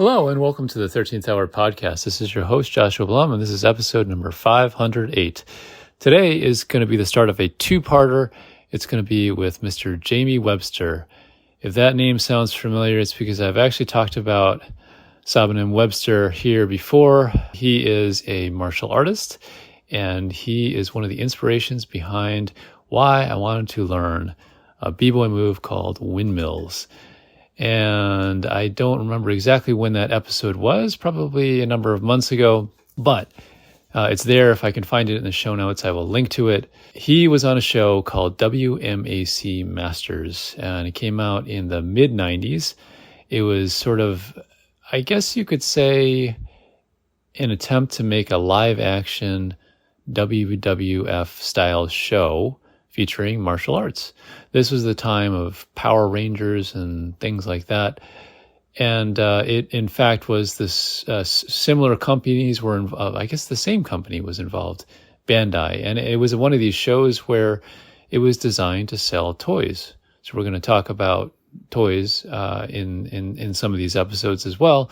Hello, and welcome to the 13th Hour Podcast. This is your host, Joshua Blum, and this is episode number 508. Today is going to be the start of a two-parter. It's going to be with Mr. Jamie Webster. If that name sounds familiar, it's because I've actually talked about Sahbunim Webster here before. He is a martial artist, and he is one of the inspirations behind why I wanted to learn a b-boy move called windmills. And I don't remember exactly when that episode was, probably a number of months ago, but it's there. If I can find it in the show notes, I will link to it. He was on a show called WMAC Masters, and it came out in the mid-90s. It was sort of, I guess you could say, an attempt to make a live-action WWF-style show featuring martial arts. This was the time of Power Rangers and things like that. And it, in fact, was this similar companies were involved. I guess the same company was involved, Bandai. And it was one of these shows where it was designed to sell toys. So we're going to talk about toys in some of these episodes as well.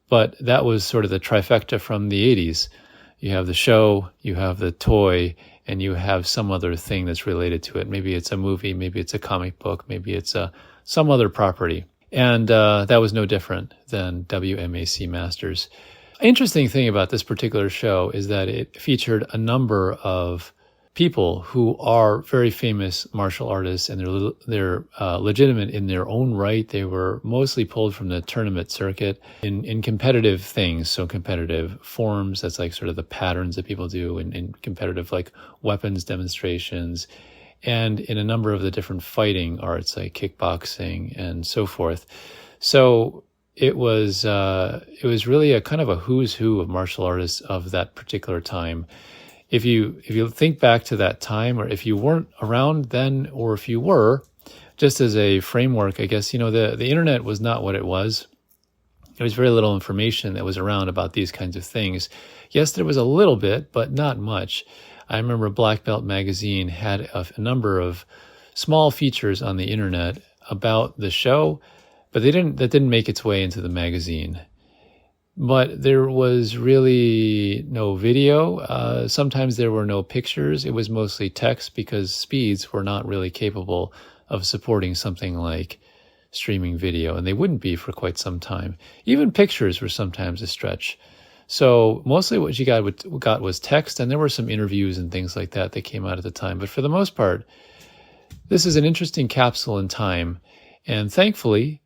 But that was sort of the trifecta from the 80s. You have the show, you have the toy, and you have some other thing that's related to it. Maybe it's a movie, maybe it's a comic book, maybe it's some other property. And that was no different than WMAC Masters. Interesting thing about this particular show is that it featured a number of people who are very famous martial artists, and they're legitimate in their own right. They were mostly pulled from the tournament circuit in competitive things, so competitive forms. That's like sort of the patterns that people do in competitive, like weapons demonstrations, and in a number of the different fighting arts like kickboxing and so forth. So it was really a kind of a who's who of martial artists of that particular time. If you think back to that time, or if you weren't around then, or if you were, just as a framework, I guess, the internet was not what it was. There was very little information that was around about these kinds of things. Yes, there was a little bit, but not much. I remember Black Belt magazine had a number of small features on the internet about the show, but that didn't make its way into the magazine. But there was really no video. Sometimes there were no pictures. It was mostly text because speeds were not really capable of supporting something like streaming video, and they wouldn't be for quite some time. Even pictures were sometimes a stretch. So mostly what you got was text, and there were some interviews and things like that came out at the time. But for the most part, this is an interesting capsule in time, and thankfully,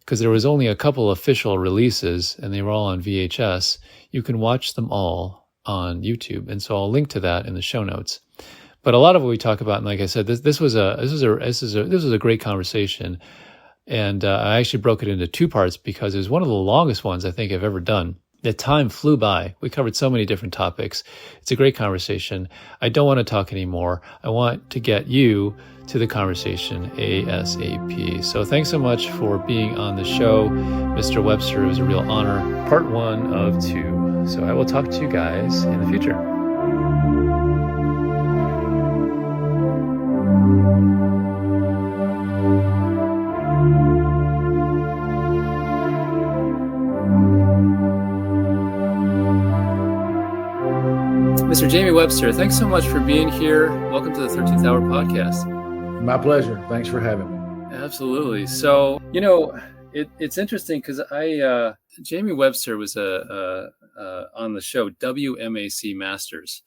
because there was only a couple official releases and they were all on VHS, you can watch them all on YouTube. And so I'll link to that in the show notes. But a lot of what we talk about, and like I said, this was a great conversation. And I actually broke it into two parts because it was one of the longest ones I think I've ever done. The time flew by. We covered so many different topics. It's a great conversation. I don't want to talk anymore. I want to get you to the conversation ASAP. So thanks so much for being on the show, Mr. Webster. It was a real honor. Part 1 of 2. So I will talk to you guys in the future. Mr. Jamie Webster, thanks so much for being here. Welcome to the 13th Hour Podcast. My pleasure. Thanks for having me. Absolutely. So, it's interesting because Jamie Webster was on the show WMAC Masters.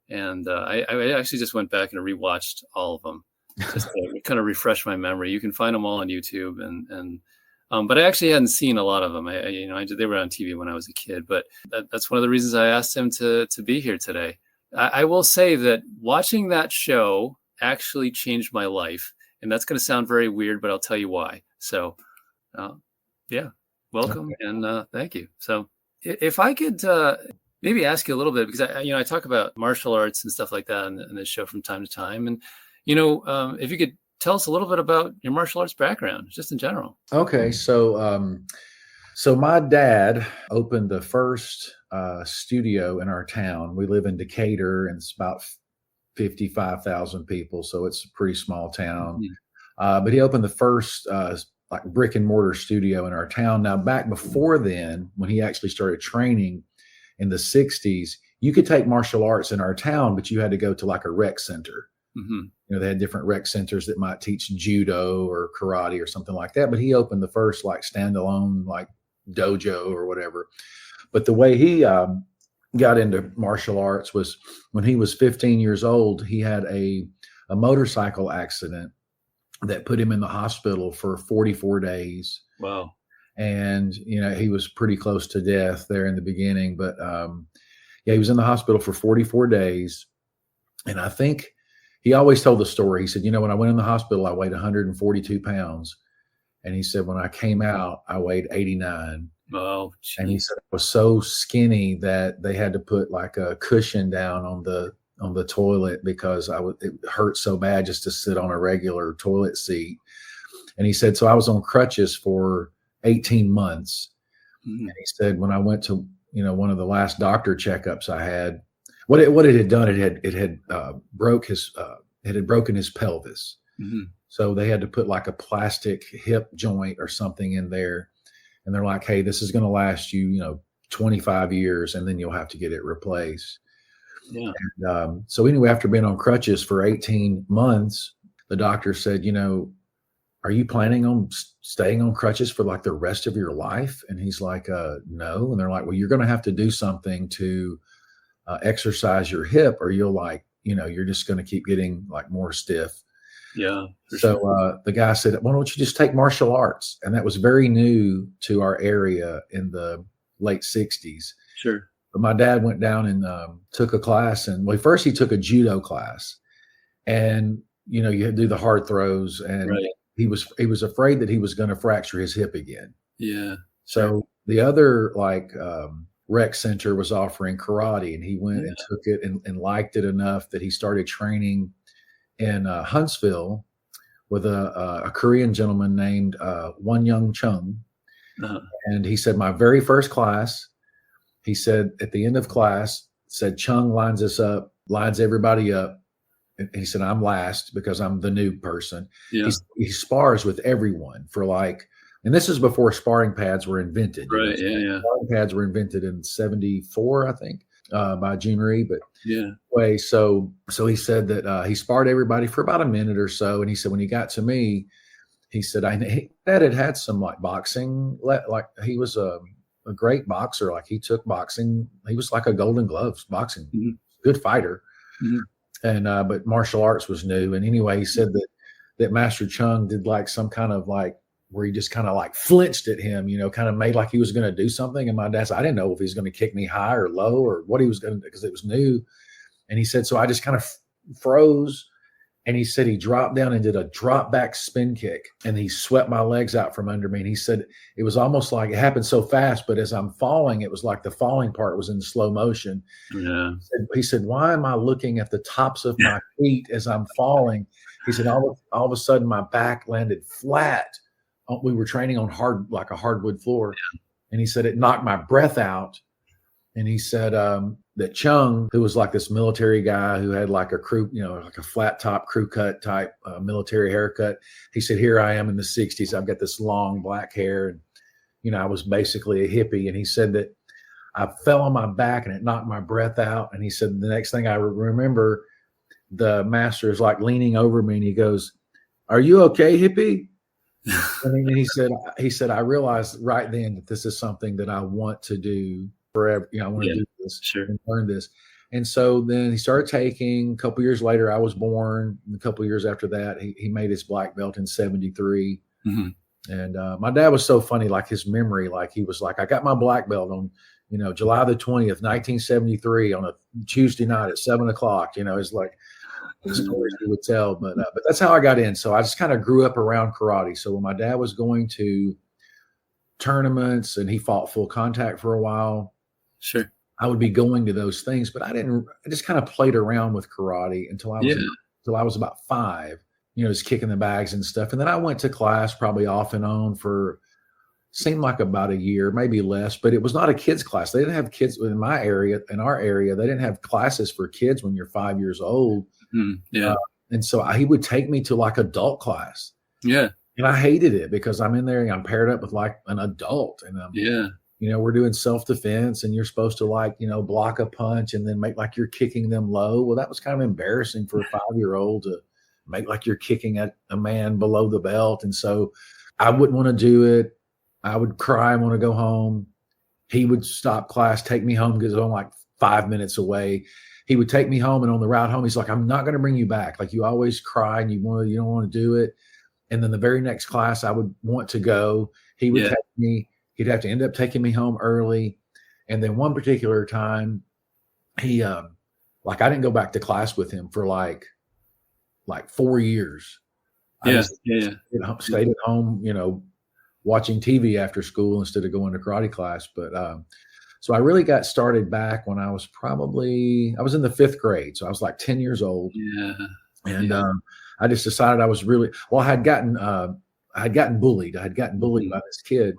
And I actually just went back and rewatched all of them just to kind of refresh my memory. You can find them all on YouTube. But I actually hadn't seen a lot of them. They were on TV when I was a kid, but that's one of the reasons I asked him to be here today. I will say that watching that show actually changed my life, and that's going to sound very weird, but I'll tell you why. So, welcome and thank you. So, if I could maybe ask you a little bit, because I talk about martial arts and stuff like that in this show from time to time, and if you could tell us a little bit about your martial arts background, just in general. Okay, so my dad opened the first studio in our town. We live in Decatur, and it's about 55,000 people, so it's a pretty small town. Mm-hmm. But he opened the first like brick and mortar studio in our town. Now, back before then, when he actually started training in the 60s, you could take martial arts in our town, but you had to go to like a rec center. They had different rec centers that might teach judo or karate or something like that. But he opened the first like standalone like dojo or whatever. But the way he got into martial arts was when he was 15 years old. He had a motorcycle accident that put him in the hospital for 44 days. Wow. And, he was pretty close to death there in the beginning. But he was in the hospital for 44 days. And I think he always told the story. He said, when I went in the hospital, I weighed 142 pounds. And he said, when I came out, I weighed 89. Oh, geez. And he said, I was so skinny that they had to put like a cushion down on the toilet because it hurt so bad just to sit on a regular toilet seat. And he said, so I was on crutches for 18 months. And he said, when I went to, one of the last doctor checkups I had, what it had done, it had broken his pelvis. So they had to put like a plastic hip joint or something in there. And they're like, hey, this is going to last you, 25 years, and then you'll have to get it replaced. Yeah. And, so anyway, after being on crutches for 18 months, the doctor said, are you planning on staying on crutches for like the rest of your life? And he's like, no. And they're like, well, you're going to have to do something to exercise your hip, or you'll like, you're just going to keep getting like more stiff. Yeah. So the guy said, why don't you just take martial arts? And that was very new to our area in the late 60s. Sure. But my dad went down and took a class. And first he took a judo class. And, you had to do the hard throws. And right. he was afraid that he was going to fracture his hip again. Yeah. So the other rec center was offering karate, and he went and took it and liked it enough that he started training in Huntsville with a Korean gentleman named Won Chung. And he said, my very first class, he said at the end of class, said Chung lines everybody up. And he said, I'm last because I'm the new person. Yeah. He spars with everyone for and this is before sparring pads were invented. Right. Yeah. Sparring pads were invented in 1974, I think, by June Reed. But yeah. Anyway, so he said that he sparred everybody for about a minute or so. And he said, when he got to me, he said, Dad had some like boxing, like he was a great boxer. Like he took boxing. He was like a Golden Gloves boxing, good fighter. And, but martial arts was new. And anyway, he said that Master Chung did like some kind of like, where he just kind of like flinched at him, kind of made like he was going to do something. And my dad said, I didn't know if he was going to kick me high or low or what he was going to do because it was new. And he said, so I just kind of froze. And he said he dropped down and did a drop back spin kick. And he swept my legs out from under me. And he said it was almost like it happened so fast, but as I'm falling, it was like the falling part was in slow motion. Yeah. He said, why am I looking at the tops of my feet as I'm falling? He said, all of a sudden my back landed flat. We were training on like a hardwood floor. Yeah. And he said, it knocked my breath out. And he said that Chung, who was like this military guy who had like a crew, like a flat top crew cut type military haircut. He said, here I am in the 60s. I've got this long black hair. And, I was basically a hippie. And he said that I fell on my back and it knocked my breath out. And he said, the next thing I remember, the master is like leaning over me and he goes, are you okay, hippie? And he said, I realized right then that this is something that I want to do forever. I want to do this and learn this. And so then he started taking. A couple years later, I was born. And a couple years after that, he made his black belt in 1973. And my dad was so funny, like his memory, like he was like, I got my black belt on, July the 20th, 1973 on a Tuesday night at 7:00. It's like, stories he would tell, but that's how I got in. So I just kind of grew up around karate. So when my dad was going to tournaments and he fought full contact for a while, sure, I would be going to those things, but I just kind of played around with karate until I was about 5, just kicking the bags and stuff. And then I went to class probably off and on for seemed like about a year, maybe less, but it was not a kids class. They didn't have kids in our area. They didn't have classes for kids when you're 5 years old. Yeah. And so he would take me to like adult class. Yeah. And I hated it because I'm in there and I'm paired up with like an adult, and we're doing self-defense, and you're supposed to like, block a punch and then make like you're kicking them low. Well, that was kind of embarrassing for a 5-year-old to make like you're kicking at a man below the belt. And so I wouldn't want to do it. I would cry and want to go home. He would stop class, take me home because it was only like 5 minutes away. He would take me home, and on the route home, he's like, I'm not going to bring you back. Like, you always cry and you don't want to do it. And then the very next class I would want to go, he would take me. He'd have to end up taking me home early. And then one particular time, he I didn't go back to class with him for like 4 years. I stayed at home, watching TV after school instead of going to karate class. But so I really got started back when I was in the 5th grade. So I was like 10 years old. Yeah. And I just decided I was really, I had gotten bullied. I had gotten bullied by this kid.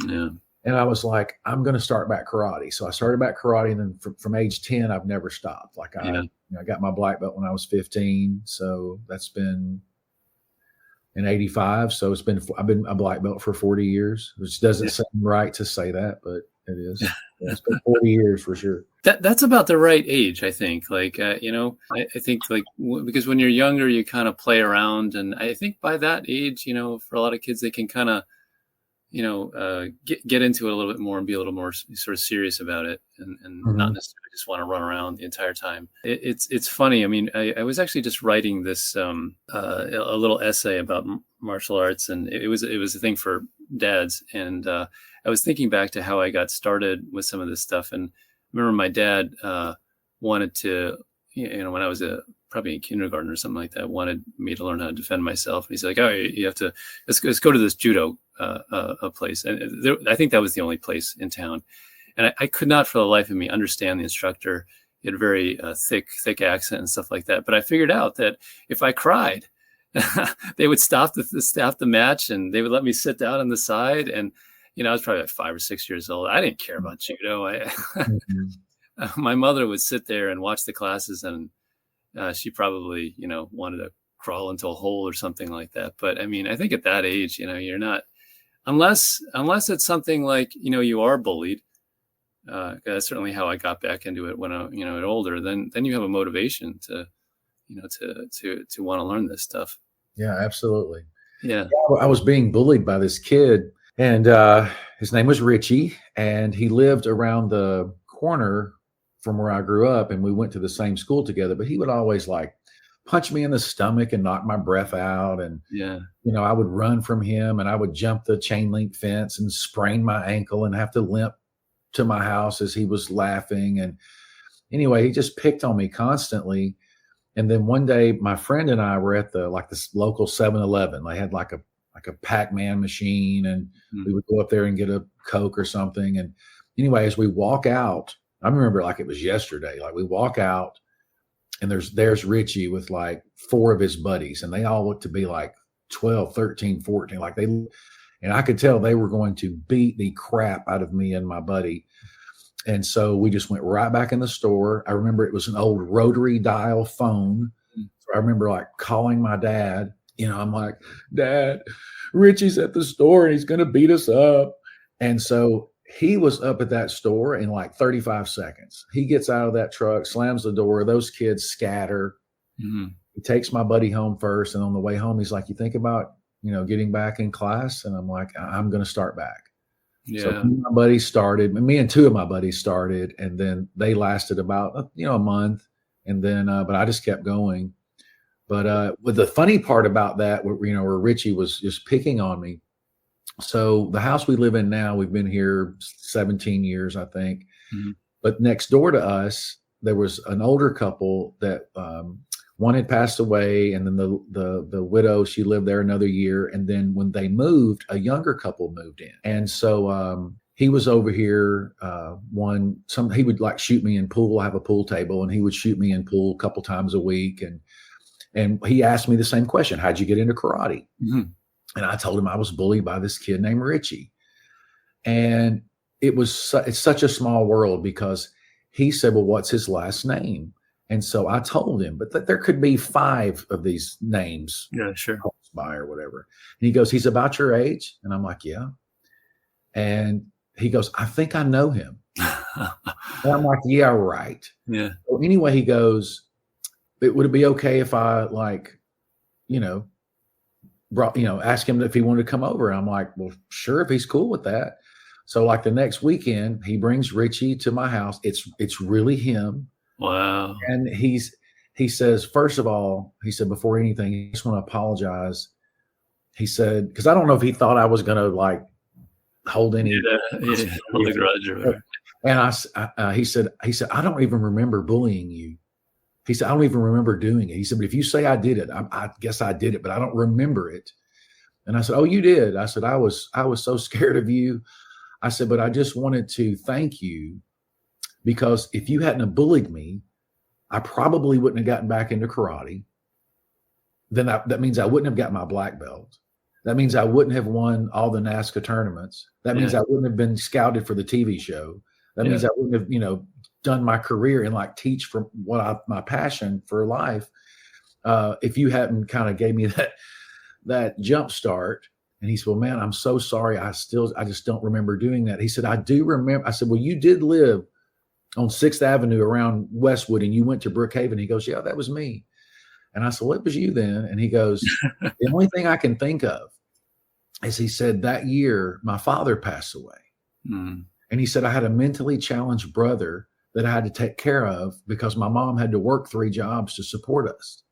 Yeah. And I was like, I'm going to start back karate. So I started back karate, and then from age 10, I've never stopped. Like I got my black belt when I was 15. So that's been in 85. So I've been a black belt for 40 years, which doesn't seem right to say that, but it is. It's been 40 years for sure. That's about the right age, I think. Like, I think like because when you're younger, you kind of play around. And I think by that age, for a lot of kids, they can kind of, get into it a little bit more and be a little more sort of serious about it, and not necessarily just want to run around the entire time. It's funny. I mean, I was actually just writing this a little essay about martial arts, and it was a thing for dads. And I was thinking back to how I got started with some of this stuff, and I remember my dad wanted to, when I was probably in kindergarten or something like that, wanted me to learn how to defend myself. And he's like, "Oh, you have to let's go to this judo place." And I think that was the only place in town. And I could not for the life of me understand the instructor. He had a very thick accent and stuff like that. But I figured out that if I cried, they would stop the match, and they would let me sit down on the side. And I was probably like 5 or 6 years old. I didn't care about judo. My mother would sit there and watch the classes, and she probably, wanted to crawl into a hole or something like that. But I mean, I think at that age, you're not, unless it's something like, you are bullied. That's certainly how I got back into it when I, at older. Then you have a motivation to want to learn this stuff. Yeah, absolutely. Yeah. I was being bullied by this kid, and his name was Richie, and he lived around the corner from where I grew up, and we went to the same school together. But he would always like punch me in the stomach and knock my breath out. And, I would run from him, and I would jump the chain link fence and sprain my ankle and have to limp to my house as he was laughing. And anyway, he just picked on me constantly. And then one day my friend and I were at this local 7-Eleven. They had like a Pac-Man machine, and we would go up there and get a Coke or something. And anyway, as we walk out, I remember like it was yesterday, like we walk out, and there's Richie with like 4 of his buddies, and they all look to be like 12, 13, 14. And I could tell they were going to beat the crap out of me and my buddy. And so we just went right back in the store. I remember it was an old rotary dial phone. So I remember like calling my dad. I'm like, "Dad, Richie's at the store and he's going to beat us up." And so he was up at that store in like 35 seconds. He gets out of that truck, slams the door. Those kids scatter. Mm-hmm. He takes my buddy home first. And on the way home, he's like, "You think about, getting back in class?" And I'm like, "I'm going to start back." Yeah. So me and 2 of my buddies started, and then they lasted about, a month. And then, but I just kept going. But with the funny part about that, where Richie was just picking on me. So the house we live in now, we've been here 17 years, I think. Mm-hmm. But next door to us, there was an older couple that one had passed away, and then the widow, she lived there another year. And then when they moved, a younger couple moved in. And so he was over here. He would like shoot me in pool. I have a pool table, and he would shoot me in pool a couple times a week. And he asked me the same question: "How'd you get into karate?" Mm-hmm. And I told him I was bullied by this kid named Richie. And it's such a small world, because he said, "Well, what's his last name?" And so I told him, but there could be 5 of these names. Yeah, sure. By or whatever. And he goes, he's about your age. And I'm like, yeah. And he goes, I think I know him. And I'm like, yeah, right. Yeah. So anyway, he goes, would it be okay if I ask him if he wanted to come over? And I'm like, well, sure, if he's cool with that. So like the next weekend, he brings Richie to my house. It's really him. Wow. And he says, first of all, he said, before anything, I just want to apologize. He said, because I don't know if he thought I was going to like hold any hold a grudge or whatever. And he said, I don't even remember bullying you. He said, I don't even remember doing it. He said, but if you say I did it, I guess I did it, but I don't remember it. And I said, oh, you did. I said, I was so scared of you. I said, but I just wanted to thank you, because if you hadn't have bullied me, I probably wouldn't have gotten back into karate. Then that means I wouldn't have got my black belt. That means I wouldn't have won all the NASCA tournaments. That means I wouldn't have been scouted for the TV show. That means I wouldn't have, done my career and like teach for my passion for life. If you hadn't kind of gave me that jump start. And he said, well, man, I'm so sorry. I just don't remember doing that. He said, I do remember. I said, well, you did live on 6th Avenue around Westwood and you went to Brookhaven. He goes, yeah, that was me. And I said, well, it was you then. And he goes, the only thing I can think of is, he said, that year my father passed away. Mm. And he said, I had a mentally challenged brother that I had to take care of because my mom had to work 3 jobs to support us.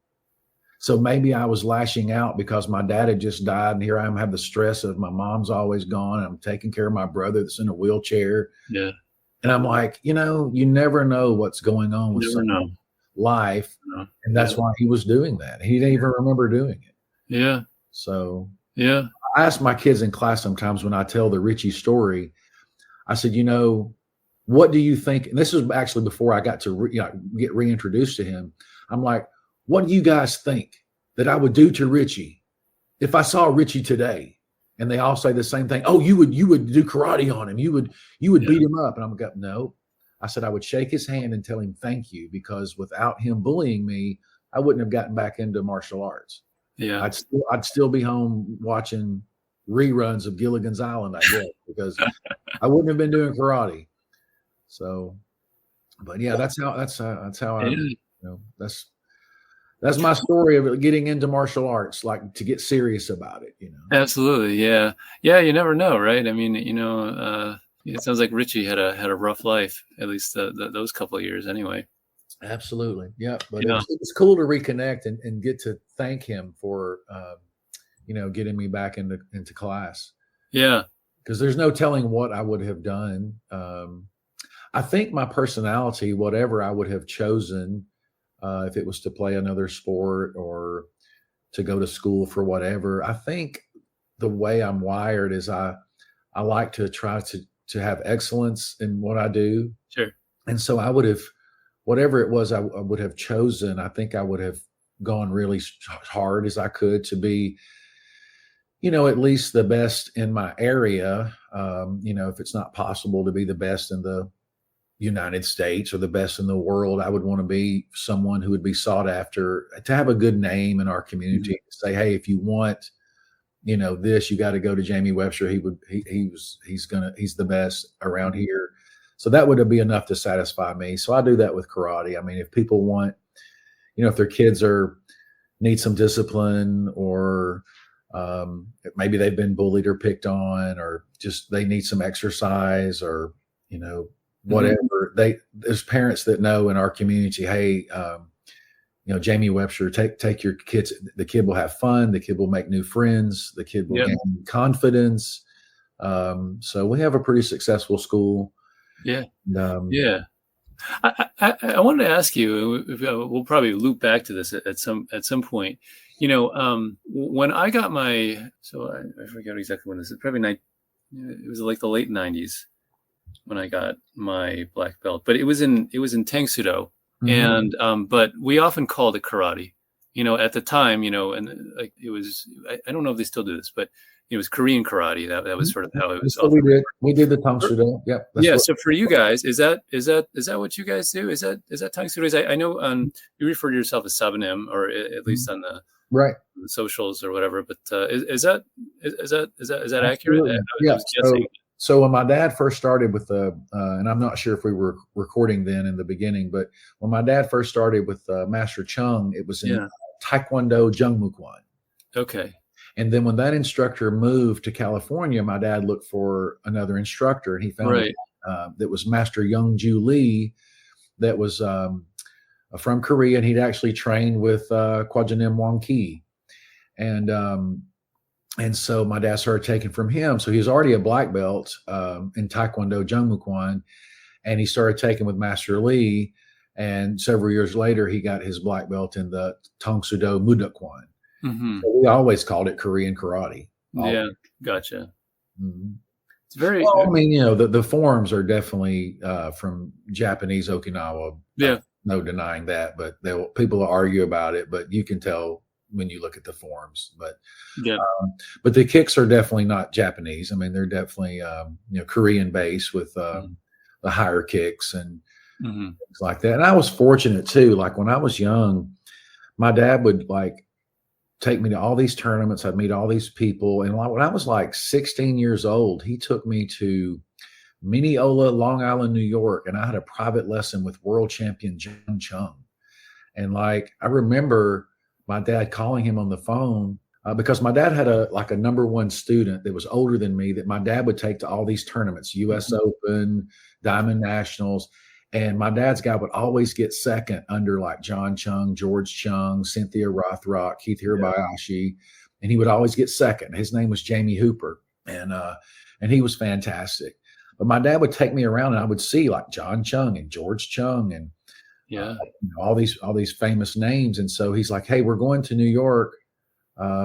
So maybe I was lashing out because my dad had just died. And here I am, have the stress of my mom's always gone. And I'm taking care of my brother that's in a wheelchair. Yeah. And I'm like, you never know what's going on with someone's life. No. And that's why he was doing that. He didn't even remember doing it. Yeah. So I ask my kids in class sometimes when I tell the Richie story, I said, what do you think? And this was actually before I got to get reintroduced to him. I'm like, what do you guys think that I would do to Richie if I saw Richie today? And they all say the same thing. Oh, you would do karate on him. You would beat him up. And I'm like, no. I said I would shake his hand and tell him thank you, because without him bullying me, I wouldn't have gotten back into martial arts. Yeah, I'd still be home watching reruns of Gilligan's Island, I guess, because I wouldn't have been doing karate. So, but yeah, that's how I that's my story of getting into martial arts, like to get serious about it, Absolutely. Yeah. Yeah. You never know. Right. I mean, it sounds like Richie had a rough life, at least those couple of years anyway. Absolutely. Yeah. But it's cool to reconnect and get to thank him for, getting me back into class. Yeah. Because there's no telling what I would have done. I think my personality, whatever I would have chosen, if it was to play another sport or to go to school for whatever, I think the way I'm wired is I like to try to have excellence in what I do. Sure. And so I would have, whatever it was I would have chosen, I think I would have gone really hard as I could to be, at least the best in my area. If it's not possible to be the best in the United States or the best in the world, I would want to be someone who would be sought after, to have a good name in our community. Mm-hmm. Say, hey, if you want, this, you got to go to Jamie Webster. He's the best around here. So that would be enough to satisfy me. So I do that with karate. I mean, if people want, if their kids need some discipline, or maybe they've been bullied or picked on, or just they need some exercise, or, whatever, there's parents that know in our community, hey, Jamie Webster, take your kids. The kid will have fun. The kid will make new friends. The kid will gain confidence. So we have a pretty successful school. Yeah. Yeah. I wanted to ask you, we'll probably loop back to this at some point, when I got I forget exactly when this is, probably it was like the late 90s when I got my black belt, but it was in Tang Sudo. Mm-hmm. And, but we often called it karate. at the time, and like it was, I don't know if they still do this, but it was Korean karate. That was sort of how it was. That's what we did. We did the Tangsudo. Yep. Yeah. So for you guys, is that what you guys do? Is that Tangsudo? I know you refer to yourself as Sahbunim, or at least on the socials or whatever. But is that accurate? Yeah. So when my dad first started with and I'm not sure if we were recording then in the beginning, but when my dad first started with Master Chung, it was in Taekwondo Jungmukwan. Okay. And then when that instructor moved to California, my dad looked for another instructor, and he found that was Master Youngju Lee, that was from Korea, and he'd actually trained with Kwajanim Wangki. And so my dad started taking from him. So he was already a black belt in Taekwondo Jungmukwan, and he started taking with Master Lee. And several years later, he got his black belt in the Tangsudo Mudokwan. Mm-hmm. So we always called it Korean karate. Yeah, gotcha. Mm-hmm. It's very. Well, I mean, the forms are definitely from Japanese Okinawa. Yeah, no denying that. But people will argue about it. But you can tell when you look at the forms. But but the kicks are definitely not Japanese. I mean, they're definitely Korean based with the higher kicks and things like that. And I was fortunate too. Like when I was young, my dad would take me to all these tournaments. I'd meet all these people. And when I was 16 years old, he took me to Mineola, Long Island, New York. And I had a private lesson with world champion John Chung. And I remember my dad calling him on the phone because my dad had a number one student that was older than me that my dad would take to all these tournaments, US Open, Diamond Nationals. And my dad's guy would always get second under John Chung, George Chung, Cynthia Rothrock, Keith Hirabayashi, and he would always get second. His name was Jamie Hooper, and he was fantastic. But my dad would take me around, and I would see John Chung and George Chung and all these famous names. And so he's like, "Hey, we're going to New York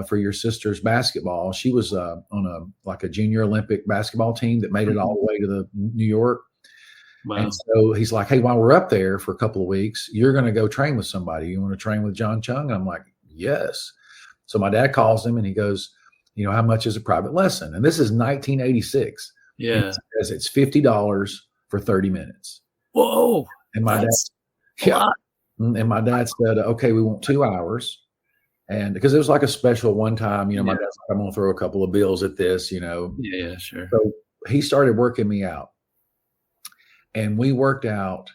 for your sister's basketball." She was on a junior Olympic basketball team that made it all the way to New York. Wow. And so he's like, "Hey, while we're up there for a couple of weeks, you're going to go train with somebody. You want to train with John Chung?" And I'm like, "Yes." So my dad calls him and he goes, "How much is a private lesson?" And this is 1986. Yeah. It's $50 for 30 minutes. Whoa. And my dad said, "Okay, we want 2 hours." And because it was a special one time, my dad's like, "I'm going to throw a couple of bills at this, Yeah, sure. So he started working me out. And we worked out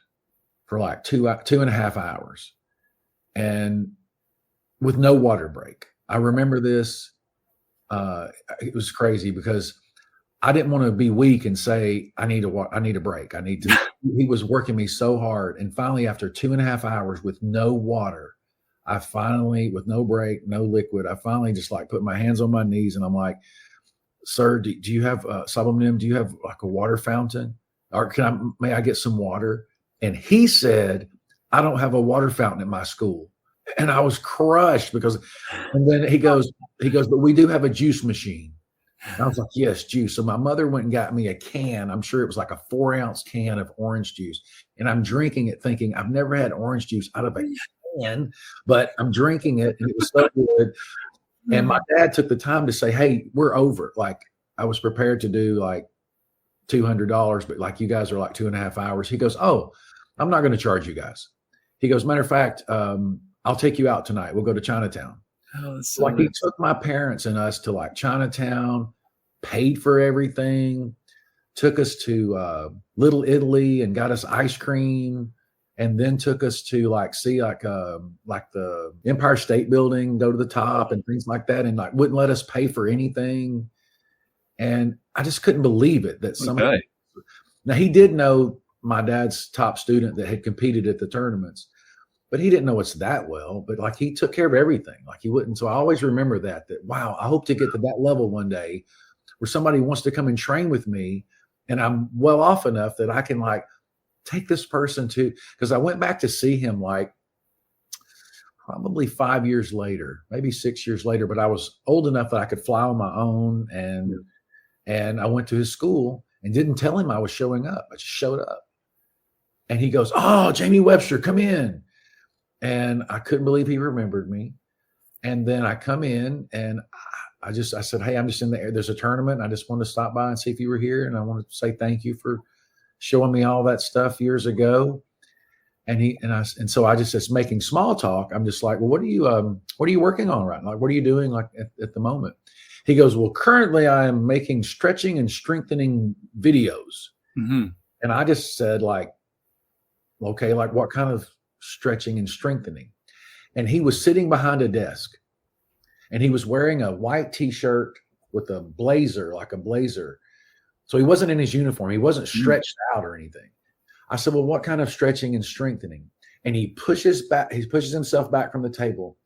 for 2.5 hours and with no water break. I remember this. It was crazy because I didn't want to be weak and say, I need a break. He was working me so hard. And finally, after 2.5 hours with no water, with no break, no liquid, I finally just put my hands on my knees and I'm like, "Sir, do you have Sahbunim? Do you have a water fountain? Or may I get some water?" And he said, "I don't have a water fountain at my school." And I was crushed and then he goes, "But we do have a juice machine." And I was like, "Yes, juice." So my mother went and got me a can. I'm sure it was a 4-ounce can of orange juice. And I'm drinking it thinking I've never had orange juice out of a can, but I'm drinking it and it was so good. And my dad took the time to say, "Hey, we're over." I was prepared to do $200, but you guys are 2.5 hours. He goes, "Oh, I'm not going to charge you guys." He goes, "Matter of fact, I'll take you out tonight. We'll go to Chinatown." Oh, that's so nice. He took my parents and us to Chinatown, paid for everything, took us to Little Italy and got us ice cream, and then took us to see the Empire State Building, go to the top and things like that, and wouldn't let us pay for anything. And I just couldn't believe it that somebody. Okay. Now he did know my dad's top student that had competed at the tournaments, but he didn't know us that well. But he took care of everything. He wouldn't. So I always remember that wow, I hope to get to that level one day where somebody wants to come and train with me, and I'm well off enough that I can take this person to. Because I went back to see him probably 5 years later, maybe 6 years later. But I was old enough that I could fly on my own and I went to his school and didn't tell him I was showing up. I just showed up. And he goes, "Oh, Jamie Webster, come in." And I couldn't believe he remembered me. And then I come in and I said, hey, I'm just in the air. There's a tournament. I just wanted to stop by and see if you were here. And I wanted to say thank you for showing me all that stuff years ago. And so I just making small talk. I'm just like, well, what are you working on right now? Like, what are you doing like at the moment? He goes, well, currently I am making stretching and strengthening videos. Mm-hmm. And I just said like, okay, like what kind of stretching and strengthening? And he was sitting behind a desk and he was wearing a white t-shirt with a blazer, like a blazer. So he wasn't in his uniform. He wasn't stretched out or anything. I said, well, what kind of stretching and strengthening? And he pushes himself back from the table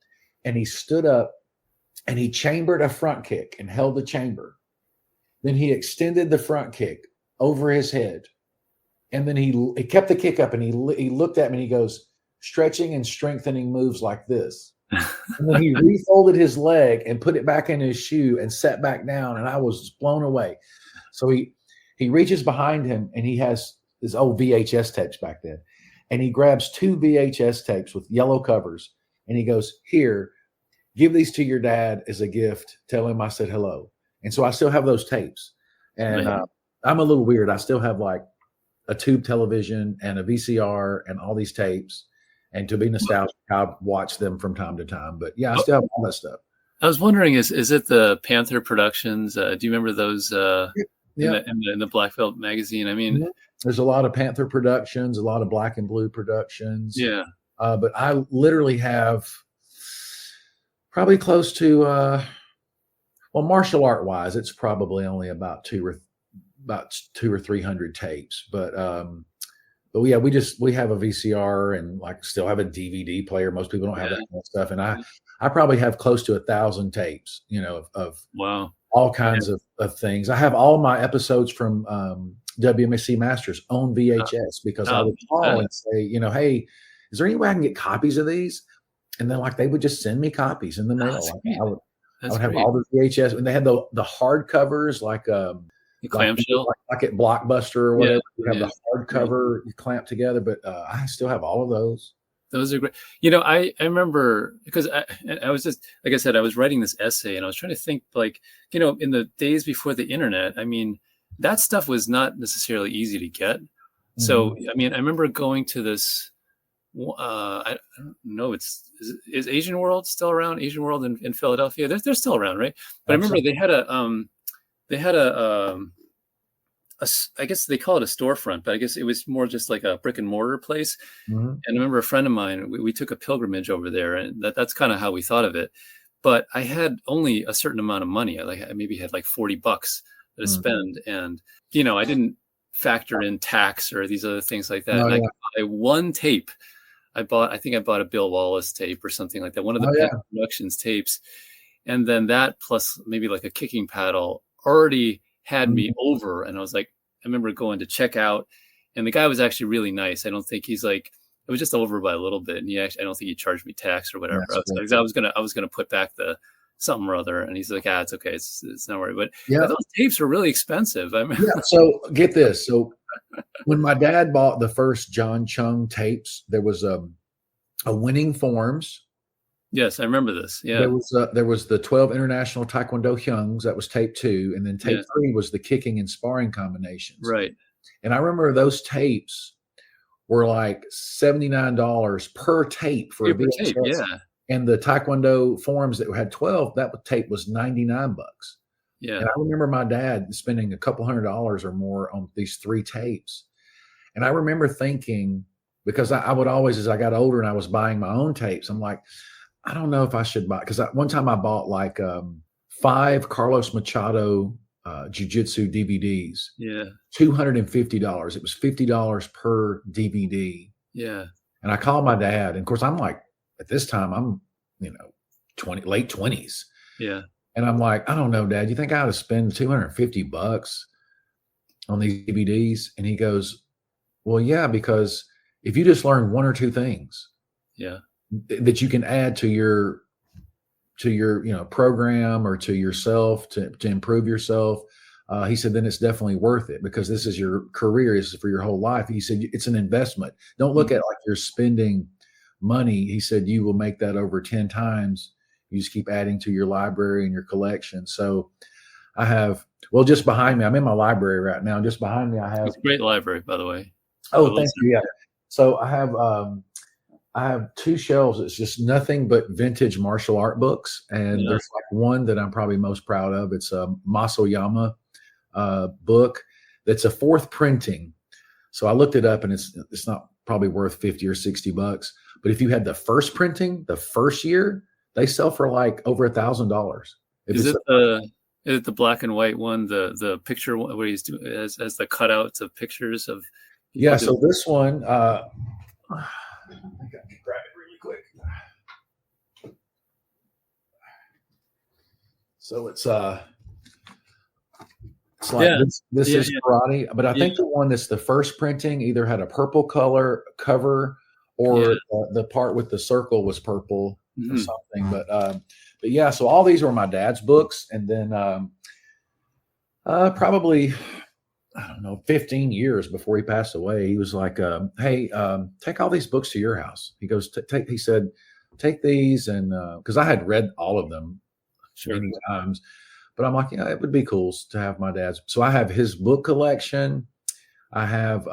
and he stood up and he chambered a front kick and held the chamber. Then he extended the front kick over his head. And then he kept the kick up and he looked at me and he goes, stretching and strengthening moves like this. And then he refolded his leg and put it back in his shoe and sat back down. And I was blown away. So he reaches behind him and he has his old VHS tapes back then. And he grabs 2 VHS tapes with yellow covers. And he goes, here, give these to your dad as a gift. Tell him I said hello. And so I still have those tapes. And I'm a little weird. I still have like a tube television and a VCR and all these tapes. And to be nostalgic, I watch them from time to time. But yeah, I still have all that stuff. I was wondering, is it the Panther Productions? Do you remember those Yeah. in the Black Belt magazine? I mean, there's a lot of Panther Productions, a lot of Black and Blue Productions. Yeah. But I literally have probably close to, well, martial art wise, it's probably only about 200 or 300 tapes. But yeah, we have a VCR and like still have a DVD player. Most people don't have that kind of stuff. And I probably have close to 1,000 tapes, of wow, all kinds of things. I have all my episodes from WMAC Masters on VHS because I would call and say, hey, is there any way I can get copies of these? And then like they would just send me copies in the mail. I would have all the VHS, and they had the hard covers like clamshell, like at Blockbuster or whatever. You have the hard cover you clamp together, but I still have all of those. Those are great. I remember because I was just, like I said, I was writing this essay and I was trying to think like, in the days before the internet, I mean, that stuff was not necessarily easy to get. Mm-hmm. So, I mean, I remember going to this, I don't know, is Asian World still around? Asian World in Philadelphia? They're still around, right? But absolutely. I remember they had a I guess they call it a storefront, but I guess it was more just like a brick and mortar place. Mm-hmm. And I remember a friend of mine, we took a pilgrimage over there, and that's kind of how we thought of it. But I had only a certain amount of money. I maybe had like $40 to spend. And, I didn't factor in tax or these other things like that. I could buy one tape. I think I bought a Bill Wallace tape or something like that. One of the Penn Productions tapes. And then that plus maybe like a kicking paddle already had me over. And I was like, I remember going to check out, and the guy was actually really nice. I don't think he's like, it was just over by a little bit. And I don't think he charged me tax or whatever. I was going to put back the something or other. And he's like, it's okay. It's not worried. But those tapes were really expensive. I mean, so get this. So when my dad bought the first John Chung tapes, there was a Winning Forms. Yes, I remember this. Yeah, there was the 12 International Taekwondo Hyungs. That was tape 2, and then tape 3 was the kicking and sparring combinations. Right. And I remember those tapes were like $79 per tape for a VHS. Tape, yeah. And the Taekwondo Forms that had 12, that tape was $99. Yeah. And I remember my dad spending a couple $100 or more on these 3 tapes. And I remember thinking, because I would always, as I got older and I was buying my own tapes, I'm like, I don't know if I should buy, because one time I bought like 5 Carlos Machado jiu-jitsu DVDs. Yeah. $250. It was $50 per DVD. Yeah. And I called my dad. And of course, I'm like, at this time, I'm, late 20s. Yeah. And I'm like, I don't know, Dad, you think I ought to spend $250 on these DVDs? And he goes, well, yeah, because if you just learn 1 or 2 things. Yeah. That you can add to your program or to yourself to improve yourself. He said, then it's definitely worth it because this is your career. This is for your whole life. He said, it's an investment. Don't look at it like you're spending money. He said, you will make that over 10 times you just keep adding to your library and your collection. So I have, just behind me, I'm in my library right now. Just behind me, I have. It's a great library, by the way. Oh, thank you. Yeah. So I have 2 shelves. It's just nothing but vintage martial art books. And there's like one that I'm probably most proud of. It's a Masoyama book that's a 4th printing. So I looked it up, and it's not probably worth $50 or $60. But if you had the first printing, the first year, they sell for like over $1,000. Is it the black and white one, the picture where he's doing as the cutouts of pictures of? Yeah. So this one, I think I can grab it really quick. So it's like this is karate, but I think the one that's the first printing either had a purple color cover or the part with the circle was purple or something. But yeah, so all these were my dad's books, and then probably, I don't know, 15 years before he passed away, he was like, hey, take all these books to your house. He goes, he said, take these. And because I had read all of them many times, but I'm like, yeah, it would be cool to have my dad's. So I have his book collection. I have,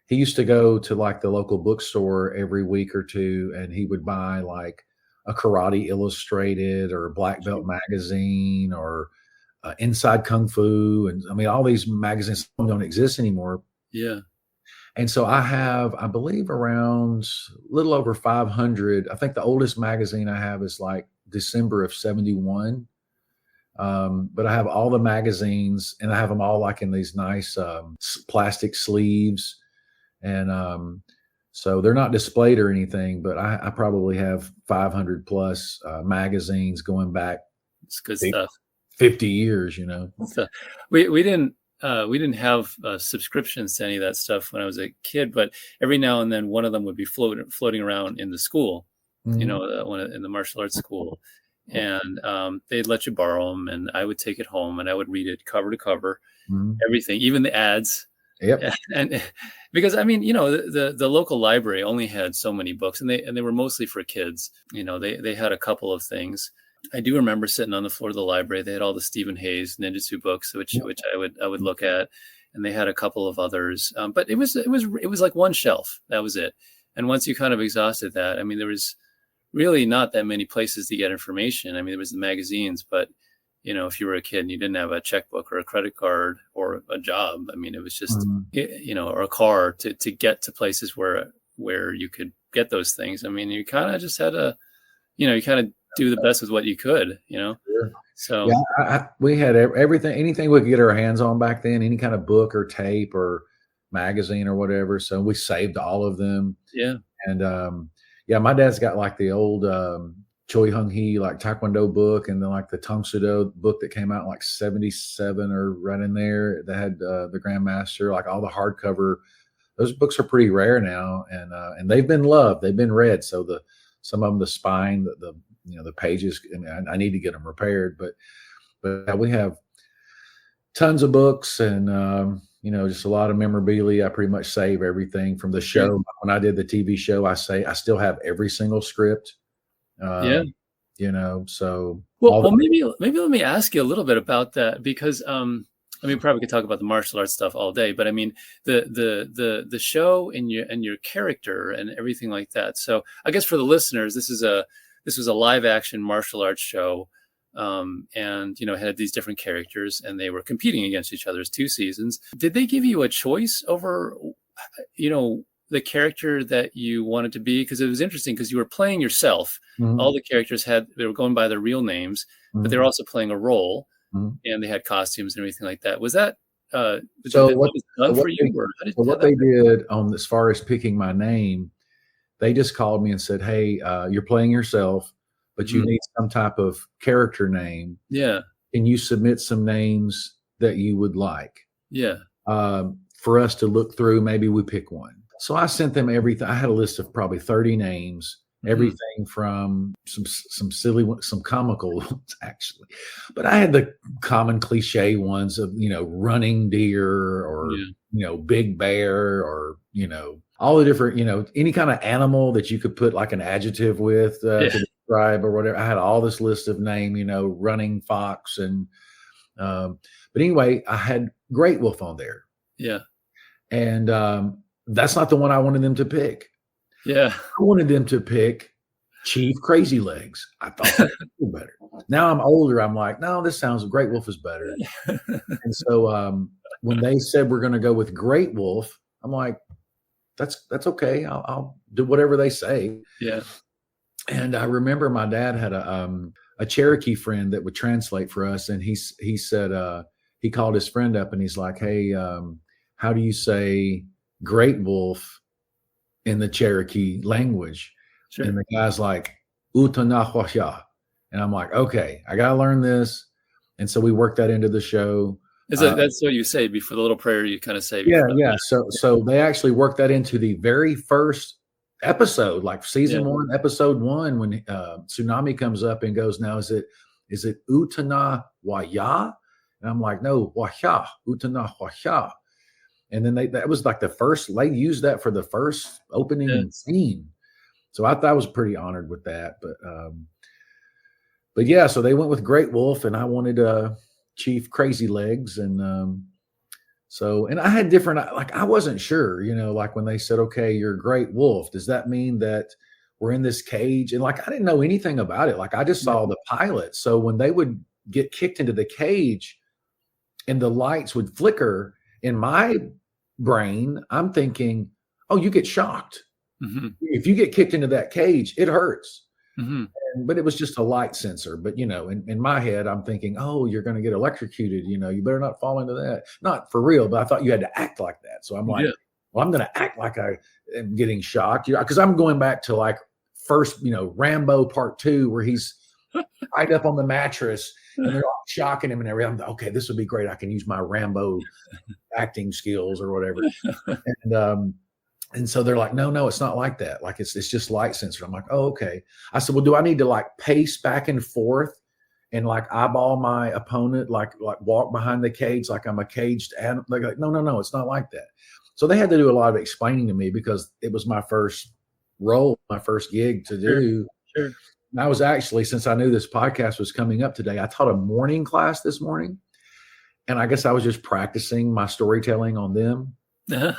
he used to go to like the local bookstore every week or two, and he would buy like a Karate Illustrated or a Black Belt magazine or Inside Kung Fu. And I mean, all these magazines don't exist anymore. Yeah. And so I have, I believe, around a little over 500. I think the oldest magazine I have is like December of 71. But I have all the magazines, and I have them all like in these nice plastic sleeves. And so they're not displayed or anything, but I probably have 500 plus magazines going back. It's good stuff. 50 years, you know. So we didn't have subscriptions to any of that stuff when I was a kid, but every now and then one of them would be floating around in the school, you know, in the martial arts school, and they'd let you borrow them, and I would take it home and I would read it cover to cover, everything, even the ads. Yep. And because I mean, you know, the local library only had so many books, and they were mostly for kids. You know, they had a couple of things. I do remember sitting on the floor of the library. They had all the Stephen Hayes ninjutsu books, which I would look at, and they had a couple of others. But it was like one shelf. That was it. And once you kind of exhausted that, I mean, there was really not that many places to get information. I mean, there was the magazines, but you know, if you were a kid and you didn't have a checkbook or a credit card or a job, I mean, it was just you know, or a car to get to places where you could get those things. I mean, you kind of just had to, you know, you kind of do the best with what you could, you know? Sure. So yeah, we had everything, anything we could get our hands on back then, any kind of book or tape or magazine or whatever. So we saved all of them. Yeah. And, yeah, my dad's got like the old, Choi Hung Hee, like Taekwondo book, and then like the Tang Sudo book that came out in like 77 or right in there that had, the Grandmaster, like all the hardcover. Those books are pretty rare now. And they've been loved. They've been read. So some of them, the spine, the you know, the pages, I mean, I need to get them repaired, but we have tons of books and, you know, just a lot of memorabilia. I pretty much save everything from the show. When I did the TV show, I still have every single script. You know, so. Well, maybe let me ask you a little bit about that, because, I mean, probably could talk about the martial arts stuff all day, but I mean, the show and your character and everything like that. So I guess for the listeners, this was a live action martial arts show, and, you know, had these different characters, and they were competing against each other. 2 seasons. Did they give you a choice over, you know, the character that you wanted to be? Because it was interesting because you were playing yourself. All the characters they were going by their real names, but they were also playing a role, and they had costumes and everything like that. Was that what they did on as far as picking my name? They just called me and said, hey, you're playing yourself, but you need some type of character name. Yeah. Can you submit some names that you would like? Yeah. For us to look through, maybe we pick one. So I sent them everything. I had a list of probably 30 names, everything from some silly ones, some comical ones, actually. But I had the common cliche ones of, you know, running deer or, you know, big bear or, you know, all the different, any kind of animal that you could put like an adjective with to describe or whatever. I had all this list of name, running fox and, but anyway, I had Great Wolf on there. Yeah. And that's not the one I wanted them to pick. Yeah. I wanted them to pick Chief Crazy Legs. I thought that was better. Now I'm older. I'm like, no, this sounds Great Wolf is better. And so when they said we're going to go with Great Wolf, I'm like, that's okay. I'll do whatever they say. Yeah. And I remember my dad had a Cherokee friend that would translate for us. And he said, he called his friend up and he's like, hey, how do you say Great Wolf in the Cherokee language? Sure. And the guy's like, Utanahwasha. And I'm like, okay, I got to learn this. And so we worked that into the show. That's what you say before the little prayer you kind of say. Yeah. So they actually worked that into the very first episode, like season 1, episode 1, when Tsunami comes up and goes, now is it Utana Waya? And I'm like, no, Wahya, Utana Wahya. And then that was like they used that for the first opening scene. So I thought I was pretty honored with that. But yeah, so they went with Great Wolf and I wanted Chief Crazy Legs. And and I had different, like, I wasn't sure, like when they said, okay, you're Great Wolf, does that mean that we're in this cage? And like, I didn't know anything about it. Like I just saw the pilot. So when they would get kicked into the cage and the lights would flicker in my brain, I'm thinking, oh, you get shocked. Mm-hmm. If you get kicked into that cage, it hurts. Mm-hmm. But it was just a light sensor. But, in my head, I'm thinking, oh, you're going to get electrocuted. You better not fall into that. Not for real, but I thought you had to act like that. So I'm like, well, I'm going to act like I am getting shocked. Because I'm going back to like first, Rambo Part 2, where he's tied up on the mattress and they're all shocking him and everything. I'm like, okay, this would be great. I can use my Rambo acting skills or whatever. And so they're like, no, it's not like that. Like it's just light sensor. I'm like, oh, okay. I said, well, do I need to like pace back and forth and like eyeball my opponent, like walk behind the cage like I'm a caged animal? Like, no, it's not like that. So they had to do a lot of explaining to me because it was my first role, my first gig to do. Sure. And I was actually, since I knew this podcast was coming up today, I taught a morning class this morning. And I guess I was just practicing my storytelling on them. Uh-huh.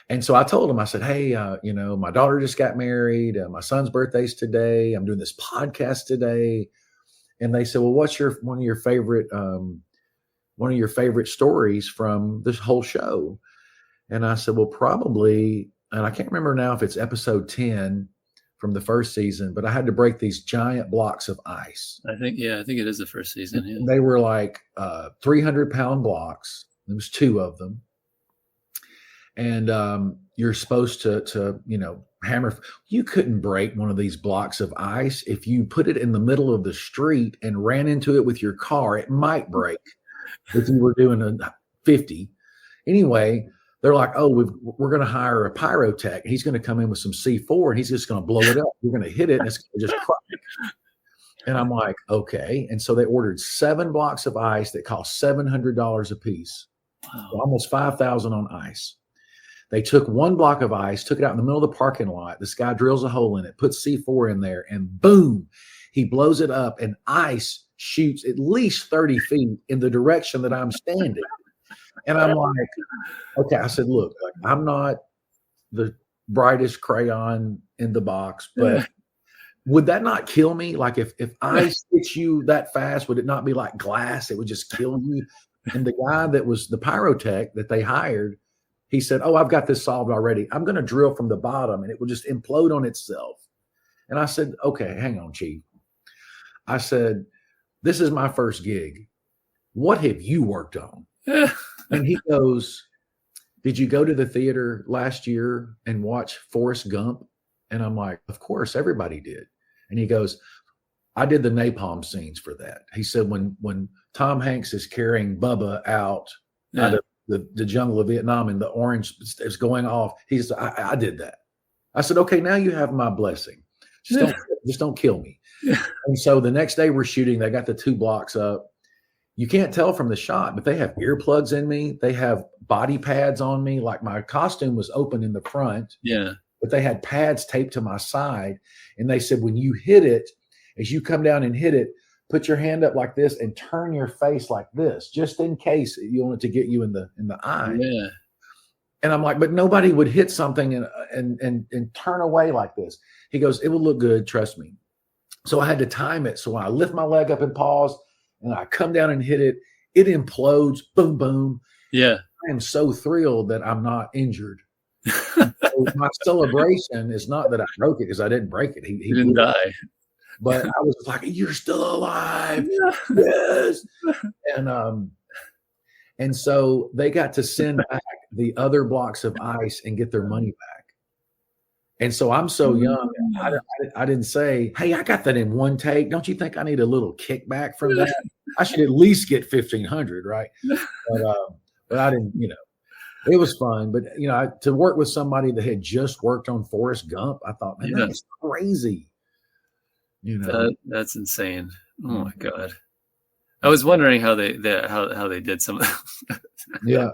And so I told him, I said, hey, my daughter just got married. My son's birthday's today. I'm doing this podcast today. And they said, well, what's one of your favorite stories from this whole show? And I said, well, probably, and I can't remember now if it's episode 10 from the first season, but I had to break these giant blocks of ice. I think it is the first season. Yeah. They were like 300-pound blocks. There was 2 of them. And you're supposed to hammer. You couldn't break one of these blocks of ice. If you put it in the middle of the street and ran into it with your car, it might break if you were doing a 50. Anyway, they're like, oh, we're going to hire a pyrotech. He's going to come in with some C4 and he's just going to blow it up. We're going to hit it and it's going to just crack. And I'm like, okay. And so they ordered 7 blocks of ice that cost $700 a piece. Wow. So almost $5,000 on ice. They took 1 block of ice, took it out in the middle of the parking lot. This guy drills a hole in it, puts C4 in there, and boom, he blows it up, and ice shoots at least 30 feet in the direction that I'm standing. And I'm like, okay, I said, look, I'm not the brightest crayon in the box, but would that not kill me? Like if ice hits you that fast, would it not be like glass? It would just kill you. And the guy that was the pyrotech that they hired, he said, oh, I've got this solved already. I'm going to drill from the bottom and it will just implode on itself. And I said, okay, hang on, Chief. I said, this is my first gig. What have you worked on? And he goes, did you go to the theater last year and watch Forrest Gump? And I'm like, of course, everybody did. And he goes, I did the napalm scenes for that. He said, when Tom Hanks is carrying Bubba out of the jungle of Vietnam and the orange is going off, he's, I did that. I said, okay, now you have my blessing. Just don't kill me. And so the next day we're shooting. They got the 2 blocks up. You can't tell from the shot, but they have earplugs in me. They have body pads on me. Like my costume was open in the front. Yeah. But they had pads taped to my side. And they said, when you hit it, as you come down and hit it, put your hand up like this and turn your face like this, just in case you want it to get you in the eye. Yeah. And I'm like, but nobody would hit something and turn away like this. He goes, it will look good. Trust me. So I had to time it. So when I lift my leg up and pause and I come down and hit it, it implodes. Boom, boom. Yeah. I am so thrilled that I'm not injured. So my celebration is not that I broke it, because I didn't break it. He didn't die. But I was like, you're still alive. Yes. And so they got to send back the other blocks of ice and get their money back. And so I'm so young, I didn't say, hey, I got that in one take. Don't you think I need a little kickback from that? I should at least get 1,500, right? But I didn't, it was fun. But, to work with somebody that had just worked on Forrest Gump, I thought, man, that's crazy. That's insane. Oh my God. I was wondering how they did some of that. Yeah.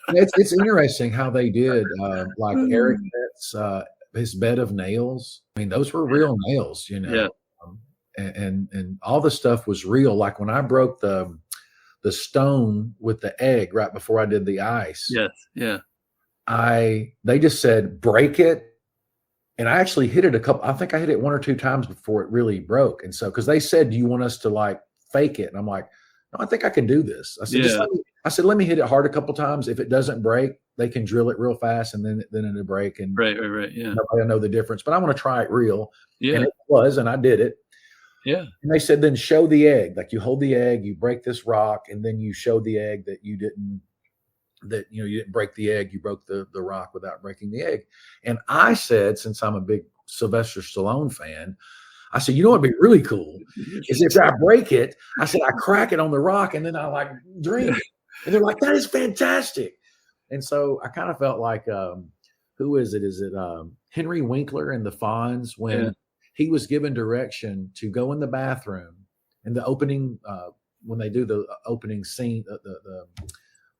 It's interesting how they did, like Eric Betts, his bed of nails. I mean, those were real nails, Yeah. And all the stuff was real. Like when I broke the stone with the egg right before I did the ice. Yes. Yeah. They just said, break it. And I actually hit it I think I hit it one or two times before it really broke. And so, cause they said, do you want us to like fake it? And I'm like, no, I think I can do this. I said, let me hit it hard a couple times. If it doesn't break, they can drill it real fast and then it'll break. And right. Yeah. Nobody know the difference, but I want to try it real. Yeah. And it was, and I did it. Yeah. And they said, then show the egg. Like you hold the egg, you break this rock, and then you show the egg that you didn't break the egg. You broke the rock without breaking the egg. And I said, since I'm a big Sylvester Stallone fan, I said, what would be really cool is if I break it, I said, I crack it on the rock and then I like drink it. And they're like, that is fantastic. And so I kind of felt like, who is it? Is it Henry Winkler in the Fonz when he was given direction to go in the bathroom in the opening, when they do the opening scene,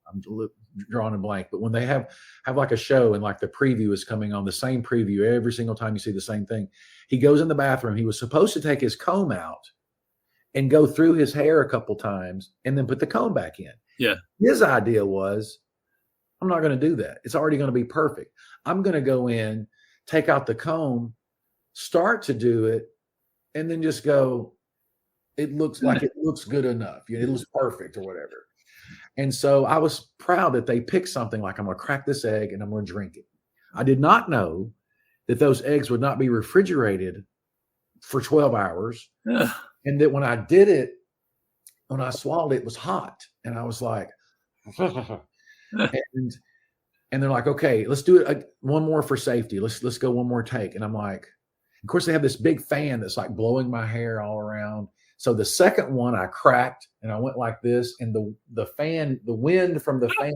I'm drawing a blank, but when they have like a show and like the preview is coming on, the same preview every single time you see the same thing, he goes in the bathroom. He was supposed to take his comb out and go through his hair a couple times and then put the comb back in. Yeah. His idea was, I'm not going to do that. It's already going to be perfect. I'm going to go in, take out the comb, start to do it, and then just go, it looks like it looks good enough. It looks perfect or whatever. And so I was proud that they picked something like, I'm going to crack this egg and I'm going to drink it. I did not know that those eggs would not be refrigerated for 12 hours. Yeah. And that when I did it, when I swallowed it, it was hot. And I was like, and they're like, okay, let's do it one more for safety. Let's go one more take. And I'm like, of course they have this big fan that's like blowing my hair all around. So the second one I cracked and I went like this, and the wind from the fan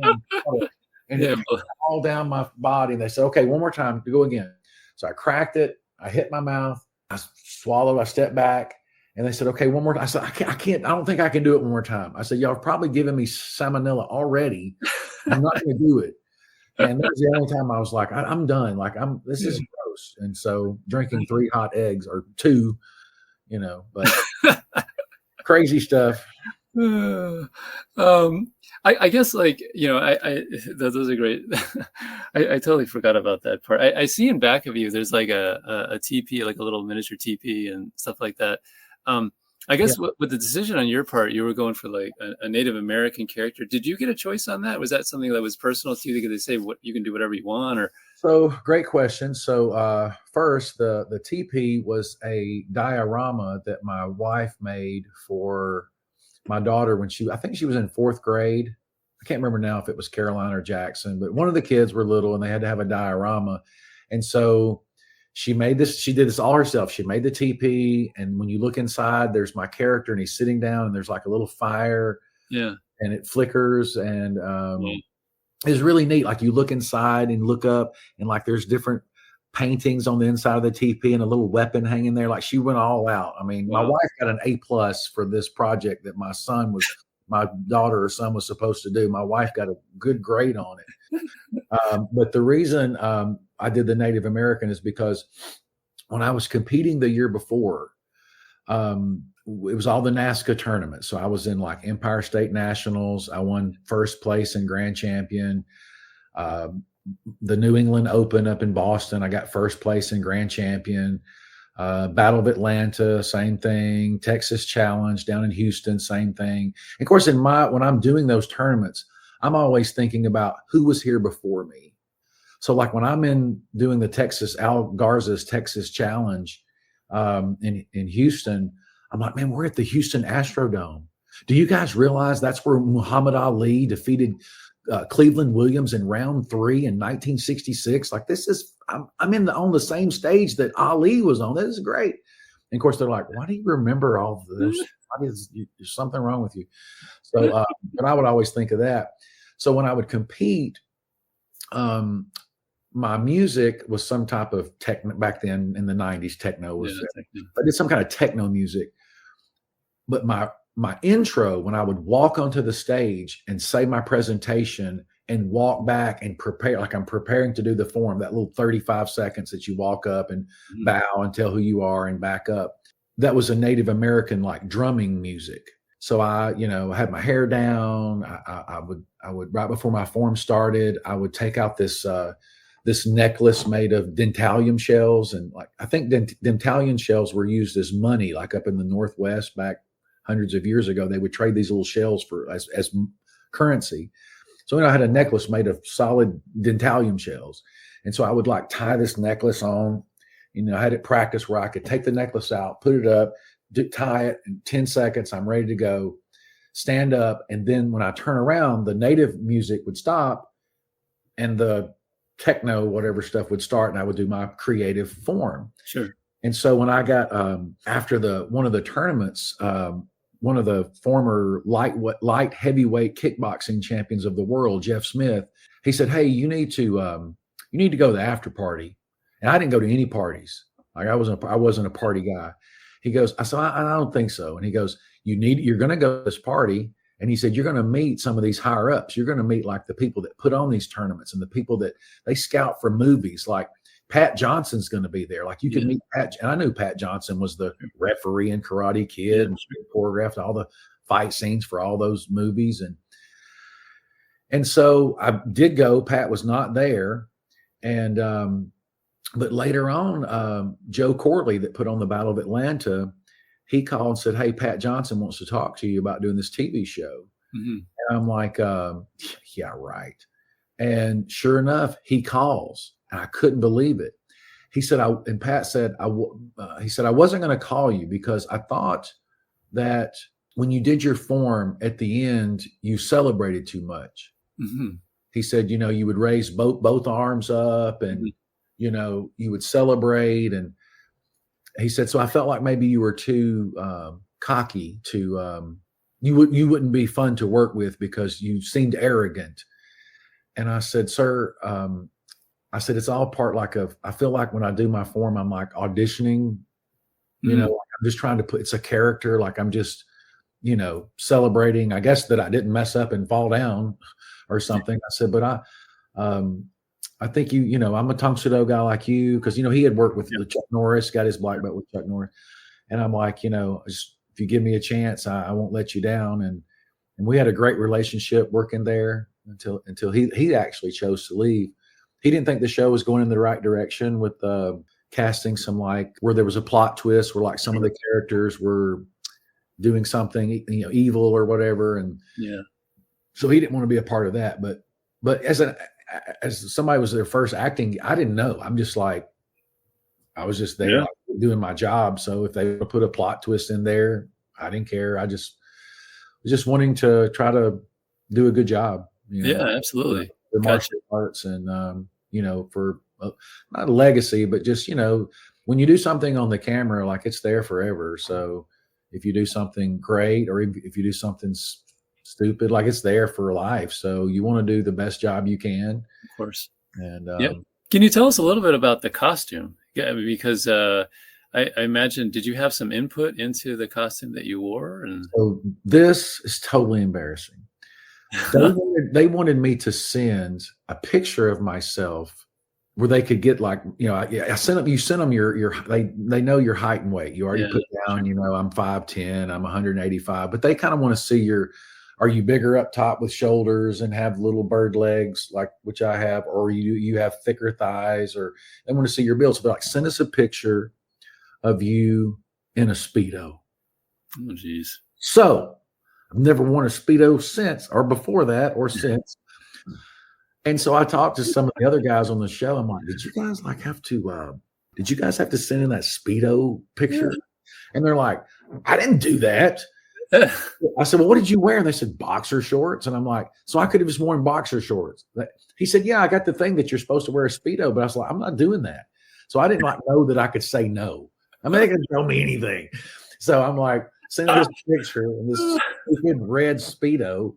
and it all down my body. And they said, okay, one more time to go again. So I cracked it. I hit my mouth. I swallowed. I stepped back, and they said, okay, one more time. I said, I can't. I don't think I can do it one more time. I said, y'all have probably given me salmonella already. I'm not going to do it. And that was the only time I was like, I'm done. Like this is gross. And so drinking 3 hot eggs or 2, but crazy stuff. I guess like, those are great. I totally forgot about that part. I see in back of you, there's like a TP, like a little miniature TP and stuff like that. I guess with the decision on your part, you were going for like a Native American character. Did you get a choice on that? Was that something that was personal to you? Did they say you can do whatever you want, or? So great question. So first, the TP was a diorama that my wife made for my daughter when I think she was in 4th grade. I can't remember now if it was Caroline or Jackson, but one of the kids were little and they had to have a diorama. And so she did this all herself. She made the TP. And when you look inside, there's my character and he's sitting down and there's like a little fire. Yeah. And it flickers. And it's really neat. Like you look inside and look up and like there's different paintings on the inside of the TP and a little weapon hanging there. Like she went all out. I mean, my wife got an A+ for this project that my son was my daughter or son was supposed to do. My wife got a good grade on it. But the reason I did the Native American is because when I was competing the year before, it was all the NASCA tournaments. So I was in like Empire State Nationals. I won first place in Grand Champion. The New England Open up in Boston, I got first place in Grand Champion. Battle of Atlanta, same thing. Texas Challenge down in Houston, same thing. And of course, when I'm doing those tournaments, I'm always thinking about who was here before me. So like when I'm doing the Al Garza's Texas Challenge in Houston, I'm like, man, we're at the Houston Astrodome. Do you guys realize that's where Muhammad Ali defeated Cleveland Williams in round 3 in 1966? Like I'm on the same stage that Ali was on. This is great. And of course, they're like, why do you remember all of this? There's something wrong with you. So, but I would always think of that. So when I would compete, my music was some type of techno. Back then in the 90s, techno was, I did some kind of techno music. But my intro, when I would walk onto the stage and say my presentation and walk back and prepare, like I'm preparing to do the form, that little 35 seconds that you walk up and bow and tell who you are and back up, that was a Native American like drumming music. So I had my hair down. I would right before my form started, I would take out this necklace made of dentalium shells. And like, I think dentalium shells were used as money, like up in the Northwest back hundreds of years ago. They would trade these little shells as currency. So I had a necklace made of solid dentalium shells. And so I would like tie this necklace on, I had it practiced where I could take the necklace out, put it up, tie it in 10 seconds. I'm ready to go, stand up. And then when I turn around, the native music would stop and the techno, whatever stuff would start, and I would do my creative form. Sure. And so when I got, after one of the tournaments, one of the former light heavyweight kickboxing champions of the world, Jeff Smith, he said, hey, you need to go to the after party. And I didn't go to any parties. Like I wasn't a party guy. He goes, I said, I don't think so. And he goes, you're going to go to this party. And he said, you're going to meet some of these higher ups. You're going to meet like the people that put on these tournaments and the people that they scout for movies. Like Pat Johnson's going to be there. Like you can meet Pat. And I knew Pat Johnson was the referee in Karate Kid and choreographed all the fight scenes for all those movies. And so I did go. Pat was not there. And, but later on, Joe Corley that put on the Battle of Atlanta, he called and said, hey, Pat Johnson wants to talk to you about doing this TV show. Mm-hmm. And I'm like, yeah, right. And sure enough, he calls. And I couldn't believe it. He said, and Pat said, he said, I wasn't going to call you because I thought that when you did your form at the end, you celebrated too much. Mm-hmm. He said, you would raise both arms up and, you would celebrate. And he said, so I felt like maybe you were too cocky to, you wouldn't be fun to work with because you seemed arrogant. And I said, sir, I said, it's all part I feel like when I do my form, I'm like auditioning, I'm just trying to it's a character. Like I'm just, celebrating, I guess that I didn't mess up and fall down or something. I said, but I think I'm a Tong Soo Do guy like you. Cause he had worked with Chuck Norris, got his black belt with Chuck Norris. And I'm like, if you give me a chance, I won't let you down. And we had a great relationship working there until he actually chose to leave. He didn't think the show was going in the right direction with casting some where there was a plot twist where some of the characters were doing something, evil or whatever. And so he didn't want to be a part of that. But as somebody was their first acting, I didn't know. I'm just I was just there doing my job. So if they put a plot twist in there, I didn't care. I just was just wanting to try to do a good job. Yeah, absolutely. The martial arts and, for not a legacy, but just, when you do something on the camera, it's there forever. So if you do something great, or if you do something stupid, it's there for life. So you want to do the best job you can. Of course. And, Can you tell us a little bit about the costume? Yeah, because I imagine, did you have some input into the costume that you wore? And So this is totally embarrassing. They wanted me to send a picture of myself where they could get like, I sent them, you send them they know your height and weight. You already put down, I'm 5'10", I'm 185, but they kind of want to see are you bigger up top with shoulders and have little bird legs, like which I have, or you have thicker thighs, or they want to see your build. So they're like, send us a picture of you in a Speedo. Oh, geez. So I've never worn a Speedo since, or before that, or since. And so I talked to some of the other guys on the show. I'm like, did you guys have to send in that Speedo picture? And they're like, I didn't do that. I said, well, what did you wear? And they said, boxer shorts. And I'm like, so I could have just worn boxer shorts. He said, yeah, I got the thing that you're supposed to wear a Speedo. But I was like, I'm not doing that. So I didn't know that I could say no. I mean, they can tell me anything. So I'm like, send this picture and this stupid red Speedo.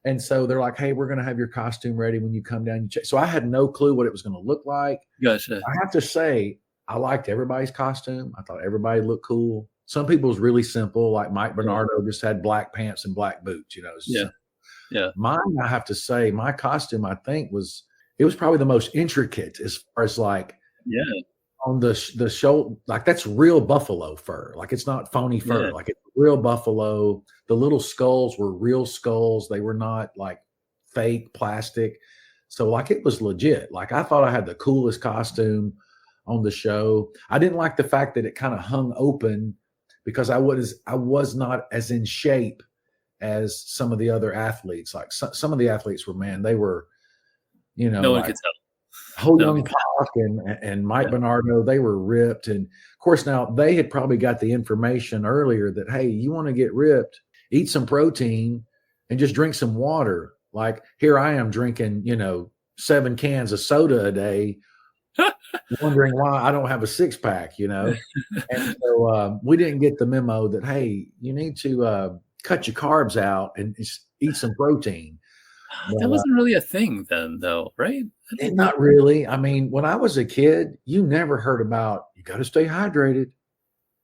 And so they're like, hey, we're going to have your costume ready when you come down. So I had no clue what it was going to look like. Gotcha. I have to say, I liked everybody's costume. I thought everybody looked cool. Some people's really simple, like Mike Bernardo just had black pants and black boots, Yeah. Mine, I have to say, my costume, I think was probably the most intricate as far as like, on the shoulder, like that's real buffalo fur. Like it's not phony fur. Like it's real buffalo. The little skulls were real skulls. They were not like fake plastic. So like it was legit. Like I thought I had the coolest costume on the show. I didn't like the fact that it kind of hung open because I was not as in shape as some of the other athletes. Like some of the athletes were, man, they were, no one could tell. Young Park and Mike Bernardo, they were ripped. And of course, now they had probably got the information earlier that, hey, you want to get ripped, eat some protein and just drink some water. Like here I am drinking, 7 cans of soda a day, wondering why I don't have a 6-pack, And so we didn't get the memo that, hey, you need to cut your carbs out and eat some protein. That wasn't really a thing then, though, right? Not really. I mean, when I was a kid, you never heard about, you got to stay hydrated.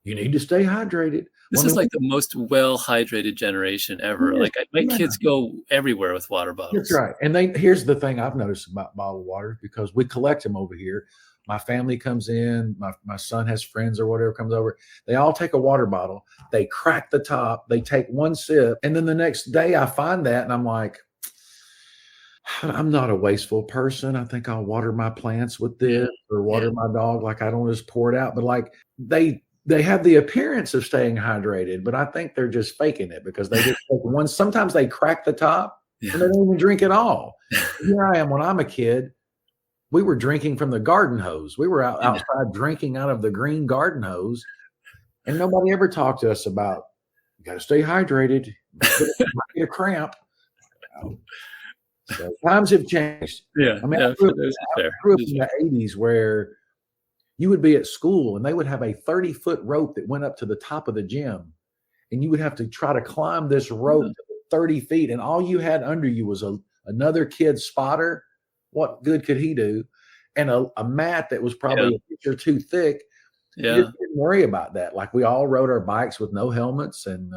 You need to stay hydrated. This is like the most well-hydrated generation ever. Yeah, like my kids go everywhere with water bottles. That's right. And here's the thing I've noticed about bottled water, because we collect them over here. My family comes in, my son has friends or whatever comes over. They all take a water bottle. They crack the top. They take one sip. And then the next day I find that and I'm like, I'm not a wasteful person. I think I'll water my plants with this or water my dog. Like I don't just pour it out, but like they have the appearance of staying hydrated, but I think they're just faking it because they just take one. Sometimes they crack the top and they don't even drink at all. Here I am when I'm a kid. We were drinking from the garden hose. We were outside drinking out of the green garden hose, and nobody ever talked to us about you got to stay hydrated. You might get a cramp. So times have changed. Yeah, I mean, I grew up in the 80s where you would be at school and they would have a 30-foot rope that went up to the top of the gym, and you would have to try to climb this rope to 30 feet, and all you had under you was another kid's spotter. What good could he do? And a mat that was probably an inch or two thick. Yeah. You didn't worry about that. Like we all rode our bikes with no helmets, and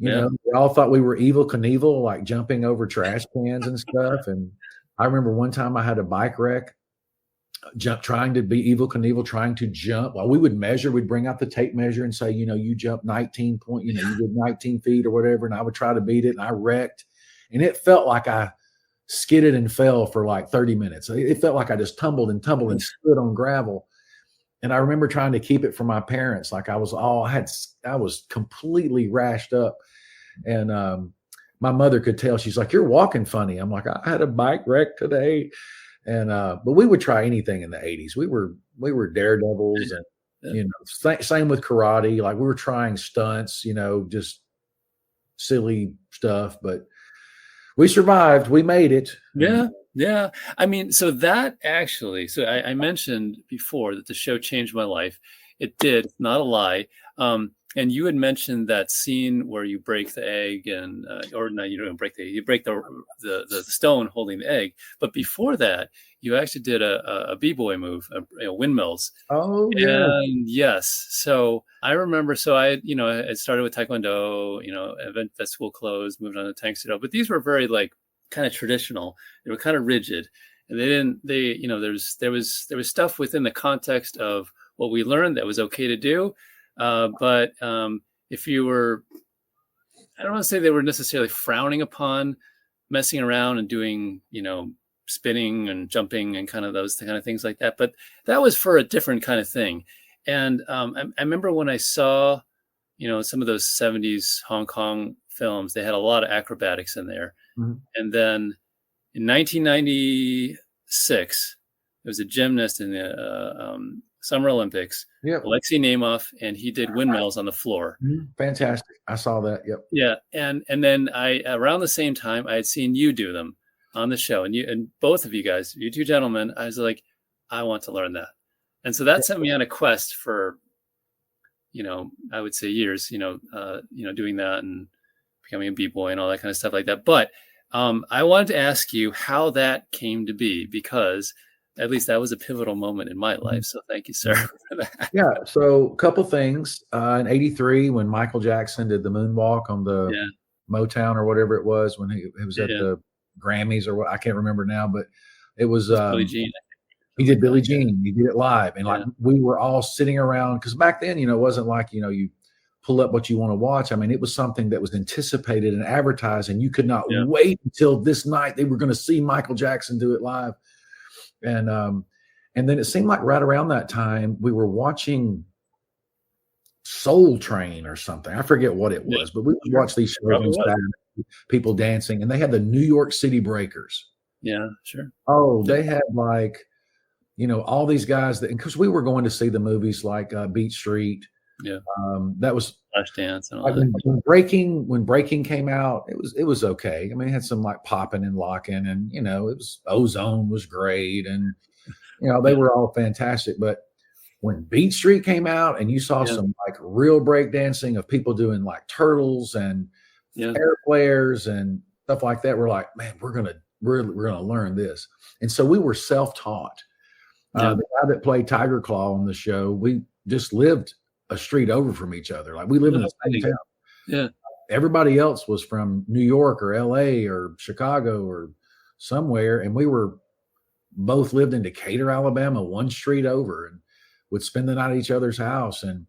we all thought we were Evel Knievel, like jumping over trash cans and stuff. And I remember one time I had a bike wreck, trying to be Evel Knievel, trying to jump. Well, we would measure, we'd bring out the tape measure and say, you jump 19 point, you did 19 feet or whatever. And I would try to beat it, and I wrecked. And it felt like I skidded and fell for like 30 minutes. It felt like I just tumbled and stood on gravel. And I remember trying to keep it from my parents. Like I was completely rashed up. And my mother could tell. She's like, you're walking funny. I'm like, I had a bike wreck today. And but we would try anything in the 80s. We were daredevils, and same with karate. Like we were trying stunts, just silly stuff, but we survived. We made it. Yeah. Yeah. I mean, so that actually, I mentioned before that the show changed my life. It did. Not a lie. And you had mentioned that scene where you break the egg, and or no, you don't break the egg. You break the stone holding the egg. But before that, you actually did a b-boy move, windmills. Oh yeah. And yes, so I remember. So I started with Taekwondo. Event that school closed, moved on to Tang Soo Do. But these were very like kind of traditional. They were kind of rigid, and there was stuff within the context of what we learned that was okay to do. But if you were, I don't want to say they were necessarily frowning upon messing around and doing, spinning and jumping and kind of those kind of things like that. But that was for a different kind of thing. And I remember when I saw, some of those 70s Hong Kong films, they had a lot of acrobatics in there. Mm-hmm. And then in 1996, there was a gymnast in the Summer Olympics, Alexei Nemov, and he did windmills on the floor. Fantastic. I saw that. Yep. Yeah. And then around the same time, I had seen you do them on the show, and both of you guys, you two gentlemen, I was like, I want to learn that. And so that sent me on a quest for, I would say years, doing that and becoming a b-boy and all that kind of stuff like that. But I wanted to ask you how that came to be, because at least that was a pivotal moment in my life. So thank you, sir, for that. Yeah. So a couple things. In 83, when Michael Jackson did the moonwalk on the Motown or whatever it was, when he was at the Grammys or what, I can't remember now, but it was Billie Jean. He did Billie Jean. He did it live. And like we were all sitting around, because back then, it wasn't like, you pull up what you want to watch. I mean, it was something that was anticipated and advertised, and you could not wait until this night they were going to see Michael Jackson do it live. And then it seemed like right around that time we were watching Soul Train or something. I forget what it was, but we would watch these shows on Saturday, people dancing, and they had the New York City Breakers. Yeah, sure. Oh, they had like, all these guys that, because we were going to see the movies like Beat Street. Yeah. That was Flashdance and all like that. When Breaking came out, it was okay. I mean, it had some like popping and locking, and it was Ozone was great, and they were all fantastic. But when Beat Street came out, and you saw some like real breakdancing of people doing like turtles and air flares and stuff like that, we're like, man, we're gonna learn this. And so we were self-taught. The guy that played Tiger Claw on the show, we just lived a street over from each other. Like we lived in the same town. Yeah. Everybody else was from New York or LA or Chicago or somewhere. And we were both lived in Decatur, Alabama, one street over, and would spend the night at each other's house and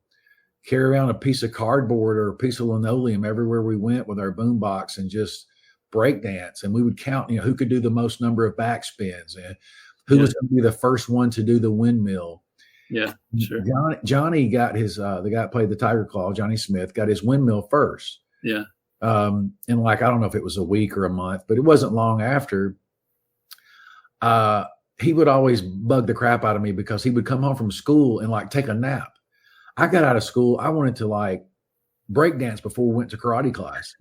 carry around a piece of cardboard or a piece of linoleum everywhere we went with our boombox and just break dance. And we would count, who could do the most number of backspins and who was going to be the first one to do the windmill. Yeah, sure. Johnny got his, the guy that played the Tiger Claw, Johnny Smith, got his windmill first. Yeah. And like, I don't know if it was a week or a month, but it wasn't long after. He would always bug the crap out of me because he would come home from school and like take a nap. I got out of school. I wanted to like break dance before we went to karate class.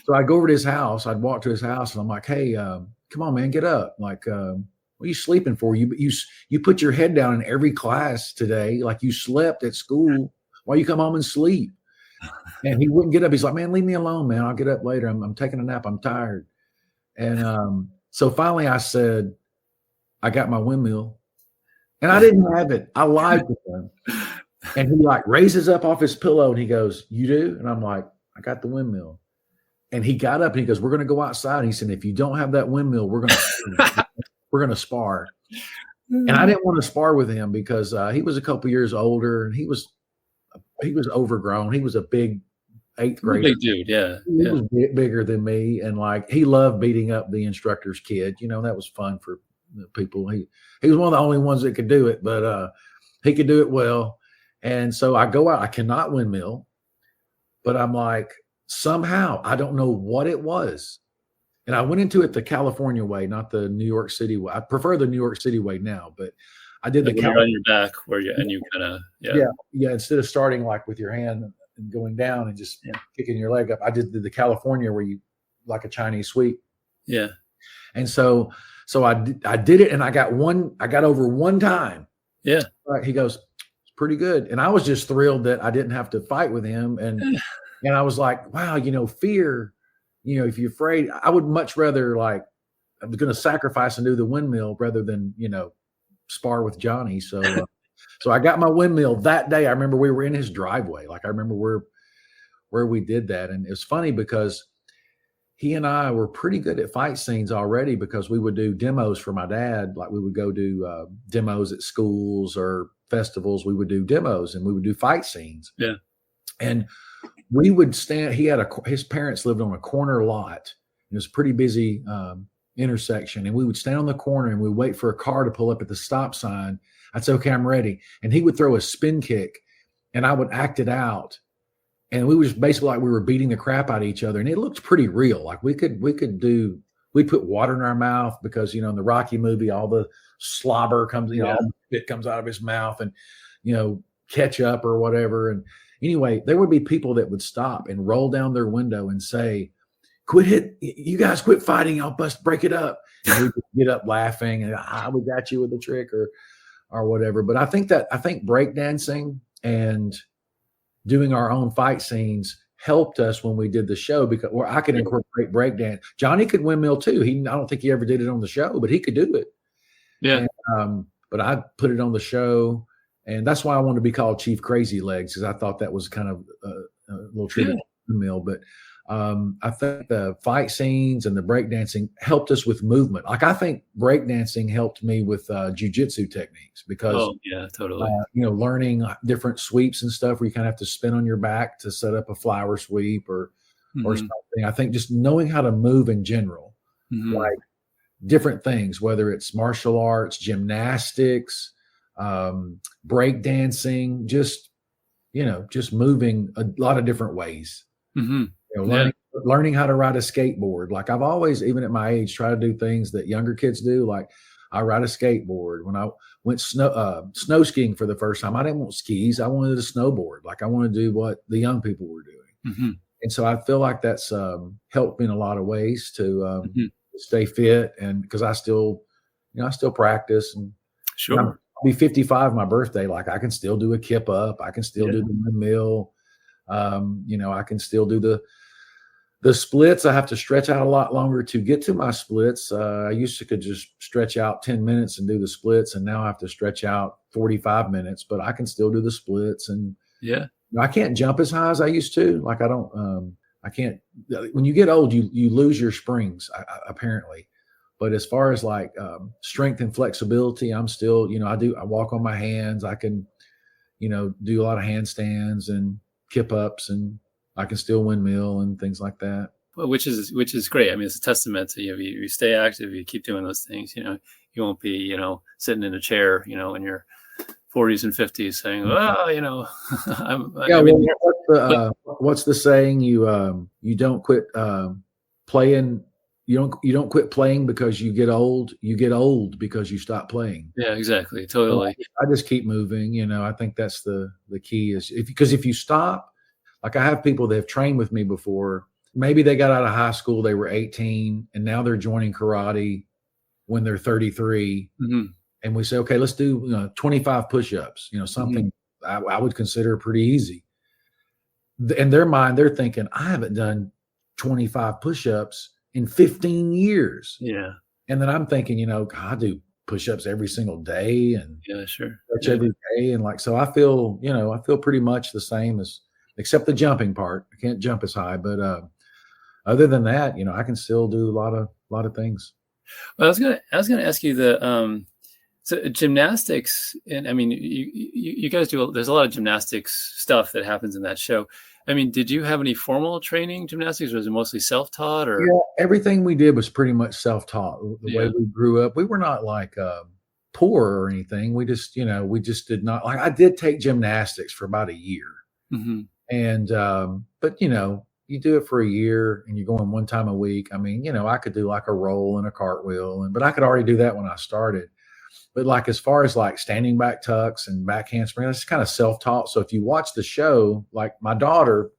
So I'd go over to his house. I'd walk to his house and I'm like, hey, come on, man, get up. Like, what are you sleeping for? You put your head down in every class today. Like you slept at school. Why you come home and sleep? And he wouldn't get up. He's like, man, leave me alone, man. I'll get up later. I'm taking a nap. I'm tired. And so finally I said, I got my windmill. And I didn't have it. I lied to him. And he like raises up off his pillow and he goes, you do? And I'm like, I got the windmill. And he got up and he goes, we're going to go outside. And he said, if you don't have that windmill, we're going to spar. And I didn't want to spar with him because he was a couple years older and he was overgrown. He was a big 8th grader. Big dude, yeah. He was bigger than me. And like, he loved beating up the instructor's kid. That was fun for people. He was one of the only ones that could do it, but he could do it well. And so I go out, I cannot windmill, but I'm like, somehow, I don't know what it was. And I went into it the California way, not the New York City way. I prefer the New York City way now, but I did like the on your back where you kind of yeah. Instead of starting like with your hand and going down and just kicking your leg up, I did the California where you like a Chinese sweep. Yeah. And so I did it, and I got over one time. Yeah. Right. He goes, it's pretty good. And I was just thrilled that I didn't have to fight with him. And I was like, wow, fear, if you're afraid, I would much rather I was going to sacrifice and do the windmill rather than, spar with Johnny. So, so I got my windmill that day. I remember we were in his driveway. I remember where we did that. And it's funny because he and I were pretty good at fight scenes already because we would do demos for my dad. We would go do demos at schools or festivals. We would do demos and we would do fight scenes. Yeah. And we would stand, his parents lived on a corner lot. It was a pretty busy intersection. And we would stand on the corner and we'd wait for a car to pull up at the stop sign. I'd say, okay, I'm ready. And he would throw a spin kick and I would act it out. And we were just basically we were beating the crap out of each other. And it looked pretty real. We'd put water in our mouth because, in the Rocky movie, all the slobber comes, all the spit comes out of his mouth and, ketchup or whatever. And anyway, there would be people that would stop and roll down their window and say, you guys quit fighting. I'll break it up. And we would get up laughing and we got you with the trick or whatever. But I think breakdancing and doing our own fight scenes helped us when we did the show because I could incorporate breakdance. Johnny could windmill too. I don't think he ever did it on the show, but he could do it. Yeah. And, but I put it on the show, and that's why I wanted to be called Chief Crazy Legs because I thought that was kind of a little tribute to windmill. But I think the fight scenes and the breakdancing helped us with movement. I think breakdancing helped me with jujitsu techniques because, totally. Learning different sweeps and stuff where you kind of have to spin on your back to set up a flower sweep or something. I think just knowing how to move in general, different things, whether it's martial arts, gymnastics, breakdancing, just moving a lot of different ways. Mm-hmm. Learning how to ride a skateboard. I've always, even at my age, tried to do things that younger kids do. I ride a skateboard. When I went snow skiing for the first time, I didn't want skis. I wanted a snowboard. I wanted to do what the young people were doing. Mm-hmm. And so I feel like that's helped me in a lot of ways to stay fit. And because I still practice. And sure. I'll be 55 my birthday. I can still do a kip up. I can still do the windmill. I can still do the splits. I have to stretch out a lot longer to get to my splits. I used to could just stretch out 10 minutes and do the splits, and now I have to stretch out 45 minutes, but I can still do the splits. And I can't jump as high as I used to. I can't, when you get old, you lose your springs apparently. But as far as strength and flexibility, I'm still, I walk on my hands. I can, do a lot of handstands and kip ups, and I can still windmill and things like that. Well, which is great. I mean, it's a testament to you stay active, you keep doing those things. You won't be sitting in a chair in your 40s and 50s saying, what's the saying? You don't quit playing. You don't quit playing because you get old. You get old because you stop playing. Yeah, exactly. Totally. I just keep moving. I think that's the key is if you stop. I have people that have trained with me before. Maybe they got out of high school, they were 18, and now they're joining karate when they're 33. Mm-hmm. And we say, okay, let's do 25 push-ups, something I would consider pretty easy. In their mind, they're thinking, I haven't done 25 push-ups in 15 years. Yeah. And then I'm thinking, I do push-ups every single day and every day. And so I feel pretty much the same except the jumping part. I can't jump as high, but other than that, I can still do a lot of things. Well, I was gonna ask you so gymnastics, and I mean, you guys do. There's a lot of gymnastics stuff that happens in that show. I mean, did you have any formal training gymnastics, or was it mostly self-taught? Or everything we did was pretty much self-taught. The way we grew up, we were not poor or anything. We just did not I did take gymnastics for about a year. Mm-hmm. And, but you do it for a year and you're going one time a week. I mean, I could do a roll and a cartwheel but I could already do that when I started. But as far as standing back tucks and back handspring, that's kind of self-taught. So if you watch the show, my daughter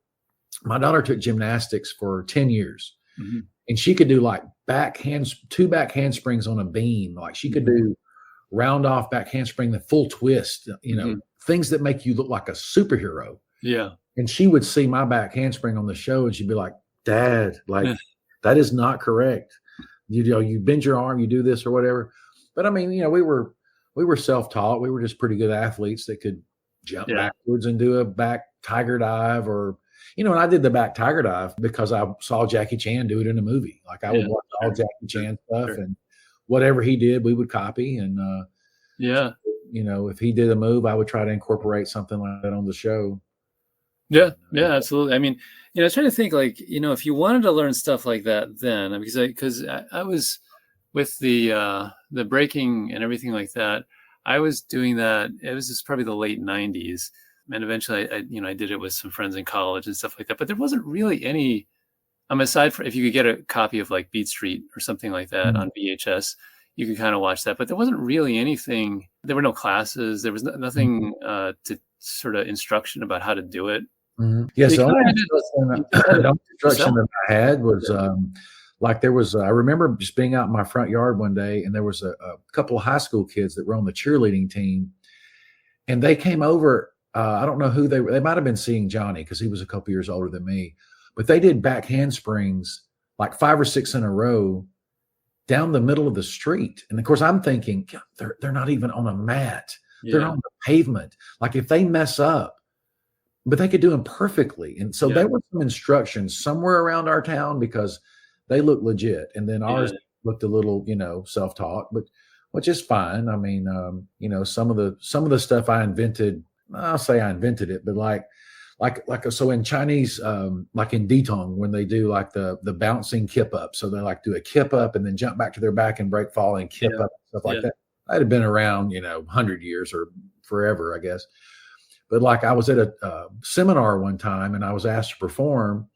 took gymnastics for 10 years mm-hmm. and she could do 2 back handsprings on a beam. She could do round off back handspring, the full twist, mm-hmm. things that make you look like a superhero. Yeah. And she would see my back handspring on the show and she'd be like, Dad, like that is not correct. You know, you bend your arm, you do this or whatever. But I mean, you know, we were self-taught. We were just pretty good athletes that could jump backwards and do a back tiger dive, or, you know, and I did the back tiger dive because I saw Jackie Chan do it in a movie. Like I would watch all Jackie Chan stuff and whatever he did, we would copy. And, you know, if he did a move, I would try to incorporate something like that on the show. Yeah. Yeah, absolutely. I mean, you know, I was trying to think like, you know, if you wanted to learn stuff like that then, because I was with the breaking and everything like that, I was doing that. It was just probably the late 90s. And eventually I did it with some friends in college and stuff like that. But there wasn't really any, aside from if you could get a copy of like Beat Street or something like that on VHS, you could kind of watch that. But there wasn't really anything. There were no classes. There was nothing to sort of instruction about how to do it. Yeah, so the instruction that I had was like there was, I remember just being out in my front yard one day, and there was a couple of high school kids that were on the cheerleading team, and they came over. I don't know who they were. They might have been seeing Johnny because he was a couple years older than me, but they did back handsprings like 5 or 6 in a row down the middle of the street. And of course, I'm thinking they're not even on a mat; they're on the pavement. Like if they mess up. But they could do them perfectly. And so there were some instructions somewhere around our town because they looked legit. And then ours looked a little, you know, self-taught, but which is fine. I mean, you know, some of the stuff I invented, I'll say I invented it, but like so in Chinese, like in Ditong, when they do like the bouncing kip up. So they like do a kip up and then jump back to their back and break fall and kip up, stuff like that. I'd have been around, you know, 100 years or forever, I guess. But like I was at a seminar one time and I was asked to perform,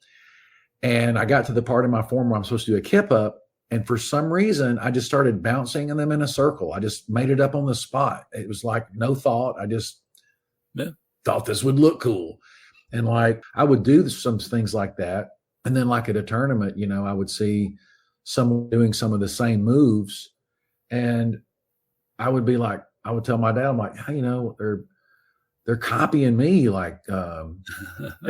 and I got to the part of my form where I'm supposed to do a kip up. And for some reason, I just started bouncing them in a circle. I just made it up on the spot. It was like no thought. I just thought this would look cool. And like I would do some things like that. And then like at a tournament, you know, I would see someone doing some of the same moves. And I would be like, I would tell my dad, I'm like, hey, you know, they're copying me. Like they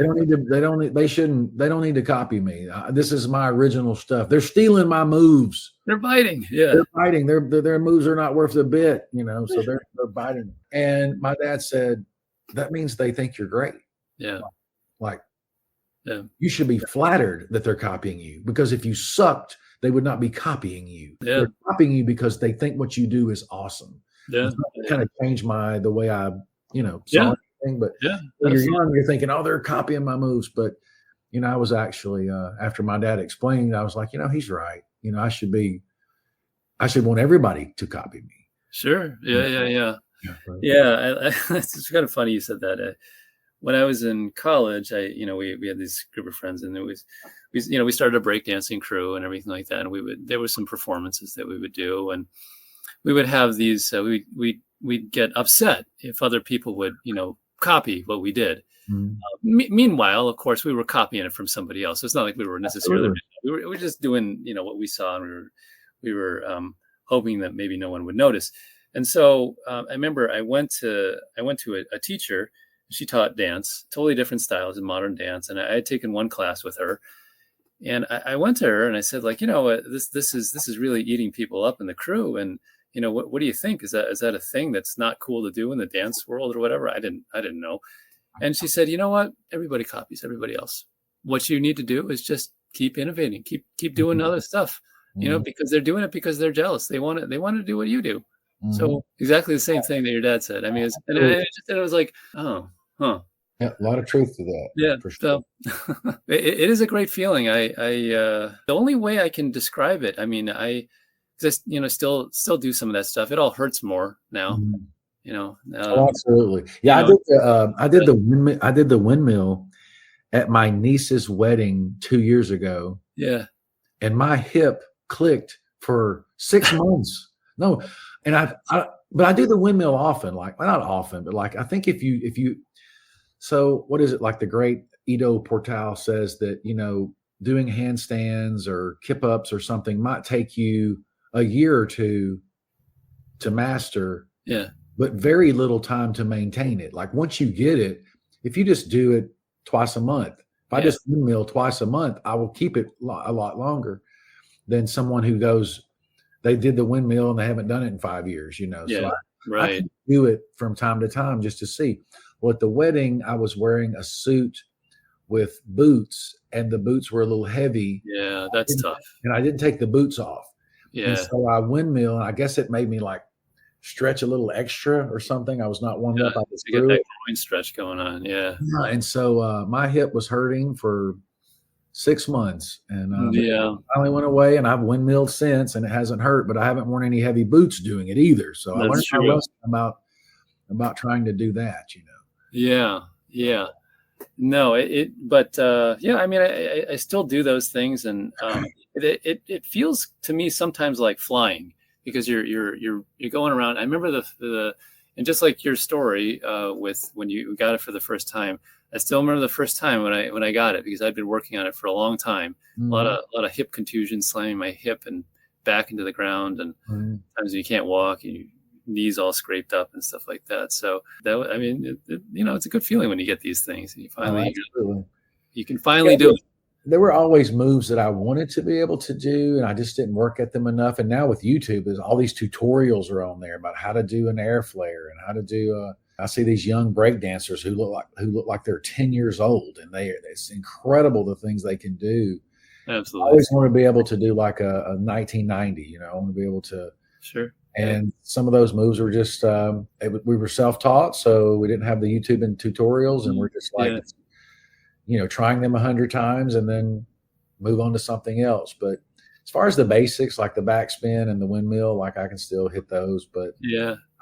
don't need to copy me. This is my original stuff. They're stealing my moves. They're biting. Yeah, they're biting. Their moves are not worth a bit. You know, so they're biting. And my dad said that means they think you're great. Yeah, you should be flattered that they're copying you, because if you sucked, they would not be copying you. Yeah. They're copying you because they think what you do is awesome. Yeah, it kind of changed the way I. You know, anything, but when you're young, you're thinking, oh, they're copying my moves. But, you know, I was actually, after my dad explained, I was like, you know, he's right. You know, I should want everybody to copy me. Sure. Yeah. It's kind of funny you said that. When I was in college, we had this group of friends, and we started a breakdancing crew and everything like that. And there were some performances that we would do, and we would have these, we'd get upset if other people would, you know, copy what we did. Meanwhile, of course, we were copying it from somebody else. So it's not like we were necessarily, we were just doing, you know, what we saw, and we were hoping that maybe no one would notice. And so I remember I went to a teacher. She taught dance, totally different styles in modern dance. And I had taken one class with her, and I went to her and I said, like, you know, this is really eating people up in the crew. And, you know, what do you think? Is that a thing that's not cool to do in the dance world or whatever? I didn't know. And she said, you know what? Everybody copies everybody else. What you need to do is just keep innovating, keep doing other stuff, you know, because they're doing it because they're jealous. They want to do what you do. So exactly the same thing that your dad said. I mean, it was like, oh, huh. Yeah, a lot of truth to that. Yeah, for sure. So it is a great feeling. The only way I can describe it, I mean, I just, you know, still do some of that stuff. It all hurts more now, you know. Absolutely. Yeah, I did the windmill at my niece's wedding 2 years ago. Yeah, and my hip clicked for 6 months. No, and but I do the windmill often. Like, well, not often, but like I think if you, so what is it, like the great Ido Portal says that, you know, doing handstands or kip ups or something might take you a year or two to master. Yeah. but very little time to maintain it. Like once you get it, if you just do it twice a month, if I just windmill twice a month, I will keep it a lot longer than someone who goes, they did the windmill and they haven't done it in 5 years, you know. So I can do it from time to time just to see. Well, at the wedding, I was wearing a suit with boots, and the boots were a little heavy. Yeah, that's tough. And I didn't take the boots off. Yeah. And so I windmill, and I guess it made me like stretch a little extra or something. I was not warmed up. I just you got that groin stretch going on. Yeah. And so my hip was hurting for 6 months, and finally went away, and I've windmilled since, and it hasn't hurt, but I haven't worn any heavy boots doing it either. So I learned my lesson about trying to do that, you know. Yeah. Yeah. No, but I mean, I still do those things, and it feels to me sometimes like flying, because you're going around. I remember the and just like your story with when you got it for the first time, I still remember the first time when I got it, because I'd been working on it for a long time. Mm-hmm. A lot of hip contusion, slamming my hip and back into the ground, and times you can't walk, and your knees all scraped up and stuff like that. So that, I mean, it's a good feeling when you get these things and you finally you can finally do it. There were always moves that I wanted to be able to do, and I just didn't work at them enough. And now with YouTube, there's all these tutorials are on there about how to do an air flare and how to do I see these young breakdancers who look like they're 10 years old, and it's incredible the things they can do. Absolutely. I always want to be able to do like a 1990, you know, I want to be able to. Sure. And some of those moves were just, we were self-taught, so we didn't have the YouTube and tutorials, and we're just like, trying them 100 times and then move on to something else. But as far as the basics, like the backspin and the windmill, like I can still hit those, but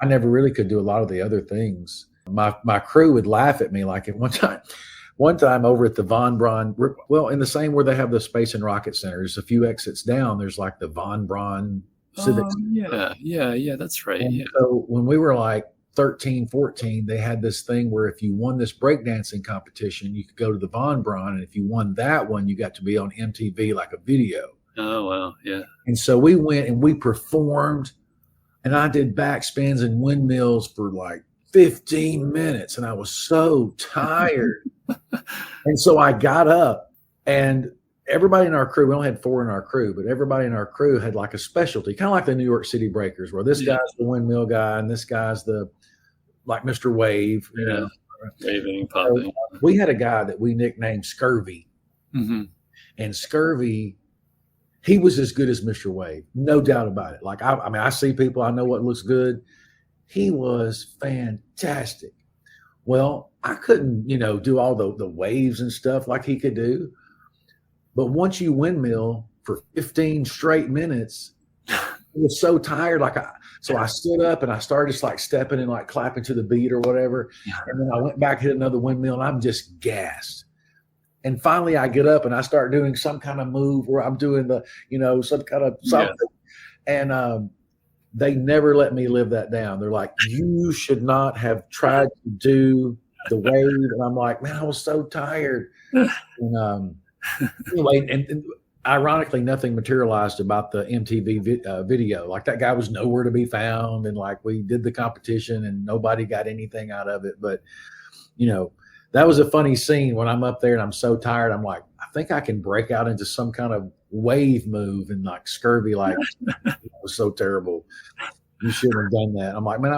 I never really could do a lot of the other things. My crew would laugh at me. Like at one time over at the Von Braun, well, in the same where they have the Space and Rocket Center, just a few exits down, there's like the Von Braun Civic Center. Yeah, that's right. And so when we were like 13, 14, they had this thing where if you won this breakdancing competition, you could go to the Von Braun, and if you won that one, you got to be on MTV like a video. Oh, wow, yeah. And so we went and we performed, and I did backspins and windmills for like 15 minutes, and I was so tired. And so I got up, and everybody in our crew, we only had 4 in our crew, but everybody in our crew had like a specialty, kind of like the New York City Breakers, where this guy's the windmill guy and this guy's like Mr. Wave, you know. Waving, popping. So we had a guy that we nicknamed Scurvy. Mm-hmm. And Scurvy, he was as good as Mr. Wave, no doubt about it. Like, I mean, I see people, I know what looks good. He was fantastic. Well, I couldn't, do all the waves and stuff like he could do. But once you windmill for 15 straight minutes, I was so tired. So I stood up and I started just like stepping and like clapping to the beat or whatever. Yeah. And then I went back, hit another windmill, and I'm just gassed. And finally I get up and I start doing some kind of move where I'm doing some kind of something. Yeah. And they never let me live that down. They're like, you should not have tried to do the wave. And I'm like, man, I was so tired. And anyway, and ironically, nothing materialized about the MTV video. Like that guy was nowhere to be found, and like we did the competition, and nobody got anything out of it. But that was a funny scene when I'm up there and I'm so tired. I'm like, I think I can break out into some kind of wave move, and like Scurvy, like it was so terrible. You shouldn't have done that. I'm like, man,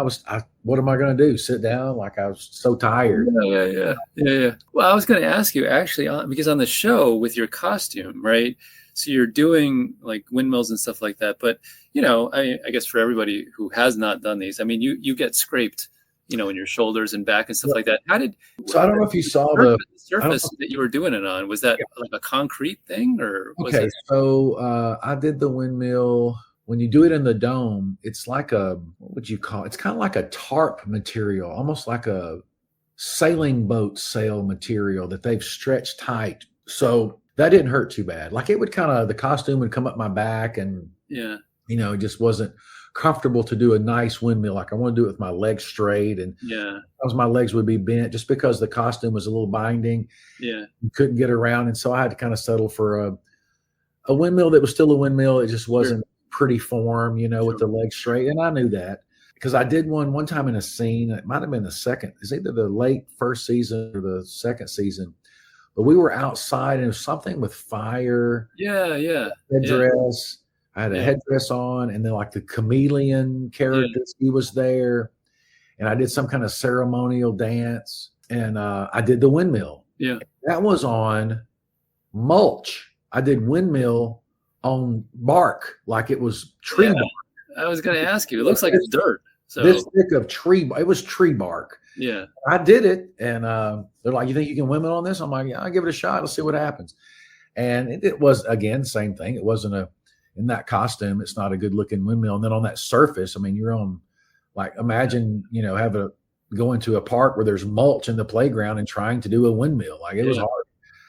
what am I going to do? Sit down? Like I was so tired. Yeah. Well, I was going to ask you actually, because on the show with your costume, right? So you're doing like windmills and stuff like that. But, I guess for everybody who has not done these, I mean, you get scraped, in your shoulders and back and stuff like that. So I don't know if you saw the surface that you were doing it on. Was that like a concrete thing or? So I did the windmill. When you do it in the dome, it's like what would you call it? It's kind of like a tarp material, almost like a sailing boat sail material that they've stretched tight. So that didn't hurt too bad. Like it would the costume would come up my back, and it just wasn't comfortable to do a nice windmill. Like I want to do it with my legs straight, and my legs would be bent just because the costume was a little binding. Yeah, you couldn't get around, and so I had to kind of settle for a windmill that was still a windmill. It just wasn't pretty form, with the legs straight, and I knew that. because I did one time in a scene. It might have been it's either the late first season or the second season, but we were outside and it was something with fire. Yeah. Headdress. I had a headdress on, and then like the chameleon characters, he was there, and I did some kind of ceremonial dance, and I did the windmill. Yeah. That was on mulch. I did windmill on bark, like it was tree bark. I was going to ask you. It looks like it's dirt. So this thick of tree. It was tree bark. Yeah. I did it, and they're like, "You think you can windmill on this?" I'm like, "Yeah, I'll give it a shot. Let's see what happens." And it was, again, same thing. It wasn't in that costume, it's not a good looking windmill. And then on that surface, I mean, you're on, like, imagine, going to a park where there's mulch in the playground and trying to do a windmill. Like, it was hard.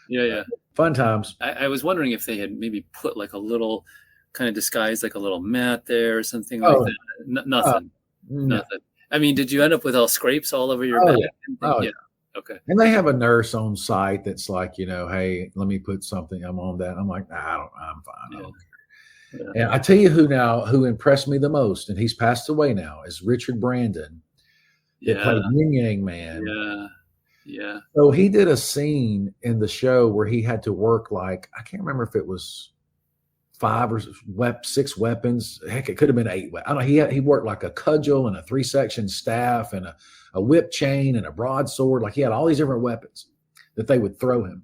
Yeah. Fun times. I was wondering if they had maybe put like a little kind of disguised, like a little mat there or something like that. Nothing. Nothing. I mean, did you end up with all scrapes all over your back? Yeah. Okay. And they have a nurse on site that's like, hey, let me put something. I'm on that. I'm like, nah, I'm fine. I don't care. Yeah. And I tell you who impressed me the most, and he's passed away now, is Richard Brandon. That played Yin Yang Man. Yeah. So he did a scene in the show where he had to work like, I can't remember if it was 5 or 6 weapons. Heck, it could have been 8. I don't know. He worked like a cudgel and a 3-section staff and a whip chain and a broadsword. Like, he had all these different weapons that they would throw him.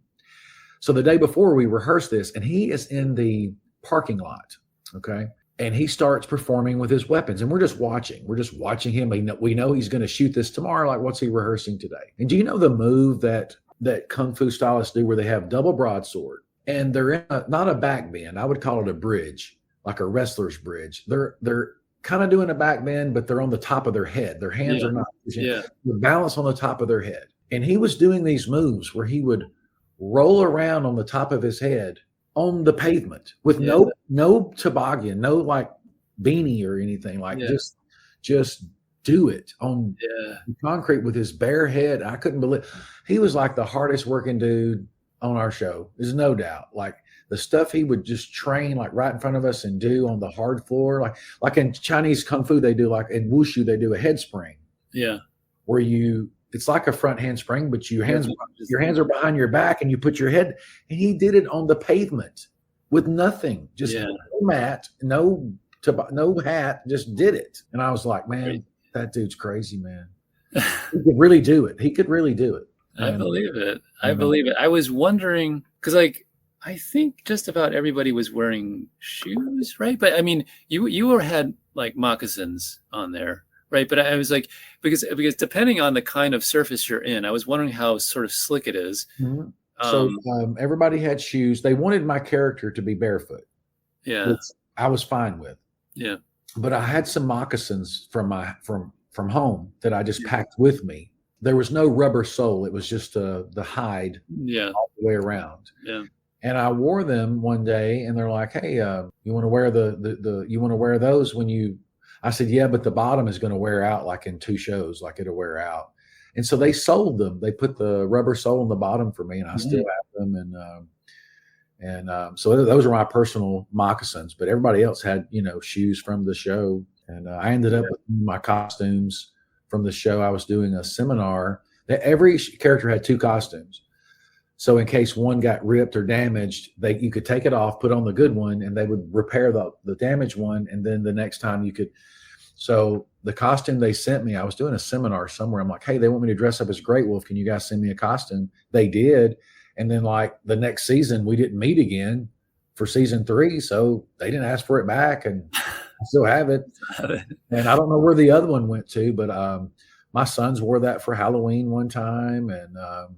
So the day before we rehearsed this, and he is in the parking lot. Okay. And he starts performing with his weapons, and we're just watching him. We know he's going to shoot this tomorrow. Like, what's he rehearsing today? And do you know the move that Kung Fu stylists do where they have double broadsword and they're in not a back bend? I would call it a bridge, like a wrestler's bridge. They're kind of doing a back bend, but they're on the top of their head. Their hands are not. The balance on the top of their head. And he was doing these moves where he would roll around on the top of his head on the pavement with no toboggan, no like beanie or anything, like just do it on concrete with his bare head. I couldn't believe he was like the hardest working dude on our show. There's no doubt. Like the stuff he would just train like right in front of us and do on the hard floor, like in Chinese Kung Fu, they do, like in Wushu, they do a head spring. Yeah. Where it's like a front handspring, but your hands are behind your back and you put your head, and he did it on the pavement with nothing, just no mat, no hat, just did it. And I was like, man, that dude's crazy, man. He could really do it. I believe it. I believe it. I was wondering, because like, I think just about everybody was wearing shoes, right? But I mean, you had like moccasins on there. Right. But I was like, because depending on the kind of surface you're in, I was wondering how sort of slick it is. Mm-hmm. So everybody had shoes. They wanted my character to be barefoot. Yeah. Which I was fine with. Yeah. But I had some moccasins from home that I just packed with me. There was no rubber sole. It was just the hide all the way around. Yeah. And I wore them one day, and they're like, hey, you want to wear you want to wear those when you, I said, yeah, but the bottom is going to wear out like in 2 shows, like it'll wear out. And so they sold them. They put the rubber sole on the bottom for me, and I still have them. And so those are my personal moccasins, but everybody else had, shoes from the show. And I ended up with my costumes from the show. I was doing a seminar that every character had 2 costumes. So in case one got ripped or damaged, you could take it off, put on the good one, and they would repair the damaged one. And then the next time you could. So the costume they sent me, I was doing a seminar somewhere. I'm like, hey, they want me to dress up as Great Wolf. Can you guys send me a costume? They did. And then like the next season, we didn't meet again for season 3. So they didn't ask for it back, and I still have it. And I don't know where the other one went to, but my sons wore that for Halloween one time. And I've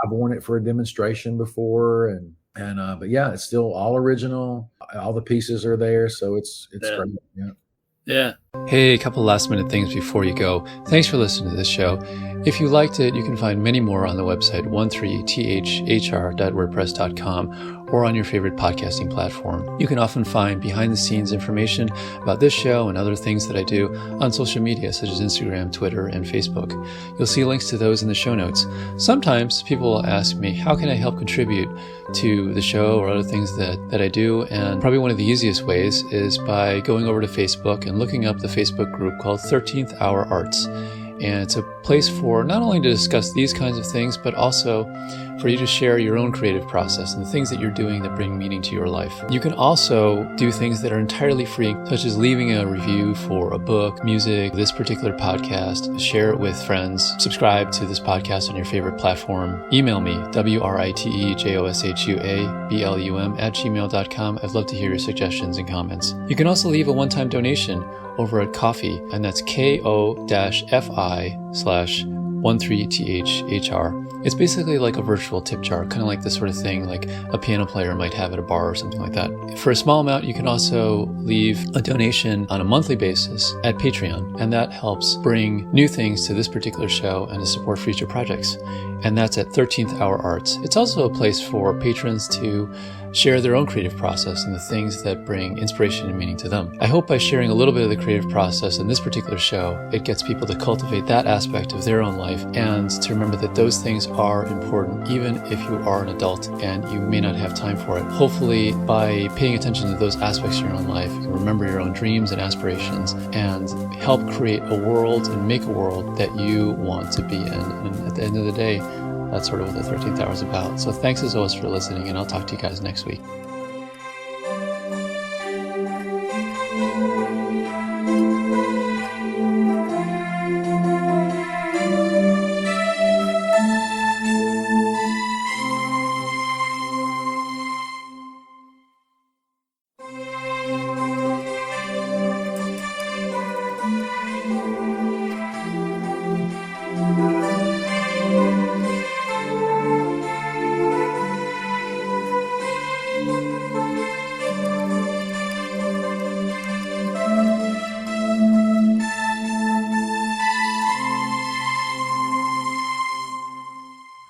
worn it for a demonstration before. But yeah, it's still all original. All the pieces are there. So it's great. Yeah. Yeah. Hey, a couple last minute things before you go. Thanks for listening to this show. If you liked it, you can find many more on the website 13thr.wordpress.com or on your favorite podcasting platform. You can often find behind the scenes information about this show and other things that I do on social media such as Instagram, Twitter, and Facebook. You'll see links to those in the show notes. Sometimes people will ask me, how can I help contribute to the show or other things that I do? And probably one of the easiest ways is by going over to Facebook and looking up the Facebook group called 13th Hour Arts. And it's a place for not only to discuss these kinds of things, but also for you to share your own creative process and the things that you're doing that bring meaning to your life. You can also do things that are entirely free, such as leaving a review for a book, music, this particular podcast, share it with friends, subscribe to this podcast on your favorite platform. Email me, writejoshuablum@gmail.com. I'd love to hear your suggestions and comments. You can also leave a one-time donation over at Ko-fi, and that's ko-fi/13thr. It's basically like a virtual tip jar, kind of like the sort of thing like a piano player might have at a bar or something like that. For a small amount, you can also leave a donation on a monthly basis at Patreon, and that helps bring new things to this particular show and to support future projects. And that's at 13th Hour Arts. It's also a place for patrons to share their own creative process and the things that bring inspiration and meaning to them. I hope by sharing a little bit of the creative process in this particular show, it gets people to cultivate that aspect of their own life and to remember that those things are important, even if you are an adult and you may not have time for it. Hopefully, by paying attention to those aspects of your own life, you remember your own dreams and aspirations and help create a world and make a world that you want to be in. And at the end of the day, that's sort of what the 13th Hour is about. So thanks as always for listening, and I'll talk to you guys next week.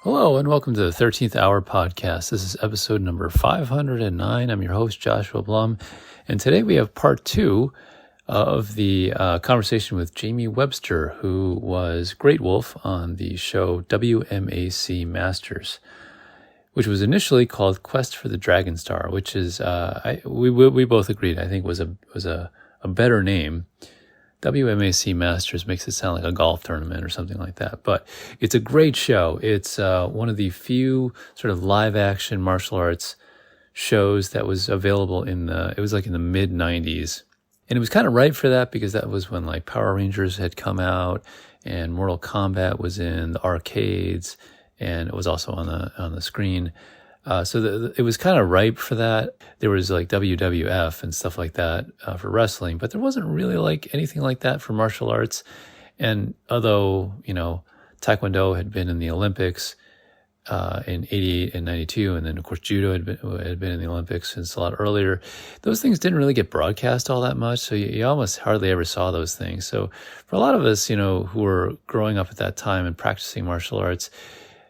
Hello and welcome to the 13th Hour Podcast. This is episode number 509. I'm your host, Joshua Blum, and today we have part 2 of the conversation with Jamie Webster, who was Great Wolf on the show WMAC Masters, which was initially called Quest for the Dragon Star, which is, we both agreed, I think was a better name. WMAC Masters makes it sound like a golf tournament or something like that, but it's a great show. It's one of the few sort of live action martial arts shows that was available it was like in the mid 90s. And it was kind of right for that because that was when like Power Rangers had come out and Mortal Kombat was in the arcades and it was also on the screen. So it was kind of ripe for that. There was like WWF and stuff like that for wrestling, but there wasn't really like anything like that for martial arts. And although, Taekwondo had been in the Olympics in 88 and 92, and then of course Judo had been in the Olympics since a lot earlier, those things didn't really get broadcast all that much. So you almost hardly ever saw those things. So for a lot of us, who were growing up at that time and practicing martial arts,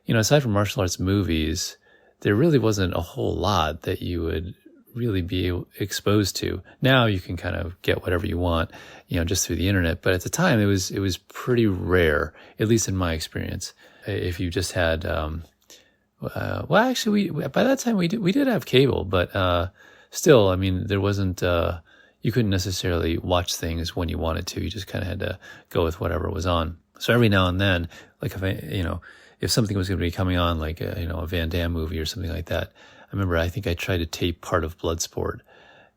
aside from martial arts movies, there really wasn't a whole lot that you would really be exposed to. Now you can kind of get whatever you want, just through the internet. But at the time, it was pretty rare, at least in my experience. If you just had, by that time we did have cable, but still, I mean, there wasn't. You couldn't necessarily watch things when you wanted to. You just kind of had to go with whatever was on. So every now and then, like if something was going to be coming on, like a Van Damme movie or something like that, I remember I think I tried to tape part of Bloodsport,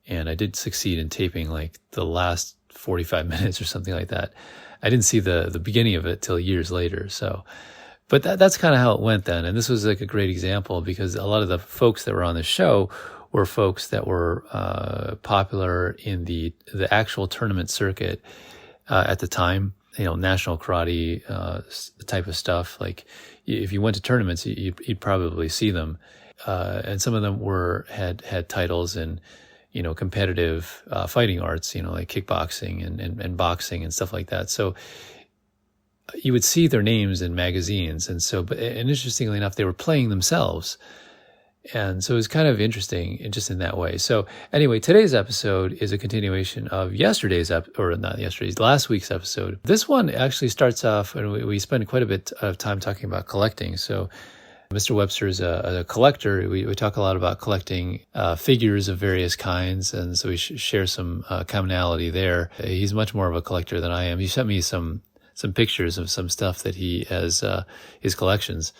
and I did succeed in taping like the last 45 minutes or something like that. I didn't see the beginning of it till years later. So, but that's kind of how it went then. And this was like a great example because a lot of the folks that were on the show were folks that were popular in the actual tournament circuit at the time. National karate type of stuff. Like if you went to tournaments, you'd probably see them. And some of them had titles in, competitive fighting arts, like kickboxing and boxing and stuff like that. So you would see their names in magazines. And interestingly enough, they were playing themselves. And so it was kind of interesting just in that way. So anyway, today's episode is a continuation of last week's episode. This one actually starts off, and we spend quite a bit of time talking about collecting. So Mr. Webster is a collector. We talk a lot about collecting figures of various kinds, and so we share some commonality there. He's much more of a collector than I am. He sent me some pictures of some stuff that he has, his collections,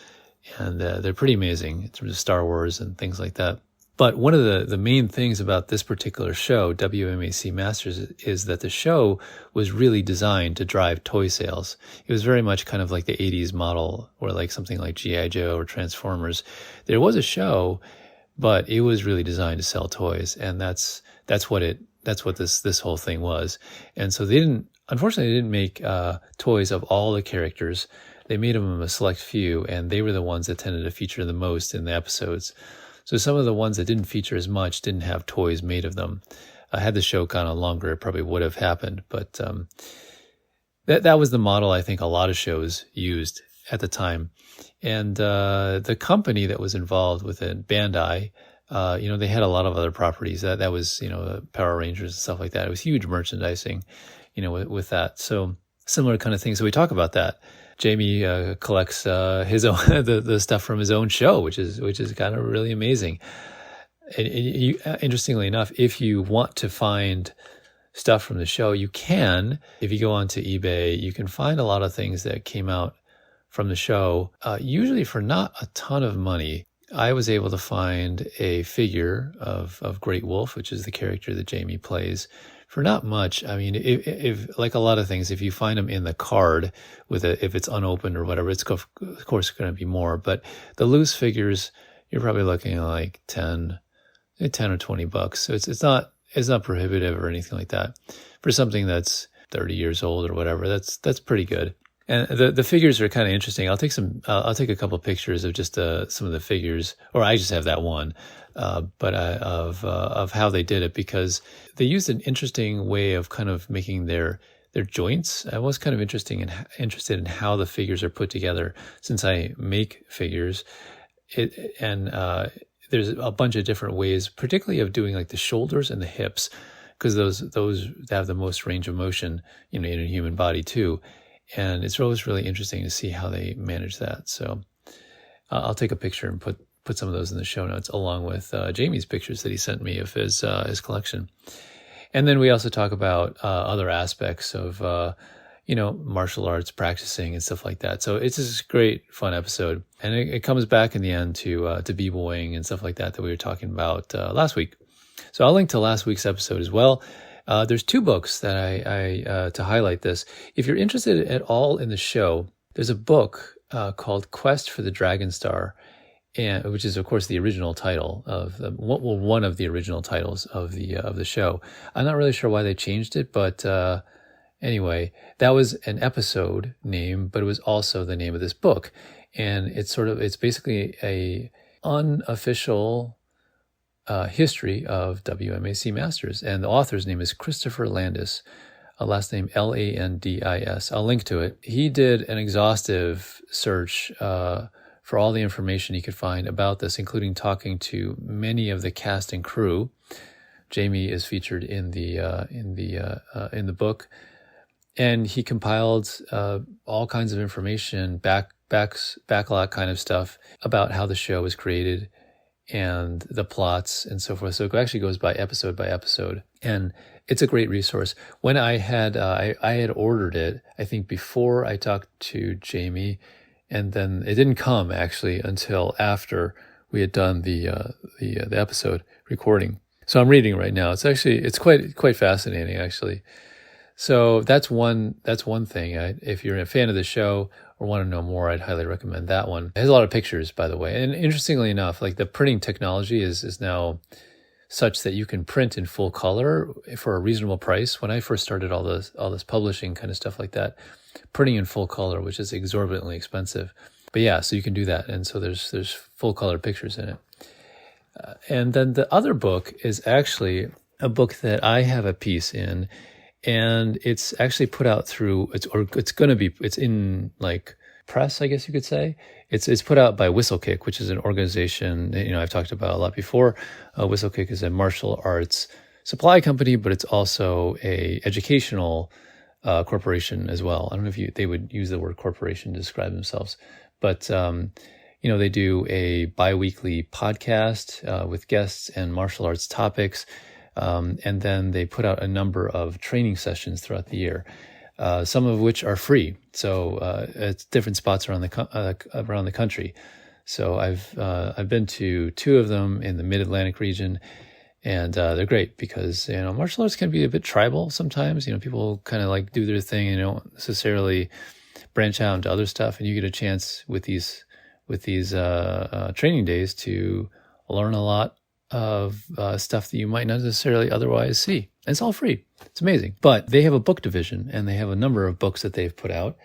and they're pretty amazing in terms of Star Wars and things like that. But one of the main things about this particular show, WMAC Masters, is that the show was really designed to drive toy sales. It was very much kind of like the 80s model, or like something like G.I. Joe or Transformers. There was a show, but it was really designed to sell toys, and that's what this whole thing was. And so unfortunately, they didn't make toys of all the characters. They made them a select few, and they were the ones that tended to feature the most in the episodes. So some of the ones that didn't feature as much didn't have toys made of them. Had the show gone on longer, it probably would have happened. But that was the model I think a lot of shows used at the time. And the company that was involved with it, Bandai, they had a lot of other properties. That was, Power Rangers and stuff like that. It was huge merchandising, with that. So similar kind of thing. So we talk about that. Jamie collects his own the stuff from his own show, which is kind of really amazing. And interestingly enough, if you want to find stuff from the show, you can. If you go onto eBay, you can find a lot of things that came out from the show, usually for not a ton of money. I was able to find a figure of Great Wolf, which is the character that Jamie plays, for not much. I mean, if like a lot of things, if you find them in the card if it's unopened or whatever, it's of course going to be more. But the loose figures, you're probably looking at like 10 or $20. So it's not prohibitive or anything like that. For something that's 30 years old or whatever, that's pretty good. And the figures are kind of interesting. I'll take a couple of pictures of just some of the figures, or I just have that one, of how they did it, because they used an interesting way of kind of making their joints. I was kind of interested in how the figures are put together, since I make figures. There's a bunch of different ways, particularly of doing like the shoulders and the hips, because those have the most range of motion, in a human body too. And it's always really interesting to see how they manage that. So I'll take a picture and put some of those in the show notes, along with Jamie's pictures that he sent me of his collection. And then we also talk about other aspects of, martial arts practicing and stuff like that. So it's this great, fun episode. And it comes back in the end to b-boying and stuff like that we were talking about last week. So I'll link to last week's episode as well. There's two books that I to highlight this. If you're interested at all in the show, there's a book called Quest for the Dragon Star, which is, of course, the original title of one of the original titles of the show. I'm not really sure why they changed it, but anyway, that was an episode name, but it was also the name of this book, and it's basically a unofficial history of WMAC Masters, and the author's name is Christopher Landis, last name Landis. I'll link to it. He did an exhaustive search for all the information he could find about this, including talking to many of the cast and crew. Jamie is featured in the book, and he compiled all kinds of information, backlot kind of stuff about how the show was created and the plots and so forth. So it actually goes by episode, and it's a great resource. When I had ordered it, I think before I talked to Jamie, and then it didn't come actually until after we had done the episode recording. So I'm reading right now. It's quite fascinating actually. So that's one thing. If you're a fan of the show or want to know more, I'd highly recommend that one. It has a lot of pictures, by the way. And interestingly enough, like the printing technology is now such that you can print in full color for a reasonable price. When I first started all this publishing kind of stuff like that, printing in full color, which is exorbitantly expensive. But yeah, so you can do that. And so there's full color pictures in it. And then the other book is actually a book that I have a piece in, and it's actually put out through it's in like press, I guess you could say. It's put out by Whistlekick, which is an organization I've talked about a lot before. Whistlekick is a martial arts supply company, but it's also a educational corporation as well. I don't know if they would use the word corporation to describe themselves, but They do a bi-weekly podcast with guests and martial arts topics. And then they put out a number of training sessions throughout the year, some of which are free. So it's different spots around the country. So I've been to 2 of them in the Mid-Atlantic region, and they're great because martial arts can be a bit tribal sometimes. People kind of like do their thing and don't necessarily branch out into other stuff. And you get a chance with these training days to learn a lot of stuff that you might not necessarily otherwise see. And it's all free. It's amazing. But they have a book division, and they have a number of books that they've put out.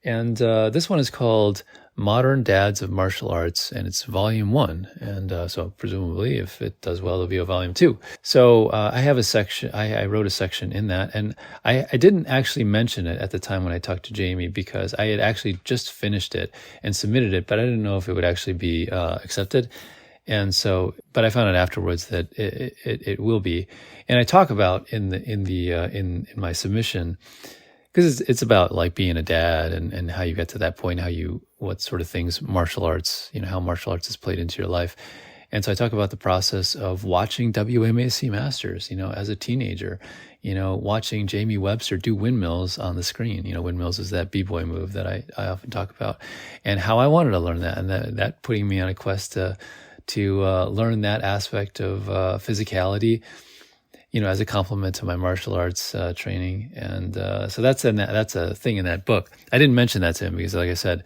And this one is called Modern Dads of Martial Arts, and it's volume 1. And so presumably, if it does well, there'll be a volume 2. So I have a section, I wrote a section in that, and I didn't actually mention it at the time when I talked to Jamie because I had actually just finished it and submitted it, but I didn't know if it would actually be accepted. And so, but I found out afterwards that it will be. And I talk about in my submission, because it's about like being a dad and how you get to that point, what sort of things martial arts, how martial arts has played into your life. And so I talk about the process of watching WMAC Masters, as a teenager, watching Jamie Webster do windmills on the screen. Windmills is that b-boy move that I often talk about, and how I wanted to learn that, and that putting me on a quest to learn that aspect of physicality, as a complement to my martial arts training. And so that's a thing in that book. I didn't mention that to him because, like I said,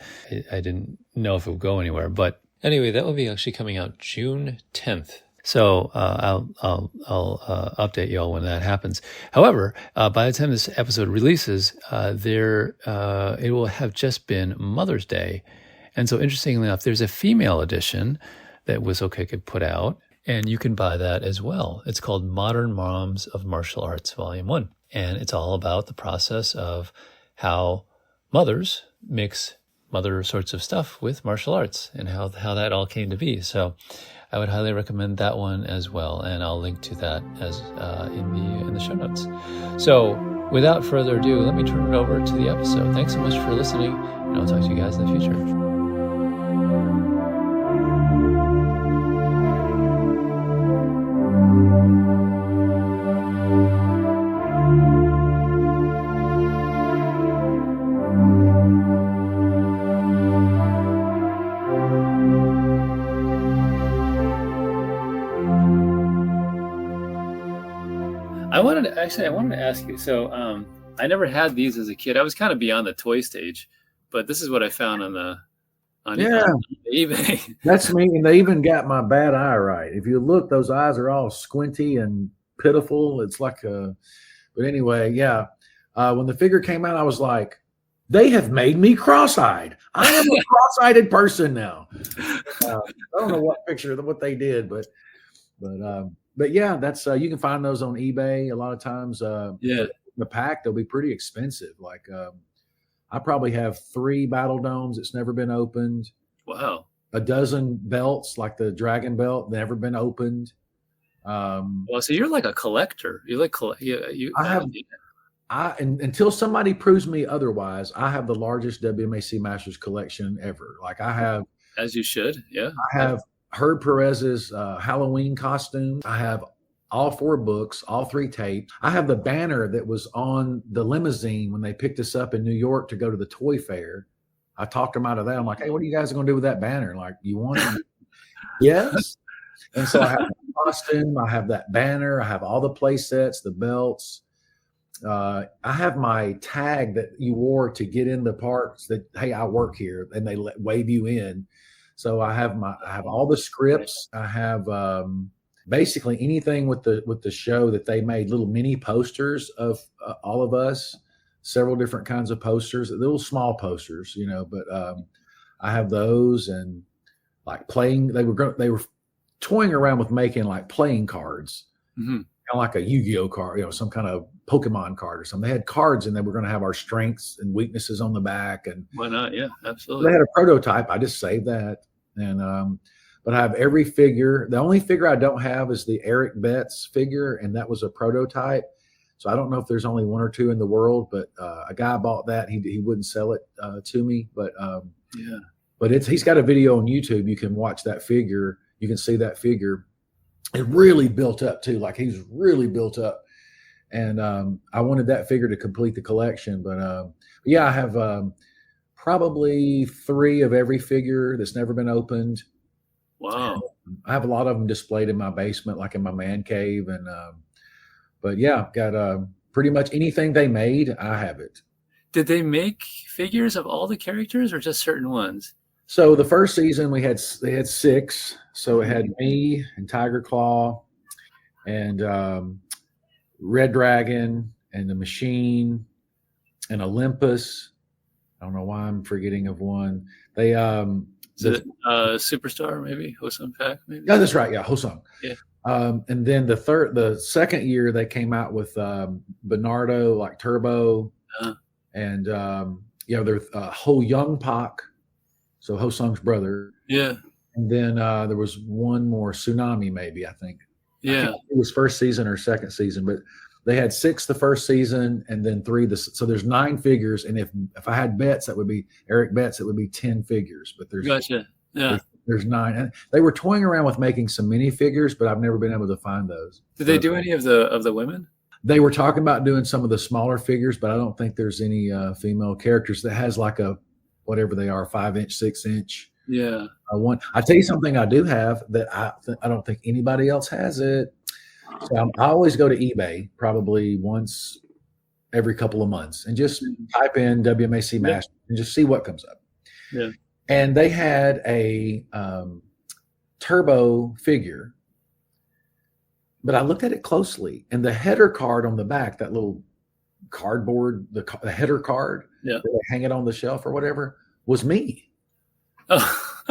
I didn't know if it would go anywhere. But anyway, that will be actually coming out June 10th. So I'll update you all when that happens. However, by the time this episode releases, it will have just been Mother's Day. And so interestingly enough, there's a female edition that WhistleKick could put out, and you can buy that as well. It's called Modern Moms of Martial Arts, Volume 1. And it's all about the process of how mothers mix mother sorts of stuff with martial arts and how that all came to be. So I would highly recommend that one as well. And I'll link to that as in the show notes. So without further ado, let me turn it over to the episode. Thanks so much for listening, and I'll talk to you guys in the future. I wanted to ask you. So, I never had these as a kid. I was kind of beyond the toy stage, but this is what I found on eBay. That's me. And they even got my bad eye right. If you look, those eyes are all squinty and pitiful. It's like but anyway, yeah. When the figure came out, I was like, they have made me cross-eyed. I am a cross-eyed person now. I don't know what they did, but yeah, that's you can find those on eBay a lot of times. The pack, they'll be pretty expensive. Like I probably have 3 battle domes that's never been opened. Wow. A dozen belts, like the dragon belt, never been opened. Well, so you're like a collector. You like until somebody proves me otherwise, I have the largest WMAC Masters collection ever. Like I have, as you should. Yeah. I have Herb Perez's Halloween costume. I have all 4 books, all 3 tapes. I have the banner that was on the limousine when they picked us up in New York to go to the toy fair. I talked them out of that. I'm like, hey, what are you guys going to do with that banner? Like, you want it? Yes. And so I have the costume. I have that banner. I have all the play sets, the belts. I have my tag that you wore to get in the parks that, hey, I work here, and they wave you in. So I have all the scripts. I have basically anything with the show that they made, little mini posters of all of us, several different kinds of posters, little small posters, but I have those, and like playing, they were toying around with making like playing cards, kind of like a Yu-Gi-Oh card, some kind of Pokemon card or something. They had cards, and they were going to have our strengths and weaknesses on the back. And why not? Yeah, absolutely. They had a prototype. I just saved that. And but I have every figure. The only figure I don't have is the Eric Betts figure, and that was a prototype. So I don't know if there's only 1 or 2 in the world, but a guy bought that. He wouldn't sell it to me, but but he's got a video on YouTube. You can watch that figure. You can see that figure. It really built up too. Like he's really built up. And I wanted that figure to complete the collection. But yeah, I have probably 3 of every figure that's never been opened. Wow. I have a lot of them displayed in my basement, like in my man cave. And but yeah, got pretty much anything they made, I have it. Did they make figures of all the characters or just certain ones? So the first season they had 6. So it had me and Tiger Claw and Red Dragon and the Machine and Olympus. I don't know why I'm forgetting of one. They Superstar maybe Hosung Pak maybe. Yeah, that's right. Yeah, Hosung. Yeah. And then the second year they came out with Bernardo, like Turbo, and there's Ho Young Pak, so Hosung's brother. Yeah. And then there was one more, Tsunami, maybe, I think. Yeah. It was first season or second season, but they had 6 the first season and then 3. So there's 9 figures. And if I had bets, that would be Eric bets, it would be 10 figures. But gotcha. Yeah. There's 9. And they were toying around with making some mini figures, but I've never been able to find those. Did they do any of the women? They were talking about doing some of the smaller figures, but I don't think there's any female characters that has like a, whatever they are, 5-inch, 6-inch. Yeah. I tell you something I do have that I don't think anybody else has it. So I always go to eBay probably once every couple of months and just type in WMAC Masters and just see what comes up. Yeah. And they had a Turbo figure, but I looked at it closely, and the header card on the back, that little cardboard, the header card, where they hang it on the shelf or whatever, was me. Oh.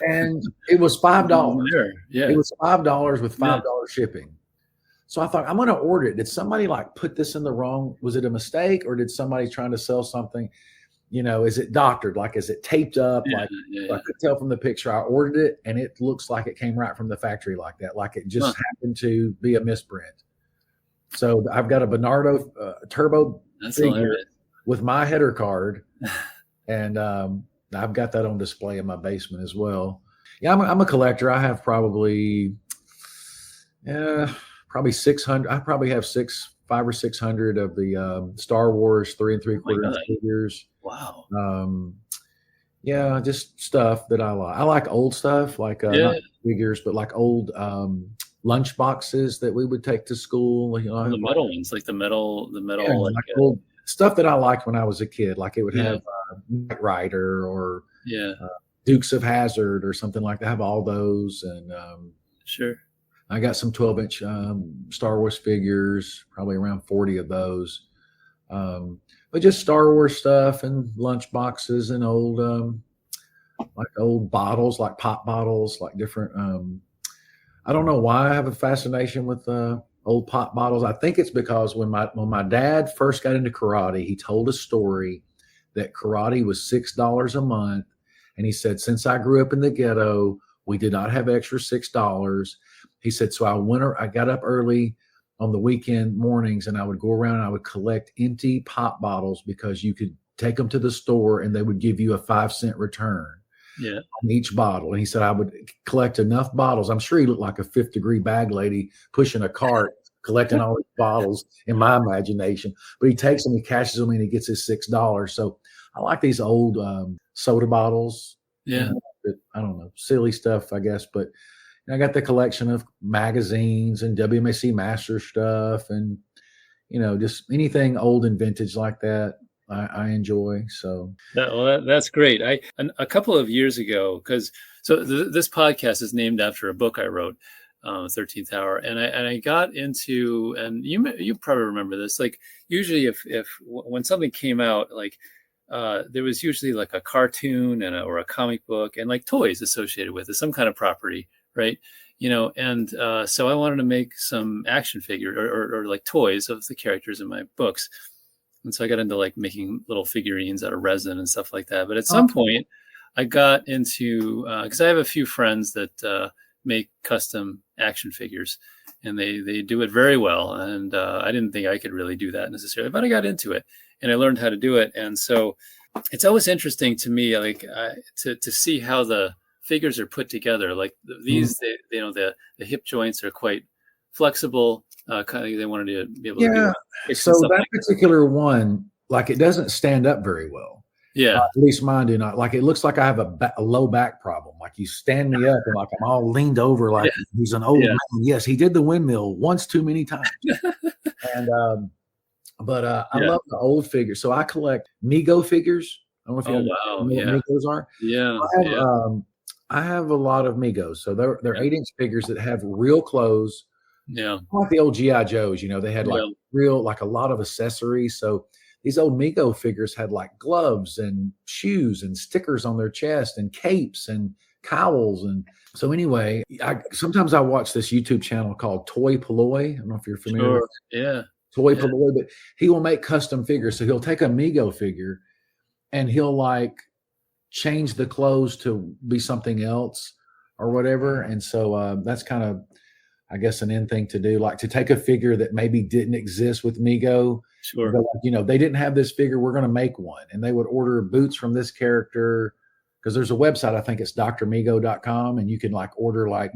And it was $5. Yeah. It was $5 with $5 shipping. So I thought, I'm going to order it. Did somebody like put this in the wrong? Was it a mistake, or did somebody trying to sell something? You know, is it doctored? Like, is it taped up? I could tell from the picture. I ordered it, and it looks like it came right from the factory like that. Like it just happened to be a misprint. So I've got a Bernardo Turbo figure with my header card, and I've got that on display in my basement as well. Yeah, I'm a collector. I have probably 600. I probably have 500 or 600 of the Star Wars 3 3/4 figures. Wow. Just stuff that I like. I like old stuff, like not figures, but like old lunch boxes that we would take to school. You know, the metal ones, like the metal. Like old stuff that I liked when I was a kid. Like it would have Knight Rider or Dukes of Hazzard or something like that. I have all those, and sure. I got some 12-inch Star Wars figures, probably around 40 of those. But just Star Wars stuff and lunch boxes and old bottles, like pop bottles, like different. I don't know why I have a fascination with old pop bottles. I think it's because when my dad first got into karate, he told a story that karate was $6 a month. And he said, since I grew up in the ghetto, we did not have extra $6. He said, so I got up early on the weekend mornings, and I would go around and I would collect empty pop bottles because you could take them to the store and they would give you a 5-cent return on each bottle. And he said, I would collect enough bottles. I'm sure he looked like a 5th degree bag lady pushing a cart, collecting all these bottles in my imagination. But he takes them, he cashes them, and he gets his $6. So I like these old soda bottles. Yeah. I don't know, silly stuff, I guess. But I got the collection of magazines and WMAC Masters stuff, and just anything old and vintage like that. I enjoy. So that's great. A couple of years ago, this podcast is named after a book I wrote, 13th Hour, and I got into, and you probably remember this. Like usually, if when something came out, like there was usually like a cartoon or a comic book and like toys associated with it, some kind of property. Right. So I wanted to make some action figure or like toys of the characters in my books. And so I got into like making little figurines out of resin and stuff like that. But at some point I got into, cause I have a few friends that make custom action figures, and they do it very well. And I didn't think I could really do that necessarily, but I got into it and I learned how to do it. And so it's always interesting to me, like to see how the figures are put together. Like these, the hip joints are quite flexible. Kind of, they wanted to be able to do so that like particular one, like it doesn't stand up very well. Yeah, at least mine do not. Like it looks like I have a low back problem. Like you stand me up and like I'm all leaned over, like he's an old man. Yes, he did the windmill once too many times. And I love the old figures. So I collect Mego figures. I don't know if you know what Megos are. Yeah, I have a lot of Megos. So they're 8-inch figures that have real clothes. Yeah, like the old G.I. Joes. They had like real, like a lot of accessories. So these old Mego figures had like gloves and shoes and stickers on their chest and capes and cowls. And so anyway, sometimes I watch this YouTube channel called Toy Polloi. I don't know if you're familiar with it. Yeah. Toy Polloi, but he will make custom figures. So he'll take a Mego figure and he'll like change the clothes to be something else or whatever. And so that's kind of, I guess, an in thing to do, like to take a figure that maybe didn't exist with Mego. Sure. Like, they didn't have this figure. We're going to make one. And they would order boots from this character because there's a website, I think it's drmego.com, and you can like order like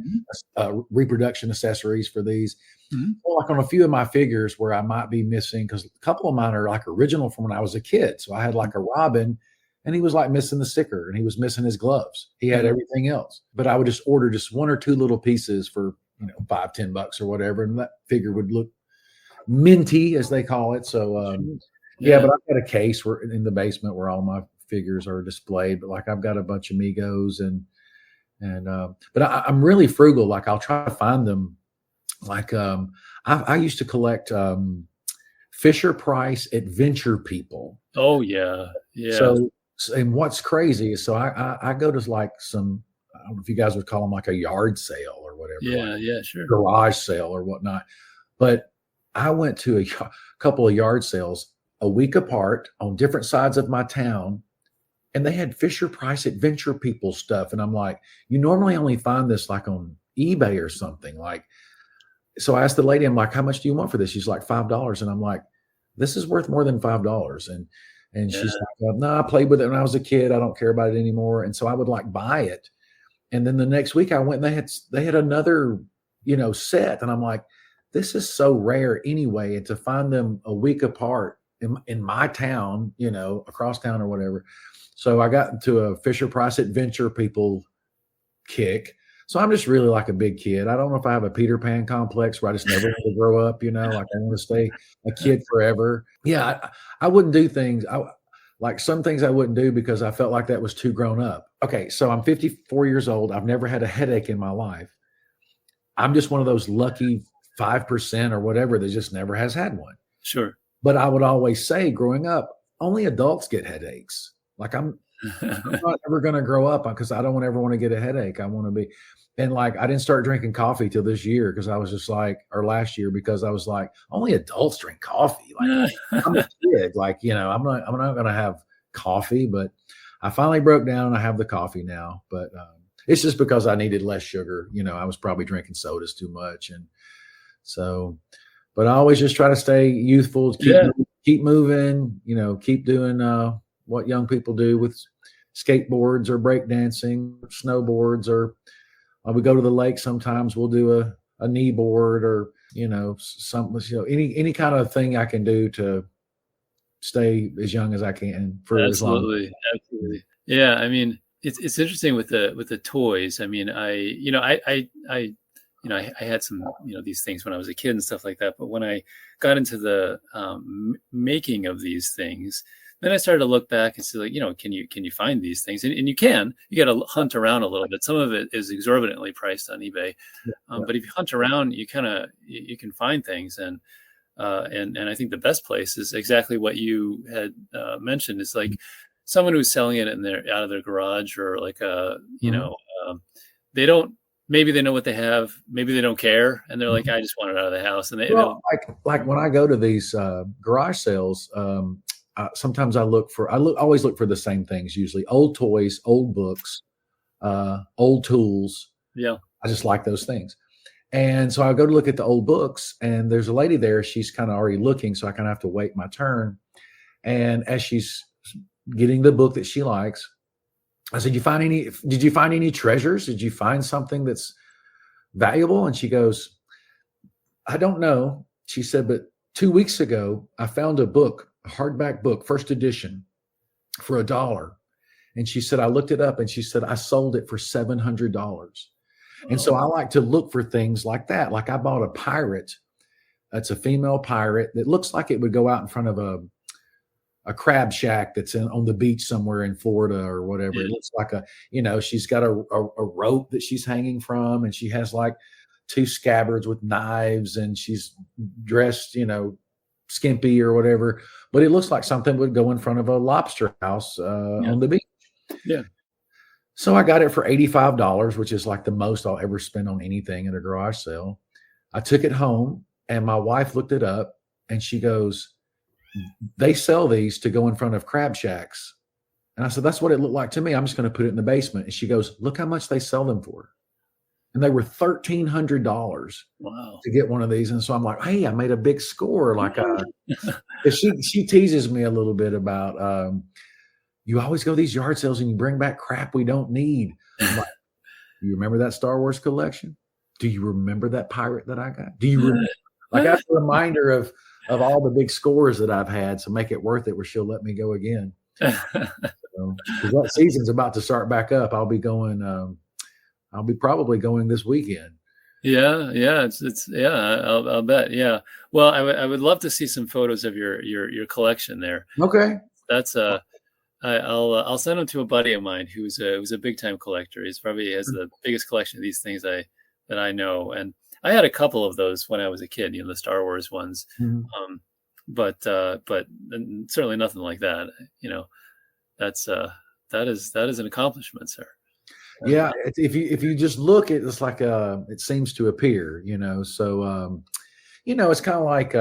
reproduction accessories for these. Well, like on a few of my figures where I might be missing, because a couple of mine are like original from when I was a kid. So I had like a Robin and he was like missing the sticker and he was missing his gloves. He had everything else, but I would just order just one or two little pieces for, $5-10 or whatever. And that figure would look minty, as they call it. So, but I've got a case in the basement where all my figures are displayed, but like I've got a bunch of Megos but I'm really frugal. Like I'll try to find them. Like I used to collect Fisher Price Adventure People. Oh yeah. Yeah. So, and what's crazy is, so I go to like some, I don't know if you guys would call them like a yard sale or whatever. Yeah, sure. Garage sale or whatnot. But I went to a couple of yard sales a week apart on different sides of my town, and they had Fisher Price Adventure People stuff. And I'm like, you normally only find this like on eBay or something. Like, so I asked the lady, I'm like, how much do you want for this? She's like, $5. And I'm like, this is worth more than $5. And she's like, no, I played with it when I was a kid. I don't care about it anymore. And so I would like buy it. And then the next week I went and they had another, set. And I'm like, this is so rare anyway. And to find them a week apart in my town, across town or whatever. So I got into a Fisher Price Adventure People kick. So I'm just really like a big kid. I don't know if I have a Peter Pan complex where I just never want to grow up, like I want to stay a kid forever. Yeah, I wouldn't do things. Like some things I wouldn't do because I felt like that was too grown up. Okay, so I'm 54 years old. I've never had a headache in my life. I'm just one of those lucky 5% or whatever that just never has had one. Sure. But I would always say growing up, only adults get headaches. Like I'm not ever going to grow up because I don't ever want to get a headache. I want to be, and like, I didn't start drinking coffee till this year because I was just like, or last year, because I was like, only adults drink coffee. Like I'm a kid, like, I'm not going to have coffee, but I finally broke down. I have the coffee now, but it's just because I needed less sugar. I was probably drinking sodas too much. And so, but I always just try to stay youthful, keep moving, keep doing what young people do with skateboards or breakdancing, snowboards, or we go to the lake. Sometimes we'll do a knee board or, something, any kind of thing I can do to stay as young as I can for as long. Absolutely. Yeah. I mean, it's interesting with the toys. I mean, I had some, these things when I was a kid and stuff like that. But when I got into the making of these things, then I started to look back and see, like, can you find these things? And you got to hunt around a little bit. Some of it is exorbitantly priced on eBay. But if you hunt around, you can find things. And I think the best place is exactly what you had mentioned. It's like someone who's selling it out of their garage, or like, maybe they know what they have. Maybe they don't care. And they're like, I just want it out of the house. And like when I go to these garage sales, sometimes I always look for the same things, usually old toys, old books, old tools. Yeah. I just like those things. And so I go to look at the old books, and there's a lady there. She's kind of already looking. So I kind of have to wait my turn. And as she's getting the book that she likes. I said, did you find any treasures? Did you find something that's valuable? And she goes, I don't know. She said, but 2 weeks ago, I found a book, a hardback book, first edition, for $1. And she said, I looked it up, and she said, I sold it for $700. And so I like to look for things like that. Like I bought a pirate. It's a female pirate that looks like it would go out in front of a crab shack that's on the beach somewhere in Florida or whatever. It looks like she's got a rope that she's hanging from, and she has like 2 scabbards with knives, and she's dressed, skimpy or whatever, but it looks like something would go in front of a lobster house on the beach. Yeah. So I got it for $85, which is like the most I'll ever spend on anything at a garage sale. I took it home, and my wife looked it up, and she goes, they sell these to go in front of crab shacks. And I said, that's what it looked like to me. I'm just going to put it in the basement. And she goes, look how much they sell them for. And they were $1,300 to get one of these. And so I'm like, hey, I made a big score. Like, she teases me a little bit about, you always go to these yard sales and you bring back crap we don't need. I'm like, do you remember that Star Wars collection? Do you remember that pirate that I got? Do you remember? Like, that's a reminder of all the big scores that I've had. So make it worth it where she'll let me go again. So, that season's about to start back up. I'll be going, I'll be probably going this weekend. Yeah. I'll bet. Yeah. Well, I would love to see some photos of your collection there. Okay. That's I'll send them to a buddy of mine who's a big time collector. He's probably has the biggest collection of these things that I know. And I had a couple of those when I was a kid, the Star Wars ones. Mm-hmm. But certainly nothing like that. That is an accomplishment, sir. Yeah, if you just look, it's like it seems to appear, So it's kind of like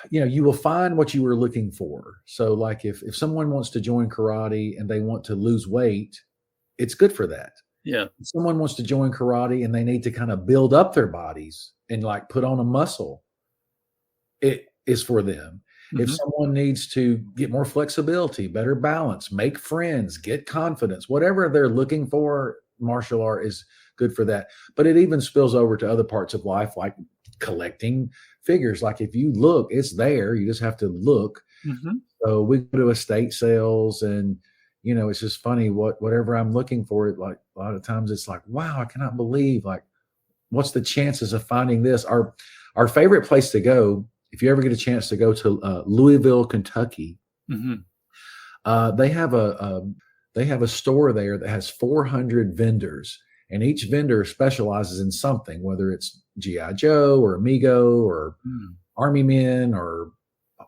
you will find what you were looking for. So like if someone wants to join karate and they want to lose weight, it's good for that. Yeah. If someone wants to join karate and they need to kind of build up their bodies and like put on a muscle, it is for them. Mm-hmm. If someone needs to get more flexibility, better balance, make friends, get confidence, whatever they're looking for, martial art is good for that. But it even spills over to other parts of life, like collecting figures. Like if you look, it's there. You just have to look. Mm-hmm. So we go to estate sales and, it's just funny whatever I'm looking for. Like a lot of times it's like, wow, I cannot believe, like, what's the chances of finding this? Our favorite place to go, if you ever get a chance to go to Louisville, Kentucky, mm-hmm. They have a store there that has 400 vendors, and each vendor specializes in something, whether it's G.I. Joe or Amigo or Army Men or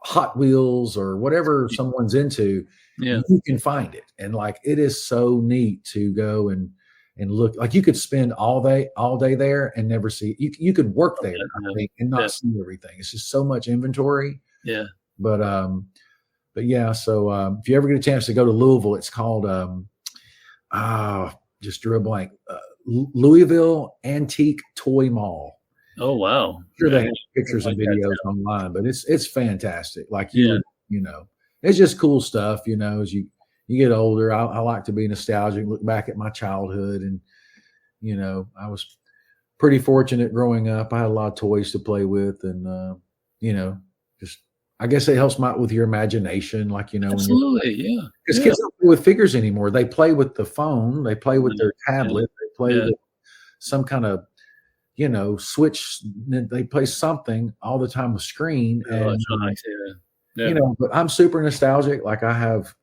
Hot Wheels or whatever someone's into. Yeah. You can find it, and like it is so neat to go and look. Like you could spend all day there and never see. You could work there, I think, and not see everything. It's just so much inventory. Yeah. But yeah. So if you ever get a chance to go to Louisville, it's called just drew a blank. Louisville Antique Toy Mall. Oh wow! I'm sure they have pictures and videos online, but it's fantastic. Like it's just cool stuff. As you get older, I like to be nostalgic, look back at my childhood, and I was pretty fortunate growing up. I had a lot of toys to play with, and just I guess it helps with your imagination, like absolutely, because kids don't play with figures anymore. They play with the phone, they play with their tablet, they play with some kind of switch. They play something all the time with screen, and but I'm super nostalgic. Like I have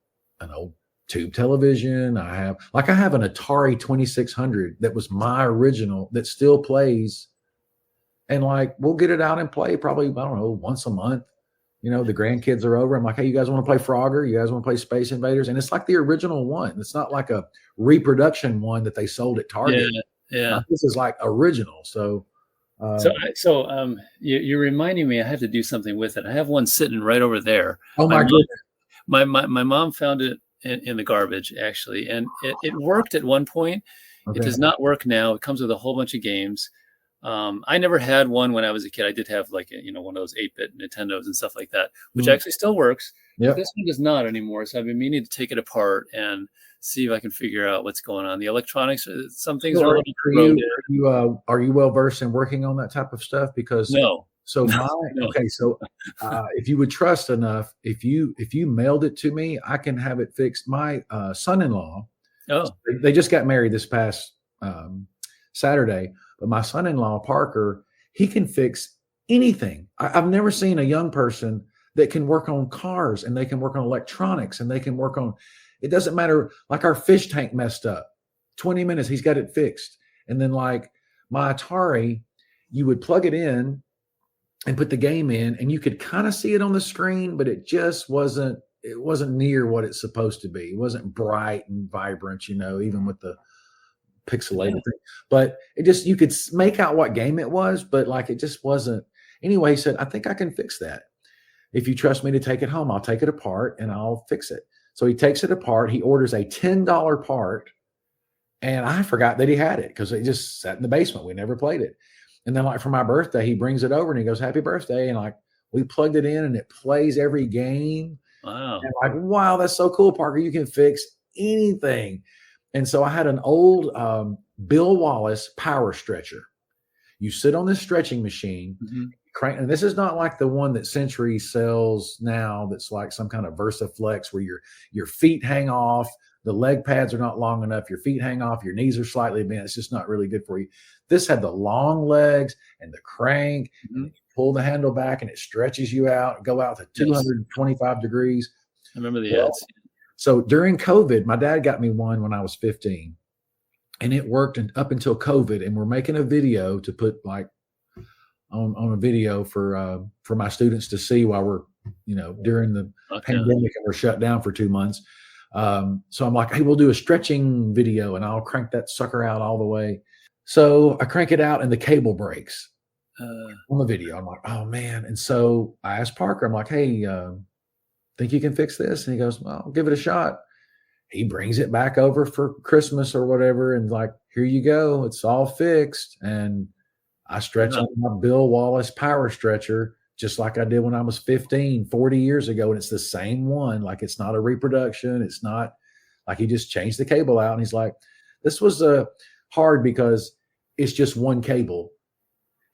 an old tube television. I have an Atari 2600 that was my original that still plays, and like we'll get it out and play probably, I don't know, once a month. The grandkids are over. I'm like, hey, you guys want to play Frogger? You guys want to play Space Invaders? And it's like the original one. It's not like a reproduction one that they sold at Target. Yeah. This is like original. So you're reminding me I have to do something with it. I have one sitting right over there. Oh my goodness. My mom found it in the garbage, actually. And it worked at one point. Okay. It does not work now. It comes with a whole bunch of games. I never had one when I was a kid. I did have like, one of those 8-bit Nintendos and stuff like that, which actually still works. Yep. But this one does not anymore. So I've been meaning to take it apart and see if I can figure out what's going on. The electronics, some things are a little corroded. Are you well versed in working on that type of stuff? Because No. So if you would trust enough, if you mailed it to me, I can have it fixed. My son-in-law, they just got married this past Saturday, but my son-in-law Parker, he can fix anything. I've never seen a young person that can work on cars, and they can work on electronics, and they can work on. It doesn't matter. Like our fish tank messed up, 20 minutes, he's got it fixed. And then like my Atari, you would plug it in and put the game in, and you could kind of see it on the screen, but it just wasn't near what it's supposed to be. It wasn't bright and vibrant, even with the pixelated thing. But it just, you could make out what game it was, but like it just wasn't. Anyway, he said, I think I can fix that. If you trust me to take it home, I'll take it apart and I'll fix it. So he takes it apart. He orders a $10 part, and I forgot that he had it because it just sat in the basement. We never played it. And then like for my birthday, he brings it over and he goes, happy birthday. And like we plugged it in and it plays every game. Wow. And like, wow, that's so cool, Parker. You can fix anything. And so I had an old Bill Wallace power stretcher. You sit on this stretching machine, crank, and this is not like the one that Century sells now that's like some kind of VersaFlex where your feet hang off. The leg pads are not long enough. Your feet hang off. Your knees are slightly bent. It's just not really good for you. This had the long legs and the crank. And you pull the handle back and it stretches you out. Go out to 225 degrees. I remember the ads. So during COVID, my dad got me one when I was 15. And it worked up until COVID. And we're making a video to put like on a video for my students to see while we're, during the pandemic and we're shut down for 2 months. So I'm like, hey, we'll do a stretching video and I'll crank that sucker out all the way. So I crank it out and the cable breaks on the video. I'm like, oh man. And so I asked Parker, I'm like, hey, think you can fix this? And he goes, well, I'll give it a shot. He brings it back over for Christmas or whatever. And like, here you go. It's all fixed. And I stretch on my Bill Wallace power stretcher, just like I did when I was 15, 40 years ago. And it's the same one. Like, it's not a reproduction. It's not like he just changed the cable out. And he's like, this was hard because it's just one cable.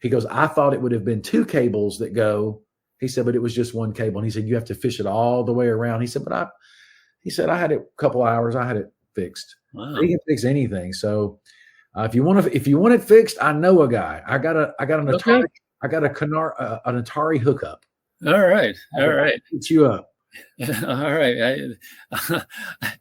He goes, I thought it would have been two cables that go. He said, but it was just one cable. And he said, you have to fish it all the way around. He said, I had it a couple hours. I had it fixed. Wow. He can fix anything. So if you want it fixed, I know a guy. I got an Atari. I got an Atari hookup. All right. Hit you up. All right.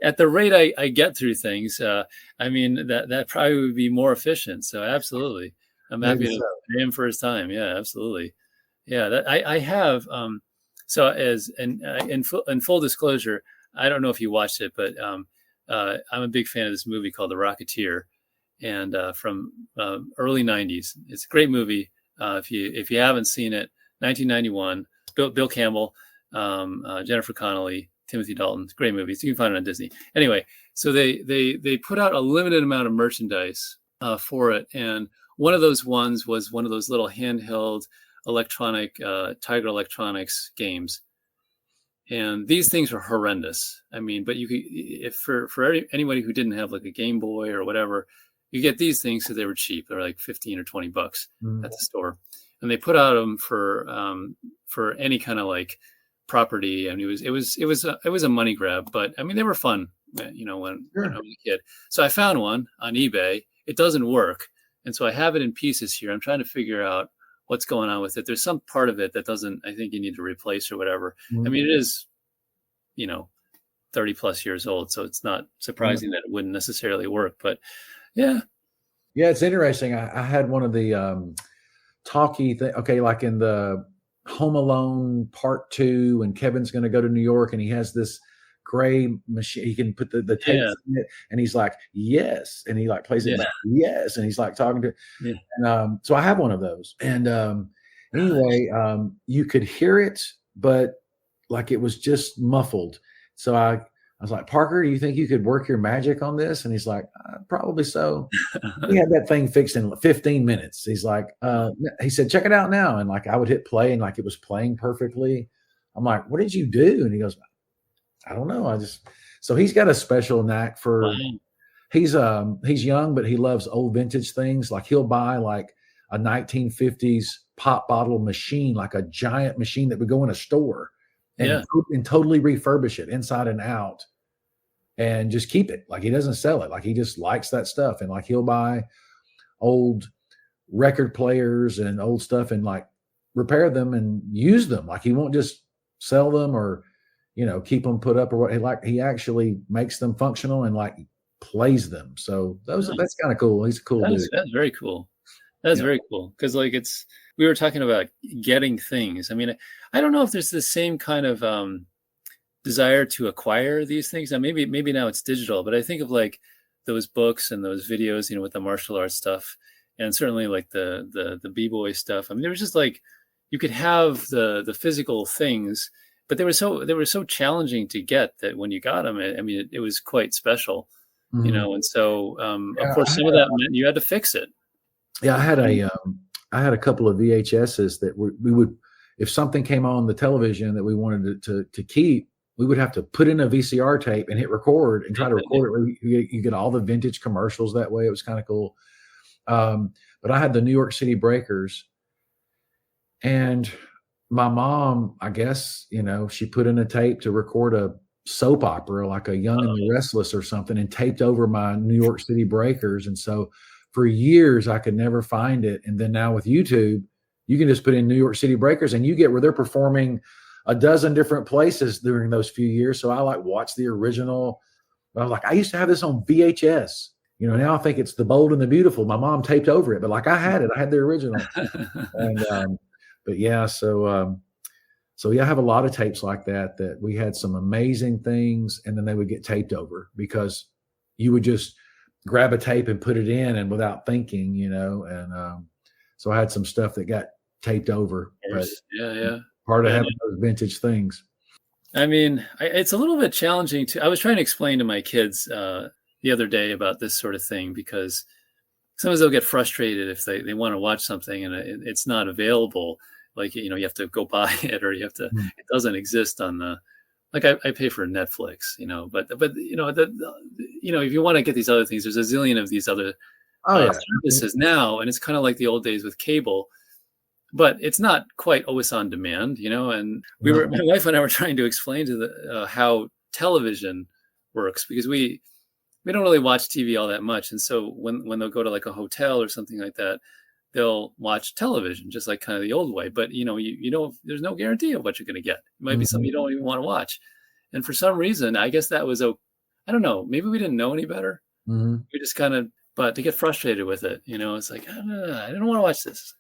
At the rate I get through things, that probably would be more efficient. So absolutely, I'm happy to pay him for his time. Yeah, absolutely. Yeah, I have. So in full disclosure, I don't know if you watched it, but I'm a big fan of this movie called The Rocketeer, and from early '90s. It's a great movie. If you haven't seen it, 1991. Bill Campbell, Jennifer Connelly, Timothy Dalton. It's a great movie. So you can find it on Disney. Anyway, so they put out a limited amount of merchandise for it, and one of those ones was one of those little handheld electronic Tiger Electronics games. And these things are horrendous. But you could, if for anybody who didn't have like a Game Boy or whatever, you get these things because they were cheap. They're like $15 or $20 at the store, and they put out them for any kind of like property. It was a money grab, but they were fun. When I was a kid. So I found one on eBay. It doesn't work, and so I have it in pieces here. I'm trying to figure out what's going on with it. There's some part of it that doesn't. I think you need to replace or whatever. Mm-hmm. It is, 30 plus years old, so it's not surprising that it wouldn't necessarily work. But yeah, it's interesting. I had one of the talkie thing. Okay, like in the Home Alone Part 2, and Kevin's going to go to New York, and he has this gray machine. He can put the tapes in it, and he's like, yes, and he like plays it back, yes, and he's like talking to. Yeah. And so I have one of those, and anyway, you could hear it, but like it was just muffled. So I was like, Parker, do you think you could work your magic on this? And he's like, probably so. He had that thing fixed in 15 minutes. He's like, he said, check it out now. And like, I would hit play and like it was playing perfectly. I'm like, what did you do? And he goes, I don't know. So he's got a special knack for. Wow. He's young, but he loves old vintage things. Like he'll buy like a 1950s pop bottle machine, like a giant machine that would go in a store, and totally refurbish it inside and out, and just keep it. Like he doesn't sell it. Like he just likes that stuff, and like he'll buy old record players and old stuff and like repair them and use them. Like he won't just sell them or keep them put up or what. He actually makes them functional and like plays them. So that's kind of cool. He's a cool dude. That's very cool. That's very cool. Because like we were talking about getting things. I mean, I don't know if there's the same kind of desire to acquire these things. Now maybe now it's digital, but I think of like those books and those videos, with the martial arts stuff, and certainly like the b-boy stuff. I mean, there was just like you could have the physical things, but they were so challenging to get that when you got them, it was quite special. And so, of course, some of that meant you had to fix it. Yeah, I had a couple of VHSs that we would, if something came on the television that we wanted to keep, we would have to put in a VCR tape and hit record and try to record it. You get all the vintage commercials that way. It was kind of cool. But I had the New York City Breakers, and my mom, I guess, she put in a tape to record a soap opera like a Young and the Restless or something, and taped over my New York City Breakers. And so for years I could never find it. And then now with YouTube, you can just put in New York City Breakers and you get where they're performing a dozen different places during those few years. So I like watched the original. I was like, I used to have this on VHS. Now I think it's The Bold and the Beautiful. My mom taped over it, but like I had the original. And but yeah, so yeah, I have a lot of tapes like that we had some amazing things, and then they would get taped over because you would just grab a tape and put it in and without thinking, and so I had some stuff that got taped over. But part of having those vintage things. I mean, it's a little bit challenging I was trying to explain to my kids the other day about this sort of thing, because sometimes they'll get frustrated if they want to watch something and it's not available. Like, you have to go buy it, or you have to, it doesn't exist on like I pay for Netflix, but if you want to get these other things, there's a zillion of these other services now. And it's kind of like the old days with cable, but it's not quite always on demand, and my wife and I were trying to explain to how television works, because we don't really watch TV all that much. And so when they'll go to like a hotel or something like that, they'll watch television just like kind of the old way. But, there's no guarantee of what you're going to get. It might be something you don't even want to watch. And for some reason, I guess that was, I don't know, maybe we didn't know any better. We just kind of, but to get frustrated with it, it's like, I don't want to watch this.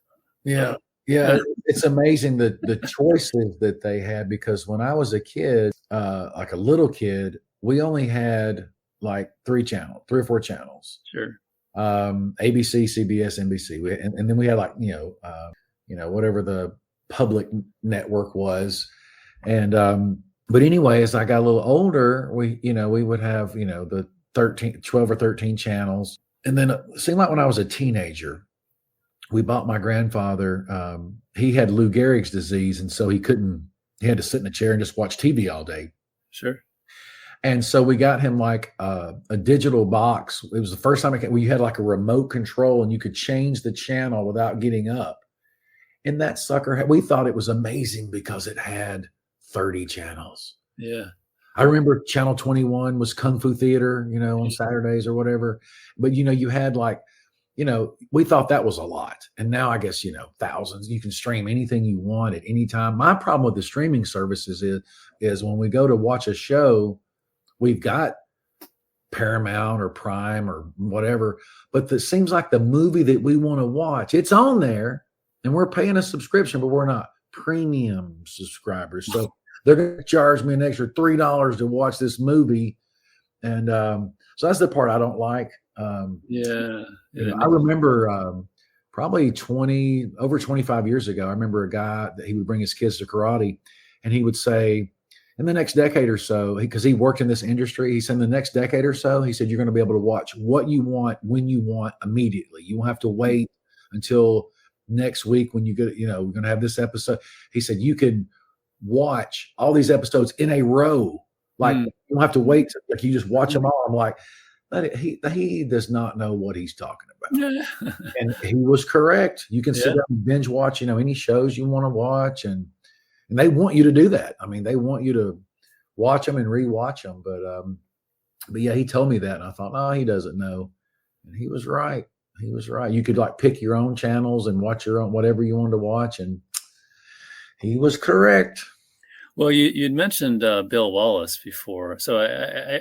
Yeah. Yeah. It's amazing the choices that they had, because when I was a kid, like a little kid, we only had like 3 or 4 channels. Sure. ABC, CBS, NBC, and then we had like whatever the public network was, and but anyway, as I got a little older, we would have the 12 or 13 channels, and then it seemed like when I was a teenager, we bought my grandfather. He had Lou Gehrig's disease, and so he had to sit in a chair and just watch TV all day. Sure. And so we got him like a digital box. It was the first time where you had like a remote control and you could change the channel without getting up. And that sucker, we thought it was amazing because it had 30 channels. Yeah. I remember Channel 21 was Kung Fu Theater, on Saturdays or whatever. But, you had like, we thought that was a lot. And now I guess, thousands. You can stream anything you want at any time. My problem with the streaming services is when we go to watch a show, we've got Paramount or Prime or whatever, but it seems like the movie that we want to watch, it's on there, and we're paying a subscription, but we're not premium subscribers. So they're going to charge me an extra $3 to watch this movie. And so that's the part I don't like. I remember probably over 25 years ago, I remember a guy that he would bring his kids to karate, and he would say, in the next decade or so, because he worked in this industry, he said in the next decade or so, he said, you're going to be able to watch what you want, when you want, immediately. You won't have to wait until next week when you get, we're going to have this episode. He said, you can watch all these episodes in a row, Like you don't have to wait. Like you just watch them all. I'm like, he does not know what he's talking about. And he was correct. You can sit down and binge watch, any shows you want to watch. And they want you to do that. I mean, they want you to watch them and rewatch them. But yeah, he told me that. And I thought, no, he doesn't know. And he was right. He was right. You could like pick your own channels and watch your own, whatever you wanted to watch. And he was correct. Well, you'd mentioned Bill Wallace before. So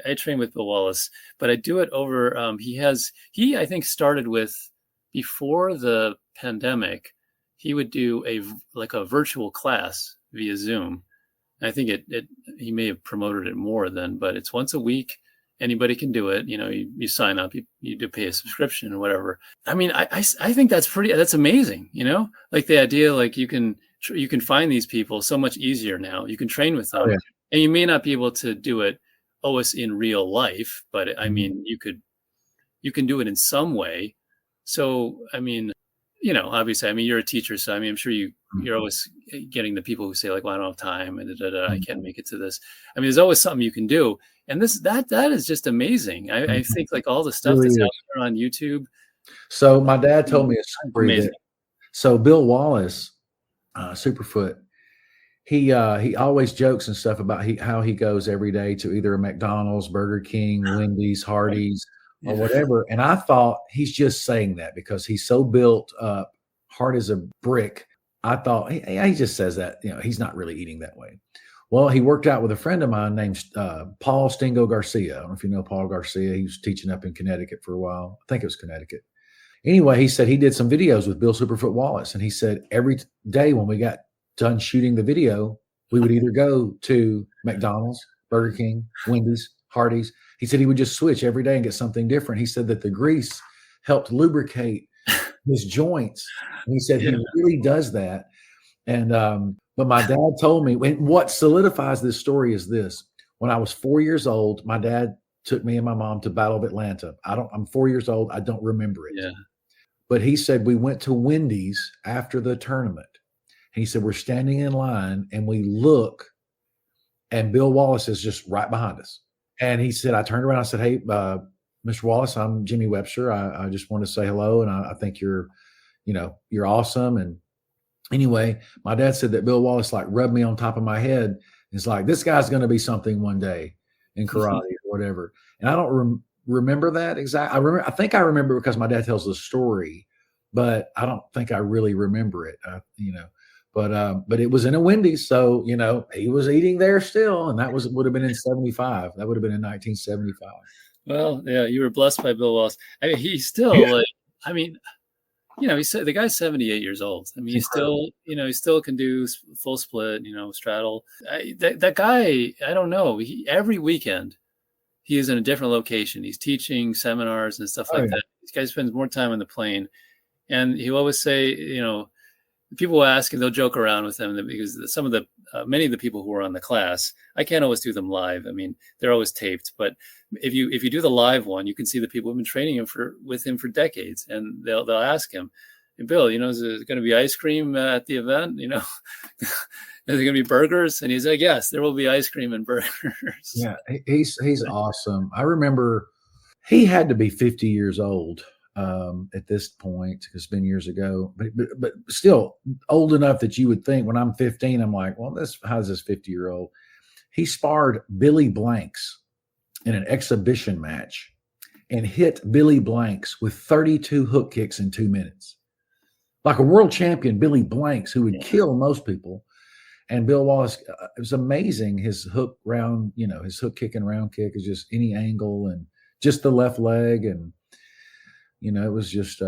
I train with Bill Wallace, but I do it over, he I think started with, before the pandemic, he would do a virtual class via Zoom. And I think he may have promoted it more then, but it's once a week. Anybody can do it. You sign up, you do pay a subscription or whatever. I mean, I think that's amazing. Like the idea, like you can find these people so much easier now. You can train with them, and you may not be able to do it always in real life, but I mean, you can do it in some way. So, I mean, obviously, I mean, you're a teacher, so I mean, I'm sure you're always getting the people who say like, well, I don't have time and I can't make it to this. I mean, there's always something you can do. And that is just amazing. I think like all the stuff that's out there on YouTube. So my dad told me a story. So Bill Wallace, Superfoot, he always jokes and stuff about how he goes every day to either a McDonald's, Burger King, Wendy's, Hardee's, or whatever. And I thought he's just saying that because he's so built up, hard as a brick. I thought he just says that, he's not really eating that way. Well, he worked out with a friend of mine named Paul Stingo Garcia. I don't know if you know Paul Garcia. He was teaching up in Connecticut for a while. I think it was Connecticut. Anyway, he said he did some videos with Bill Superfoot Wallace. And he said every day when we got done shooting the video, we would either go to McDonald's, Burger King, Wendy's, Hardee's. He said he would just switch every day and get something different. He said that the grease helped lubricate his joints. And he said he really does that. And but my dad told me, what solidifies this story is this. When I was 4 years old, my dad took me and my mom to Battle of Atlanta. I'm 4 years old. I don't remember it. Yeah. But he said we went to Wendy's after the tournament. He said we're standing in line and we look and Bill Wallace is just right behind us. And he said, I turned around, I said, hey, Mr. Wallace, I'm Jimmy Webster. I just want to say hello. And I think you're awesome. And anyway, my dad said that Bill Wallace like rubbed me on top of my head. It's like, this guy's going to be something one day in karate or whatever. And I don't remember that exactly. I think I remember because my dad tells the story, but I don't think I really remember it, but it was in a Wendy's. So, he was eating there still. And that would have been in 75. That would have been in 1975. Well, yeah, you were blessed by Bill Wallace. I mean, he's still he said the guy's 78 years old. I mean, he still can do full split, straddle. That guy, I don't know. Every weekend he is in a different location. He's teaching seminars and stuff like that. This guy spends more time on the plane, and he always say, people will ask and they'll joke around with him because many of the people who are on the class, I can't always do them live. I mean, they're always taped, but if you do the live one, you can see the people who've been training with him for decades, and they'll ask him, hey, Bill, is there going to be ice cream at the event? Is there going to be burgers? And he's like, yes, there will be ice cream and burgers. Yeah, he's awesome. I remember he had to be 50 years old at this point, because it's been years ago, but still old enough that you would think when I'm 15, I'm like, well, how's this 50-year-old? He sparred Billy Blanks in an exhibition match and hit Billy Blanks with 32 hook kicks in 2 minutes. Like a world champion, Billy Blanks, who would kill most people. And Bill Wallace, it was amazing. His hook kick and round kick is just any angle and just the left leg. And, it was just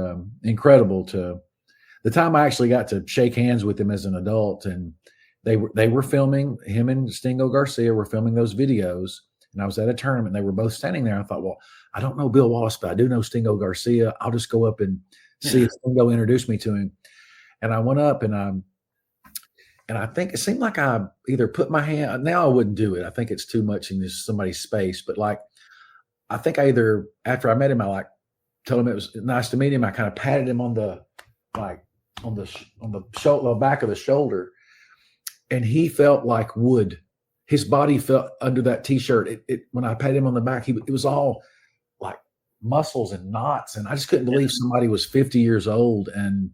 incredible. The time I actually got to shake hands with him as an adult, and they were filming, him and Stingo Garcia were filming those videos. And I was at a tournament and they were both standing there. I thought, well, I don't know Bill Wallace, but I do know Stingo Garcia. I'll just go up and see if Stingo introduced me to him. And I went up and I think it seemed like I either put my hand, now I wouldn't do it. I think it's too much in somebody's space, but I think after I met him, I told him it was nice to meet him. I kind of patted him on the shoulder, back of the shoulder, and he felt like wood. his body felt under that t-shirt. When I patted him on the back, it was all like muscles and knots. And I just couldn't believe somebody was 50 years old and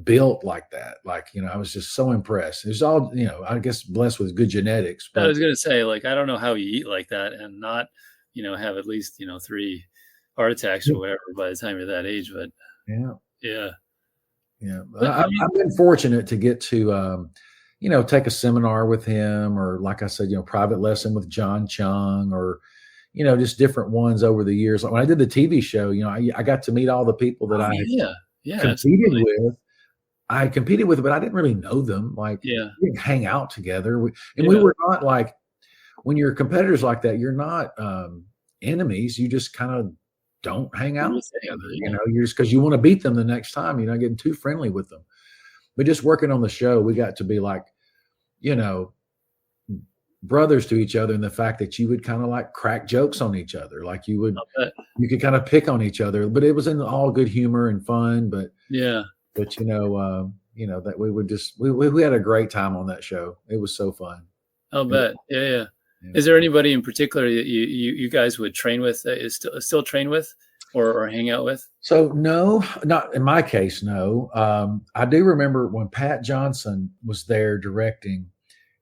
built like that. Like, I was just so impressed. It was all, I guess blessed with good genetics. But I was going to say, like, I don't know how you eat like that and not, have at least, 3 heart attacks or whatever by the time you're that age. But yeah. I've been fortunate to get to, take a seminar with him, or like I said, private lesson with John Chung, or, just different ones over the years. Like when I did the TV show, I got to meet all the people that competed with. I competed with, but I didn't really know them. Like, we didn't hang out together. We were not like, when you're competitors like that, you're not enemies. You just kind of don't hang out together. You're just, because you want to beat them the next time. You're not getting too friendly with them. But just working on the show, we got to be like, brothers to each other, in the fact that you would kind of like crack jokes on each other. Like you could kind of pick on each other, but it was in all good humor and fun. But that we would just, we had a great time on that show. It was so fun. I'll bet. Yeah. Is there anybody in particular that you guys would train with, still train with or hang out with? So no, not in my case. No. I do remember when Pat Johnson was there directing,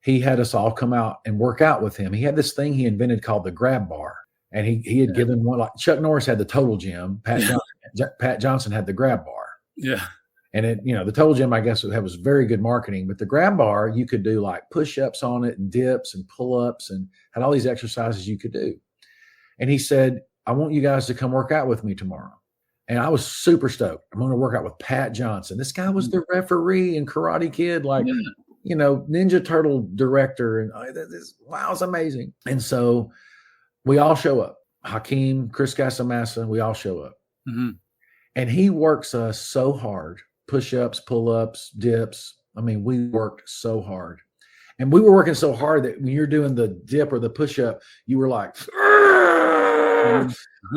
he had us all come out and work out with him. He had this thing he invented called the grab bar, and he had given one, like Chuck Norris had the total gym. Pat Johnson had the grab bar. Yeah. And the total gym, I guess, was very good marketing, but the grab bar, you could do like push-ups on it and dips and pull-ups, and had all these exercises you could do. And he said, I want you guys to come work out with me tomorrow. And I was super stoked. I'm going to work out with Pat Johnson. This guy was the referee in Karate Kid, like, Ninja Turtle director. And wow, it's amazing. And so we all show up. Hakeem, Chris Casamassa, we all show up. Mm-hmm. And he works us so hard. Push-ups, pull-ups, dips. I mean, we worked so hard. And we were working so hard that when you're doing the dip or the push-up, you were like,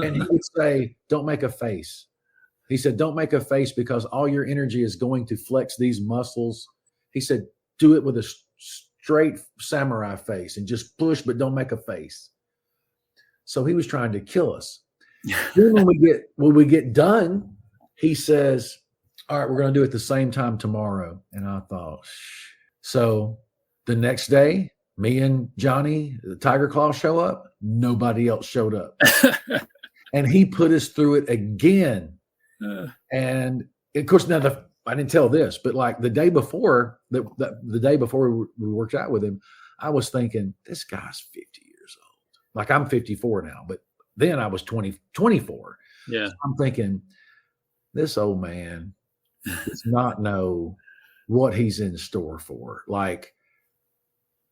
and he would say, don't make a face. He said, don't make a face, because all your energy is going to flex these muscles. He said, do it with a straight samurai face and just push, but don't make a face. So he was trying to kill us. Then when we get done, he says, all right, we're going to do it the same time tomorrow. And I thought, so the next day, me and Johnny, the Tiger Claw, show up. Nobody else showed up. And he put us through it again. And of course, now I didn't tell this, but like the day before, the day before we worked out with him, I was thinking, this guy's 50 years old. Like I'm 54 now, but then I was 24. Yeah. So I'm thinking, this old man does not know what he's in store for. Like,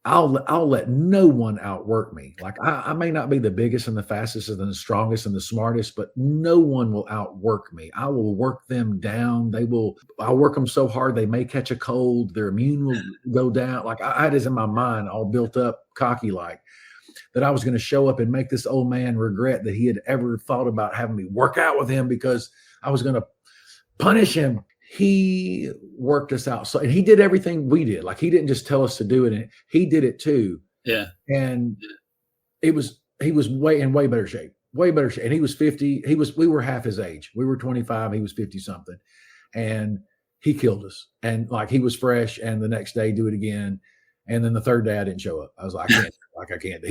I'll let no one outwork me. Like I may not be the biggest and the fastest and the strongest and the smartest, but no one will outwork me. I will work them down. I'll work them so hard they may catch a cold. Their immune will go down. Like I had this in my mind, all built up, cocky, like that I was going to show up and make this old man regret that he had ever thought about having me work out with him, because I was going to punish him. He worked us out. So, and he did everything we did. Like he didn't just tell us to do it. He did it too. Yeah. And he was in way better shape. And he was 50. We were half his age. We were 25. He was 50 something, and he killed us. And like, he was fresh, and the next day do it again. And then the third day I didn't show up. I was like, I can't.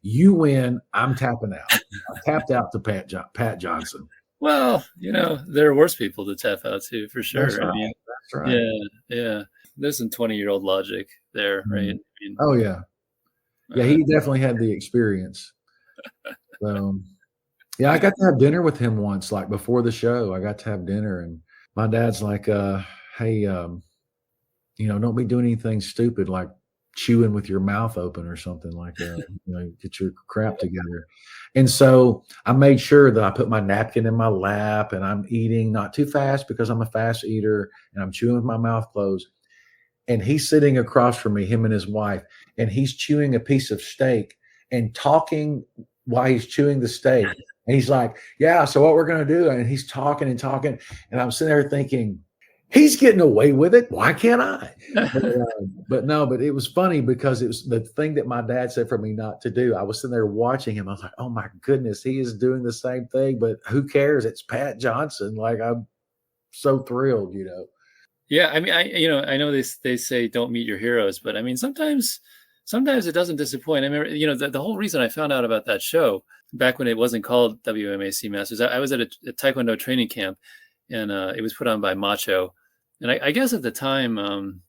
You win. I'm tapping out. I tapped out to Pat Johnson. Well, there are worse people to tap out to, for sure. That's right. I mean, that's right. Yeah. There's some 20-year-old logic there, right? I mean, oh yeah. Yeah, he definitely had the experience. So yeah, I got to have dinner with him once, like before the show. I got to have dinner, and my dad's like, hey, don't be doing anything stupid like chewing with your mouth open or something like that. Get your crap together. And so I made sure that I put my napkin in my lap, and I'm eating not too fast because I'm a fast eater, and I'm chewing with my mouth closed. And he's sitting across from me, him and his wife, and he's chewing a piece of steak and talking while he's chewing the steak. And he's like, yeah, so what we're going to do. And he's talking and talking. And I'm sitting there thinking, he's getting away with it. Why can't I? But it was funny because it was the thing that my dad said for me not to do. I was sitting there watching him. I was like, oh my goodness, he is doing the same thing, but who cares? It's Pat Johnson. Like, I'm so thrilled, Yeah. I mean, I know they say don't meet your heroes, but I mean, sometimes it doesn't disappoint. I remember, the whole reason I found out about that show back when it wasn't called WMAC Masters, I was at a Taekwondo training camp, and it was put on by Macho. And I guess at the time,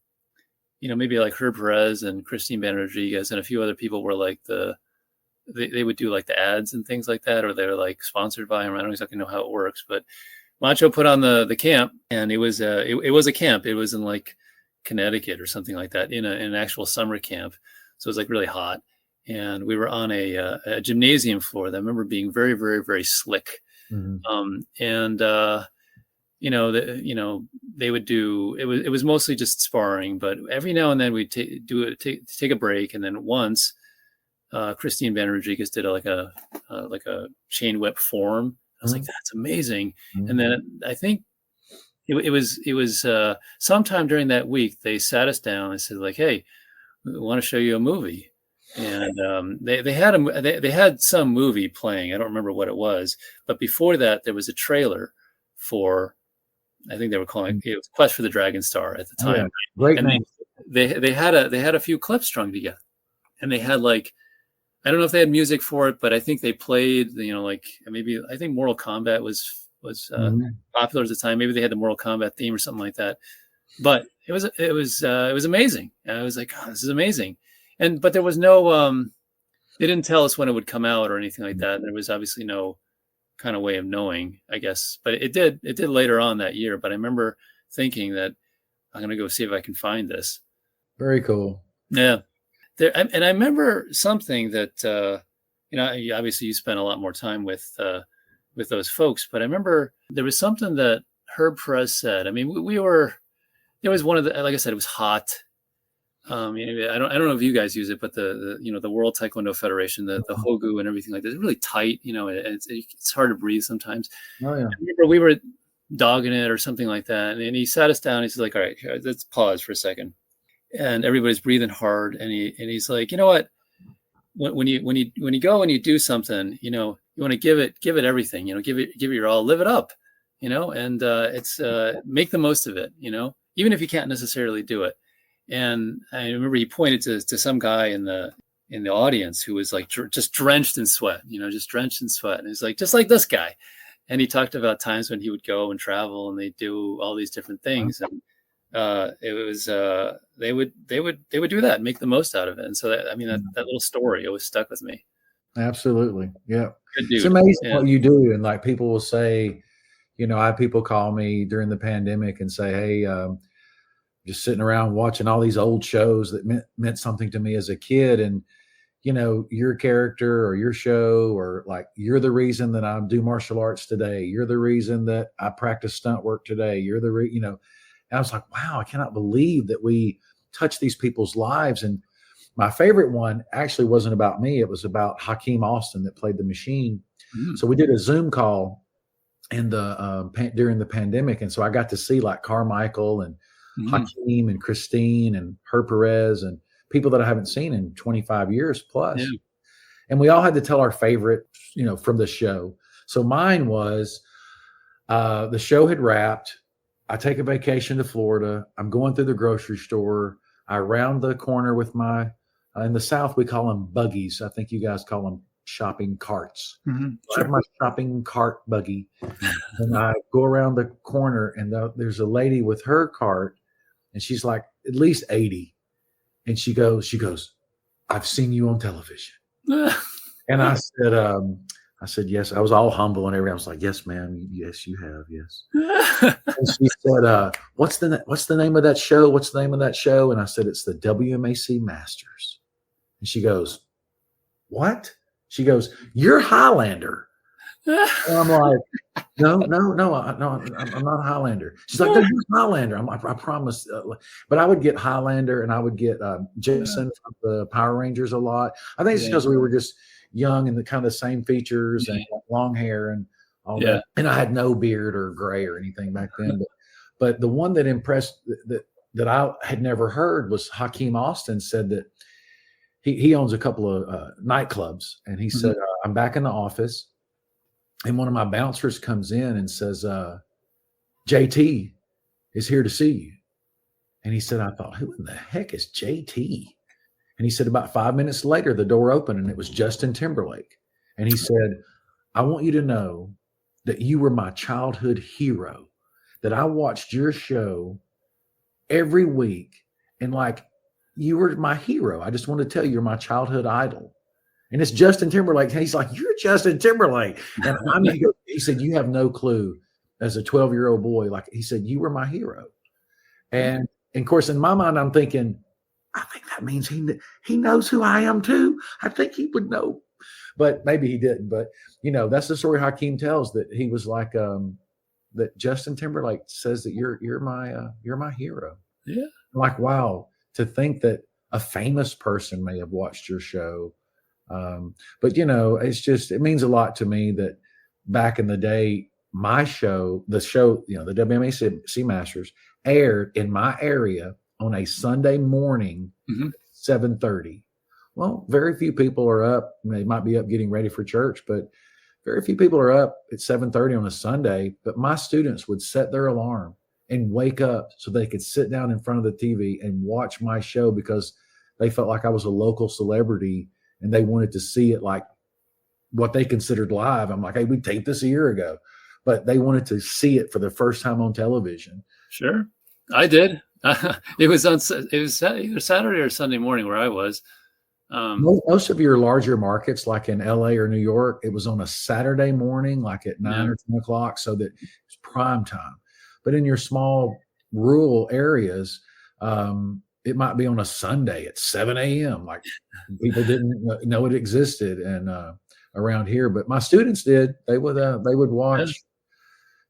maybe like Herb Perez and Christine Van Rodriguez and a few other people were like they would do like the ads and things like that, or they're like sponsored by them. I don't exactly know how it works, but Macho put on the camp, and it was a camp. It was in like Connecticut or something like that, in an actual summer camp. So it was like really hot, and we were on a gymnasium floor that I remember being very, very, very slick. Mm-hmm. They would do it was mostly just sparring, but every now and then we'd take a break, and then once Christine Van Rodriguez did like a chain whip form. I was like, that's amazing. Mm-hmm. And then I think it was sometime during that week they sat us down and said like, hey, we want to show you a movie. And they had some movie playing. I don't remember what it was, but before that there was a trailer for, I think they were calling it was Quest for the Dragon Star at the time. Oh, yeah. Great and name. They had a few clips strung together, and they had like, I don't know if they had music for it, but I think they played, I think Mortal Kombat was popular at the time. Maybe they had the Mortal Kombat theme or something like that. But it was amazing. And I was like, oh, this is amazing. But there was no, they didn't tell us when it would come out or anything like that. And there was obviously no kind of way of knowing, I guess. But it did later on that year. But I remember thinking that I'm going to go see if I can find this. Very cool. Yeah. And I remember something that, obviously you spent a lot more time with those folks, but I remember there was something that Herb Perez said. I mean, it was one of the, like I said, it was hot. I don't know if you guys use it, but the World Taekwondo Federation, the Hogu and everything like that, it's really tight, it's hard to breathe sometimes. Oh yeah. I remember we were dogging it or something like that. And he sat us down. He's like, all right, let's pause for a second. And everybody's breathing hard, and he's like, you know what? When you go and you do something, you want to give it everything, give it your all, live it up, and it's make the most of it, even if you can't necessarily do it. And I remember he pointed to some guy in the audience who was like just drenched in sweat, and he's like, just like this guy. And he talked about times when he would go and travel and they do all these different things, and it was they would do that and make the most out of it. And so that little story always stuck with me. Absolutely. Yeah. It's amazing what you do. And like people will say, I have people call me during the pandemic and say, hey, just sitting around watching all these old shows that meant something to me as a kid. And, your character or your show, or like, you're the reason that I do martial arts today. You're the reason that I practice stunt work today. You're the and I was like, wow, I cannot believe that we touch these people's lives. And my favorite one actually wasn't about me. It was about Hakeem Austin that played the Machine. Mm. So we did a Zoom call during the pandemic. And so I got to see like Carmichael and Hakeem and Christine and Herb Perez and people that I haven't seen in 25 years plus. Yeah. And we all had to tell our favorite, from the show. So mine was the show had wrapped. I take a vacation to Florida. I'm going through the grocery store. I round the corner with in the South, we call them buggies. I think you guys call them shopping carts. Mm-hmm. I have my shopping cart buggy. And I go around the corner, and there's a lady with her cart, and she's like at least 80. And she goes, I've seen you on television. And I said, yes. I was all humble and everything. I was like, yes, ma'am. Yes, you have. Yes. And she said, what's the name of that show? What's the name of that show? And I said, it's the WMAC Masters. And she goes, what? She goes, you're Highlander. And I'm like, no, I'm not Highlander. She's like, no, you're Highlander. I promise. But I would get Highlander, and I would get Jason from the Power Rangers a lot. I think it's because we were just young and the kind of the same features and long hair and all that. And I had no beard or gray or anything back then. But the one that impressed that I had never heard was Hakeem Austin said that he owns a couple of nightclubs, and he said, I'm back in the office, and one of my bouncers comes in and says, JT is here to see you. And he said, I thought, who in the heck is JT? And he said, about 5 minutes later, the door opened and it was Justin Timberlake. And he said, I want you to know that you were my childhood hero, that I watched your show every week. And like, you were my hero. I just want to tell you, you're my childhood idol. And it's Justin Timberlake. And he's like, you're Justin Timberlake. And he said, you have no clue as a 12-year-old boy. Like he said, you were my hero. And of course, in my mind, I'm thinking, I think that means he knows who I am too. I think he would know, but maybe he didn't. But that's the story Hakeem tells, that he was like, that Justin Timberlake says that you're my hero. Yeah. Like, wow, to think that a famous person may have watched your show. But it means a lot to me that back in the day, my show, the WMAC Masters aired in my area on a Sunday morning, 7:30. Well, very few people are up. They might be up getting ready for church, but very few people are up at 7:30 on a Sunday. But my students would set their alarm and wake up so they could sit down in front of the TV and watch my show, because they felt like I was a local celebrity and they wanted to see it like what they considered live. I'm like, hey, we taped this a year ago, but they wanted to see it for the first time on television. Sure. I did. It was either Saturday or Sunday morning where I was. Most of your larger markets, like in LA or New York, it was on a Saturday morning, like at 9 or 10 o'clock, so that it's prime time. But in your small rural areas, it might be on a Sunday at 7 a.m. Like people didn't know it existed, and around here, but my students did. They would watch. Yeah.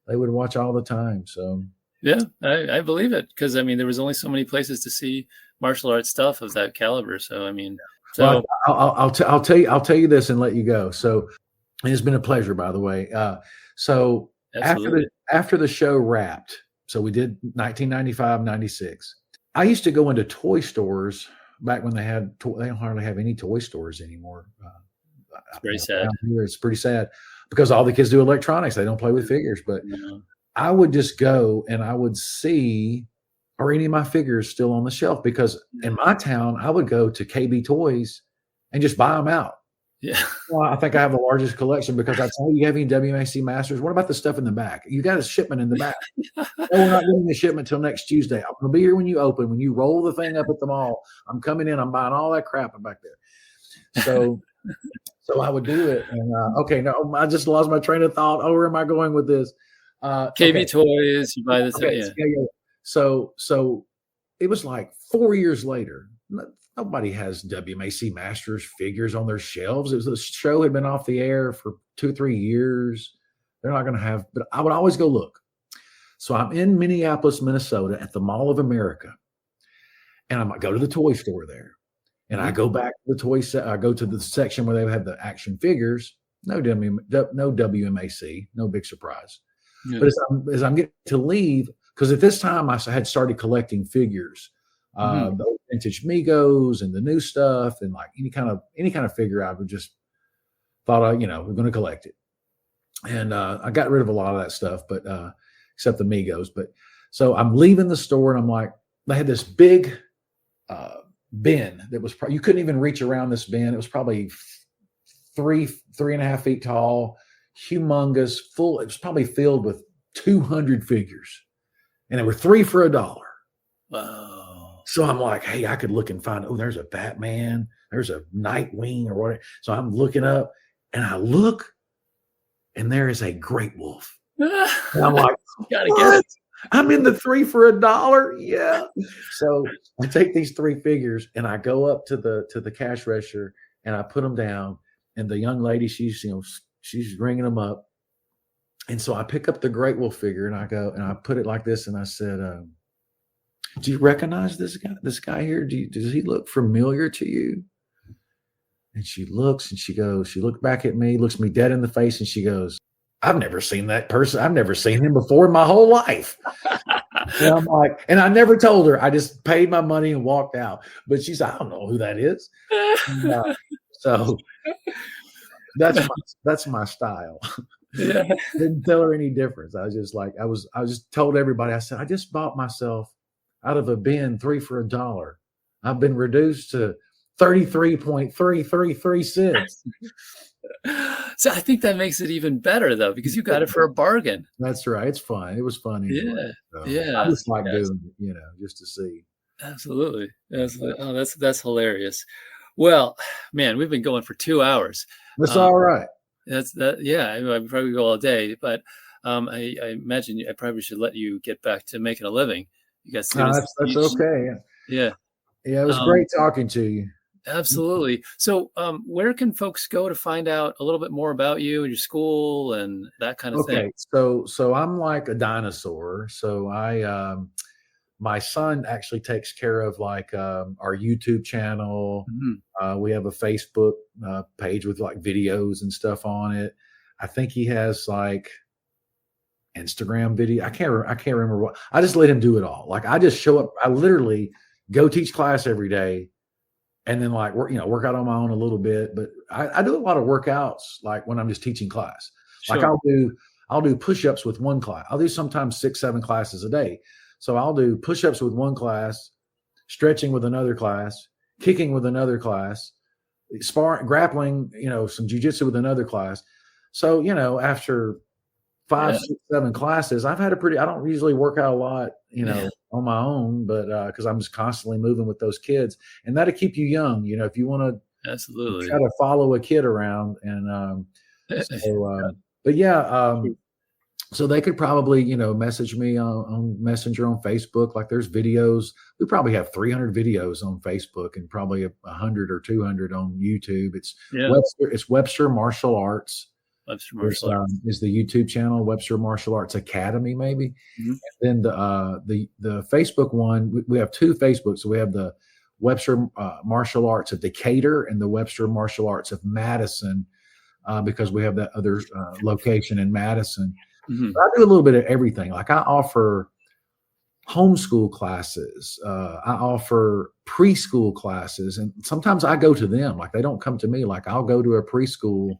They would watch all the time. So. Yeah, I believe it, because there was only so many places to see martial arts stuff of that caliber. So well, I'll tell you this and let you go. So it's been a pleasure, by the way. So after the show wrapped, so we did 1995, 96. I used to go into toy stores back when they don't hardly have any toy stores anymore. It's very sad. It's pretty sad because all the kids do electronics. They don't play with figures, but. Yeah. I would just go and I would see, are any of my figures still on the shelf? Because in my town, I would go to KB Toys and just buy them out. Yeah. Well, I think I have the largest collection because I tell you have any WMAC Masters. What about the stuff in the back? You got a shipment in the back. No, we're not getting the shipment till next Tuesday. I'm going to be here when you open. When you roll the thing up at the mall, I'm coming in. I'm buying all that crap back there. So I would do it. And no, I just lost my train of thought. Oh, where am I going with this? KB Toys, you buy this. Okay, yeah. So it was like 4 years later. Nobody has WMAC Masters figures on their shelves. The show had been off the air for 2 or 3 years. They're not going to have, but I would always go look. So I'm in Minneapolis, Minnesota at the Mall of America, and I might go to the toy store there, and I go back to the toy set. I go to the section where they have the action figures. No WMAC, no big surprise. Yeah. But as I'm getting to leave, because at this time I had started collecting figures, the vintage Migos and the new stuff, and like any kind of figure I would just thought we're going to collect it. And I got rid of a lot of that stuff, but except the Migos. But so I'm leaving the store, and I'm like, they had this big bin that was you couldn't even reach around this bin. It was probably 3.5 feet tall. Humongous, full. It was probably filled with 200 figures, and there were 3 for $1. Wow! So I'm like, hey, I could look and find. Oh, there's a Batman. There's a Nightwing or whatever. So I'm looking up, and I look, and there is a Great Wolf. And I'm like, gotta get it. I'm in the 3 for $1. Yeah. So I take these 3 figures, and I go up to the cash register, and I put them down, and the young lady, she's ringing them up. And so I pick up the Great Wolf figure, and I go and I put it like this. And I said, do you recognize this guy here? Does he look familiar to you? And she looks, and she looked back at me, looks me dead in the face. And she goes, I've never seen that person. I've never seen him before in my whole life. And I'm like, and I never told her. I just paid my money and walked out. But she's, I don't know who that is. And, so that's my style. Yeah. Didn't tell her any difference. I was just like, I just told everybody, I said, I just bought myself out of a bin 3 for $1. I've been reduced to 33.333 cents. So I think that makes it even better though, because you got it for a bargain. That's right. It's fun. It was funny. Yeah. So Yeah. I just like doing it, just to see. Absolutely. Oh, that's hilarious. Well, man, we've been going for 2 hours. That's all right. That's that. Yeah, I probably go all day, but I imagine I probably should let you get back to making a living. You got students. That's okay. Yeah. Yeah, it was great talking to you. Absolutely. So, where can folks go to find out a little bit more about you and your school and that kind of thing? Okay, so I'm like a dinosaur. So my son actually takes care of like our YouTube channel. Mm-hmm. We have a Facebook page with like videos and stuff on it. I think he has like Instagram video. I can't remember what. I just let him do it all. Like I just show up. I literally go teach class every day, and then like work out on my own a little bit. But I do a lot of workouts like when I'm just teaching class. Sure. Like I'll do push-ups with one class. I'll do sometimes 6-7 classes a day. So I'll do push-ups with one class, stretching with another class, kicking with another class, sparring, grappling, some jiu-jitsu with another class. So, after 5, 6, 7 classes, I've had I don't usually work out a lot, on my own, but because I'm just constantly moving with those kids, and that'll keep you young, if you want to absolutely try to follow a kid around. And but yeah, so they could probably, message me on Messenger on Facebook. Like there's videos. We probably have 300 videos on Facebook and probably 100 or 200 on YouTube. It's Webster Martial Arts. Webster Martial Arts is the YouTube channel, Webster Martial Arts Academy, maybe. Mm-hmm. And then the Facebook one, we have 2 Facebooks. So we have the Webster Martial Arts of Decatur and the Webster Martial Arts of Madison, because we have that other location in Madison. Mm-hmm. I do a little bit of everything. Like I offer homeschool classes. I offer preschool classes, and sometimes I go to them. Like they don't come to me. Like I'll go to a preschool.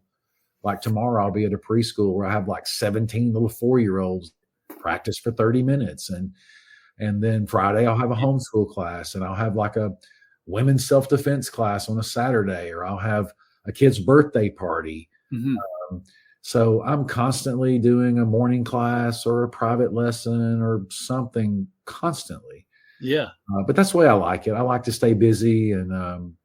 Like tomorrow I'll be at a preschool where I have like 17 little 4-year-olds practice for 30 minutes. And then Friday I'll have a homeschool class, and I'll have like a women's self-defense class on a Saturday, or I'll have a kid's birthday party. Mm-hmm. So I'm constantly doing a morning class or a private lesson or something constantly. Yeah. But that's the way I like it. I like to stay busy, and,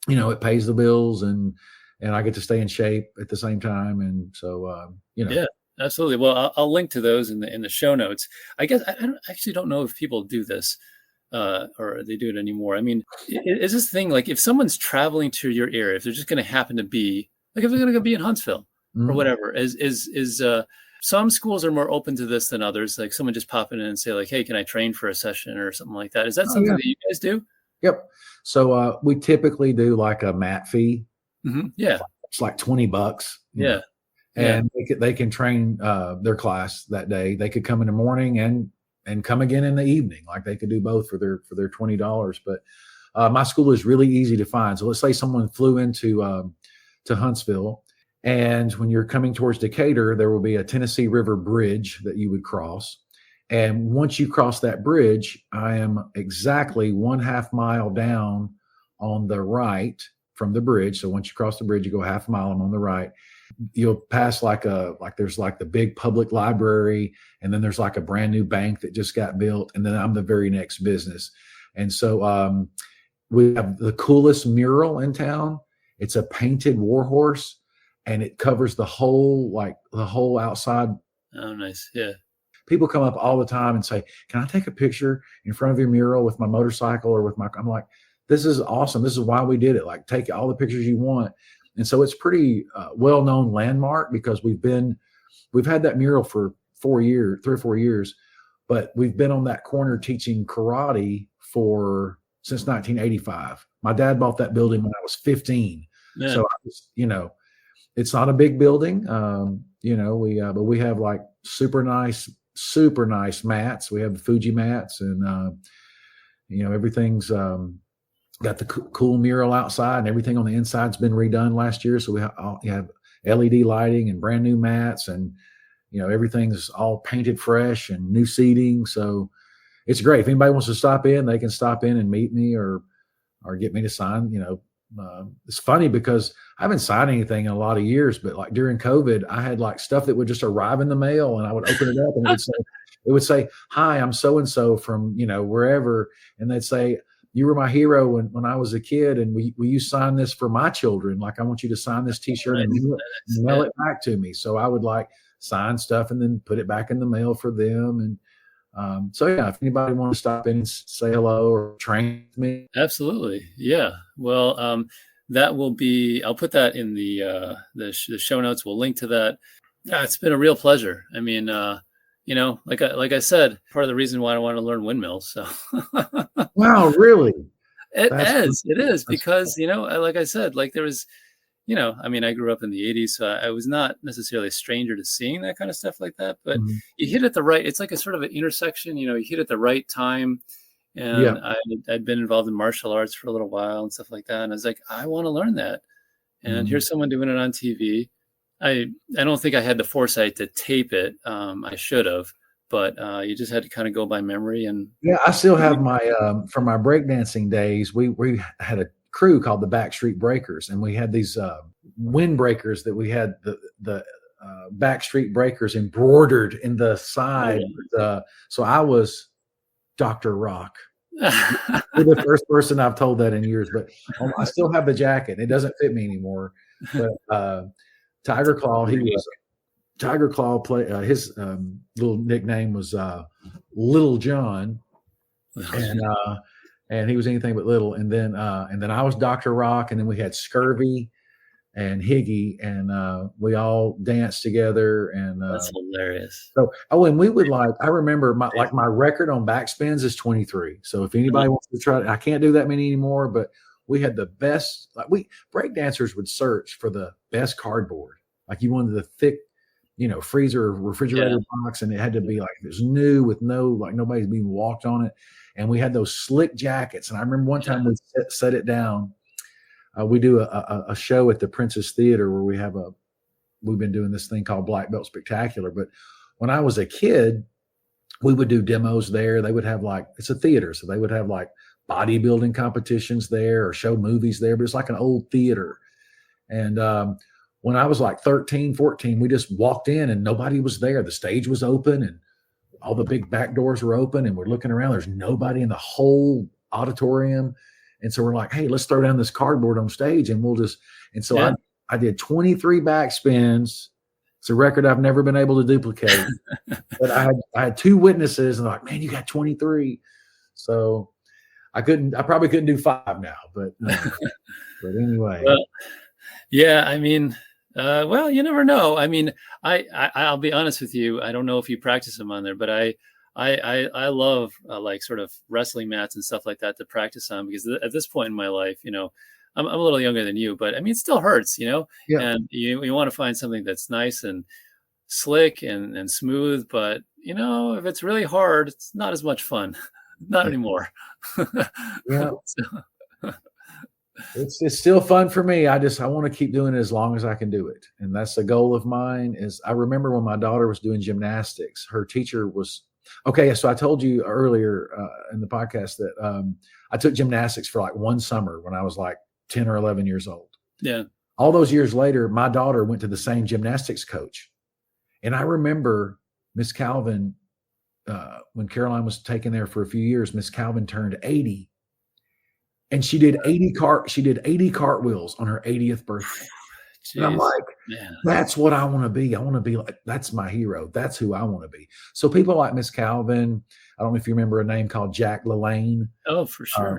it pays the bills, and I get to stay in shape at the same time. And so, Yeah, absolutely. Well, I'll link to those in the show notes. I guess I actually don't know if people do this or they do it anymore. I mean, is this thing like if someone's traveling to your area, if they're just going to happen to be like, if they're going to be in Huntsville, mm-hmm. or whatever, is some schools are more open to this than others. Like someone just popping in and say like, hey, can I train for a session or something like that? Is that something that you guys do? Yep. So we typically do like a mat fee. Mm-hmm. Yeah. It's like $20. Yeah. And they can train their class that day. They could come in the morning and come again in the evening. Like they could do both for their $20. But my school is really easy to find. So let's say someone flew into to Huntsville, and when you're coming towards Decatur, there will be a Tennessee River bridge that you would cross. And once you cross that bridge, I am exactly 1/2 mile down on the right from the bridge. So once you cross the bridge, you go 1/2 mile. I'm on the right. You'll pass there's like the big public library, and then there's like a brand new bank that just got built, and then I'm the very next business. And so we have the coolest mural in town. It's a painted war horse, and it covers the whole outside. Oh, nice. Yeah. People come up all the time and say, can I take a picture in front of your mural with my motorcycle or I'm like, this is awesome. This is why we did it. Like, take all the pictures you want. And so it's pretty well-known landmark, because we've had that mural for 3 or 4 years, but we've been on that corner teaching karate since 1985. My dad bought that building when I was 15. Yeah. So it's not a big building. But we have like super nice super nice mats. We have the Fuji mats, and everything's got the cool mural outside, and everything on the inside's been redone last year. So we have LED lighting and brand new mats, and everything's all painted fresh and new seating. So it's great. If anybody wants to stop in, they can stop in and meet me or get me to sign. It's funny because I haven't signed anything in a lot of years, but like during COVID, I had like stuff that would just arrive in the mail, and I would open it up, and it would say, "Hi, I'm so-and-so from, wherever." And they'd say, "You were my hero when I was a kid, and will you sign this for my children? Like, I want you to sign this T-shirt and mail it back to me." So I would like sign stuff and then put it back in the mail for them. And if anybody wants to stop in and say hello or train me. Absolutely. Yeah. Well, that will be, I'll put that in the show notes. We'll link to that. Yeah, it's been a real pleasure. I mean, like I said, part of the reason why I want to learn windmills. So. Wow, really? It is because, like I said, like there was, I grew up in the 80s, so I was not necessarily a stranger to seeing that kind of stuff like that, but you hit at the right, it's like a sort of an intersection, you hit at the right time. And I'd been involved in martial arts for a little while and stuff like that. And I was like, I want to learn that. And here's someone doing it on TV. I don't think I had the foresight to tape it. I should have, but you just had to kind of go by memory. And I still have my, from my breakdancing days, we had a crew called the Backstreet Breakers, and we had these windbreakers that we had the Backstreet Breakers embroidered in the side. So I was Dr. Rock. You're the first person I've told that in years, but I still have the jacket. It doesn't fit me anymore. But Tiger Claw, his little nickname was Little John, and he was anything but little. And then I was Dr. Rock, and then we had Scurvy and Higgy, and we all danced together. And that's hilarious. So, and we would I remember my record on backspins is 23. So if anybody wants to try it, I can't do that many anymore, but we had the best. Breakdancers would search for the best cardboard. Like you wanted the thick, freezer refrigerator box, and it had to be like it was new with nobody's being walked on it. And we had those slick jackets. And I remember one time we set it down. We do a show at the Princess Theater where we've been doing this thing called Black Belt Spectacular. But when I was a kid, we would do demos there. They would have it's a theater. So they would have bodybuilding competitions there or show movies there, but it's like an old theater. And when I was 13, 14, we just walked in and nobody was there. The stage was open and all the big back doors were open, and we're looking around. There's nobody in the whole auditorium. And so we're like, hey, let's throw down this cardboard on stage and I did 23 backspins. It's a record I've never been able to duplicate. But I had two witnesses, and they're like, man, you got 23. So I probably couldn't do 5 now, but anyway. Well, yeah, you never know. I'll be honest with you. I don't know if you practice them on there, but I love sort of wrestling mats and stuff like that to practice on, because at this point in my life, I'm a little younger than you, but it still hurts, and you want to find something that's nice and slick and smooth, but if it's really hard, it's not as much fun. Not anymore. Yeah. It's still fun for me. I want to keep doing it as long as I can do it. And that's the goal of mine. I remember when my daughter was doing gymnastics, her teacher was, so I told you earlier in the podcast that I took gymnastics for one summer when I was 10 or 11 years old. Yeah. All those years later, my daughter went to the same gymnastics coach. And I remember Miss Calvin, when Caroline was taken there for a few years, Miss Calvin turned 80. And she did 80 cartwheels on her 80th birthday. Jeez, and I'm like, man, that's what I want to be. I want to be that's my hero. That's who I want to be. So people like Miss Calvin, I don't know if you remember a name called Jack LaLanne. Oh, for sure.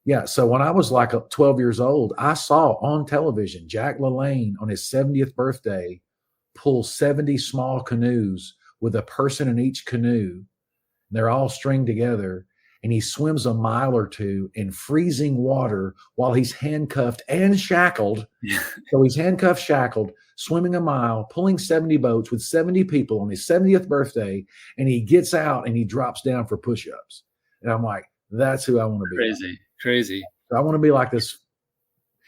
Yeah. So when I was 12 years old, I saw on television Jack LaLanne on his 70th birthday pull 70 small canoes with a person in each canoe. They're all stringed together. and he swims a mile or two in freezing water while he's handcuffed and shackled. So he's handcuffed, shackled, swimming a mile, pulling 70 boats with 70 people on his 70th birthday. And he gets out and he drops down for push-ups. And I'm like, that's who I want to be. Crazy. So I want to be like this.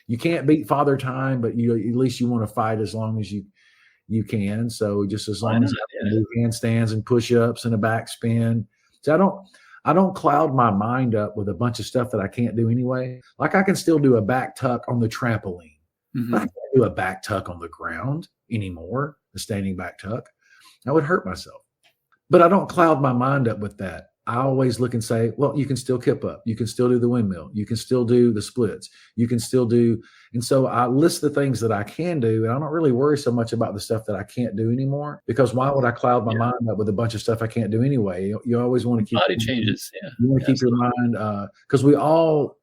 You can't beat Father Time, but at least you want to fight as long as you can. So just as long as I can do handstands and push-ups and a backspin. So I don't cloud my mind up with a bunch of stuff that I can't do anyway. Like I can still do a back tuck on the trampoline. Mm-hmm. I can't do a back tuck on the ground anymore, a standing back tuck. I would hurt myself. But I don't cloud my mind up with that. I always look and say, well, you can still kip up. You can still do the windmill. You can still do the splits. You can still do. And so I list the things that I can do. And I don't really worry so much about the stuff that I can't do anymore, because why would I cloud my mind up with a bunch of stuff I can't do anyway? You always want to keep body changes. Yeah. You want to keep your mind, because we all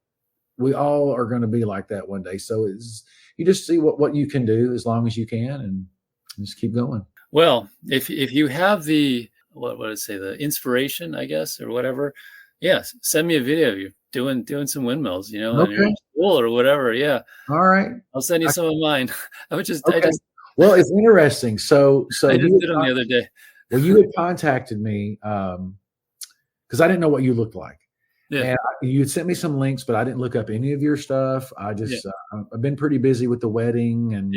are going to be like that one day. So you just see what you can do as long as you can and just keep going. Well, if you have the, what would I say, the inspiration, I guess, or whatever. Yes. Send me a video of you doing some windmills, in your school or whatever. Yeah. All right. I'll send you some of mine. Well, it's interesting. So I just did them the other day. Well, you had contacted me because I didn't know what you looked like. Yeah. And you had sent me some links, but I didn't look up any of your stuff. I just, I've been pretty busy with the wedding and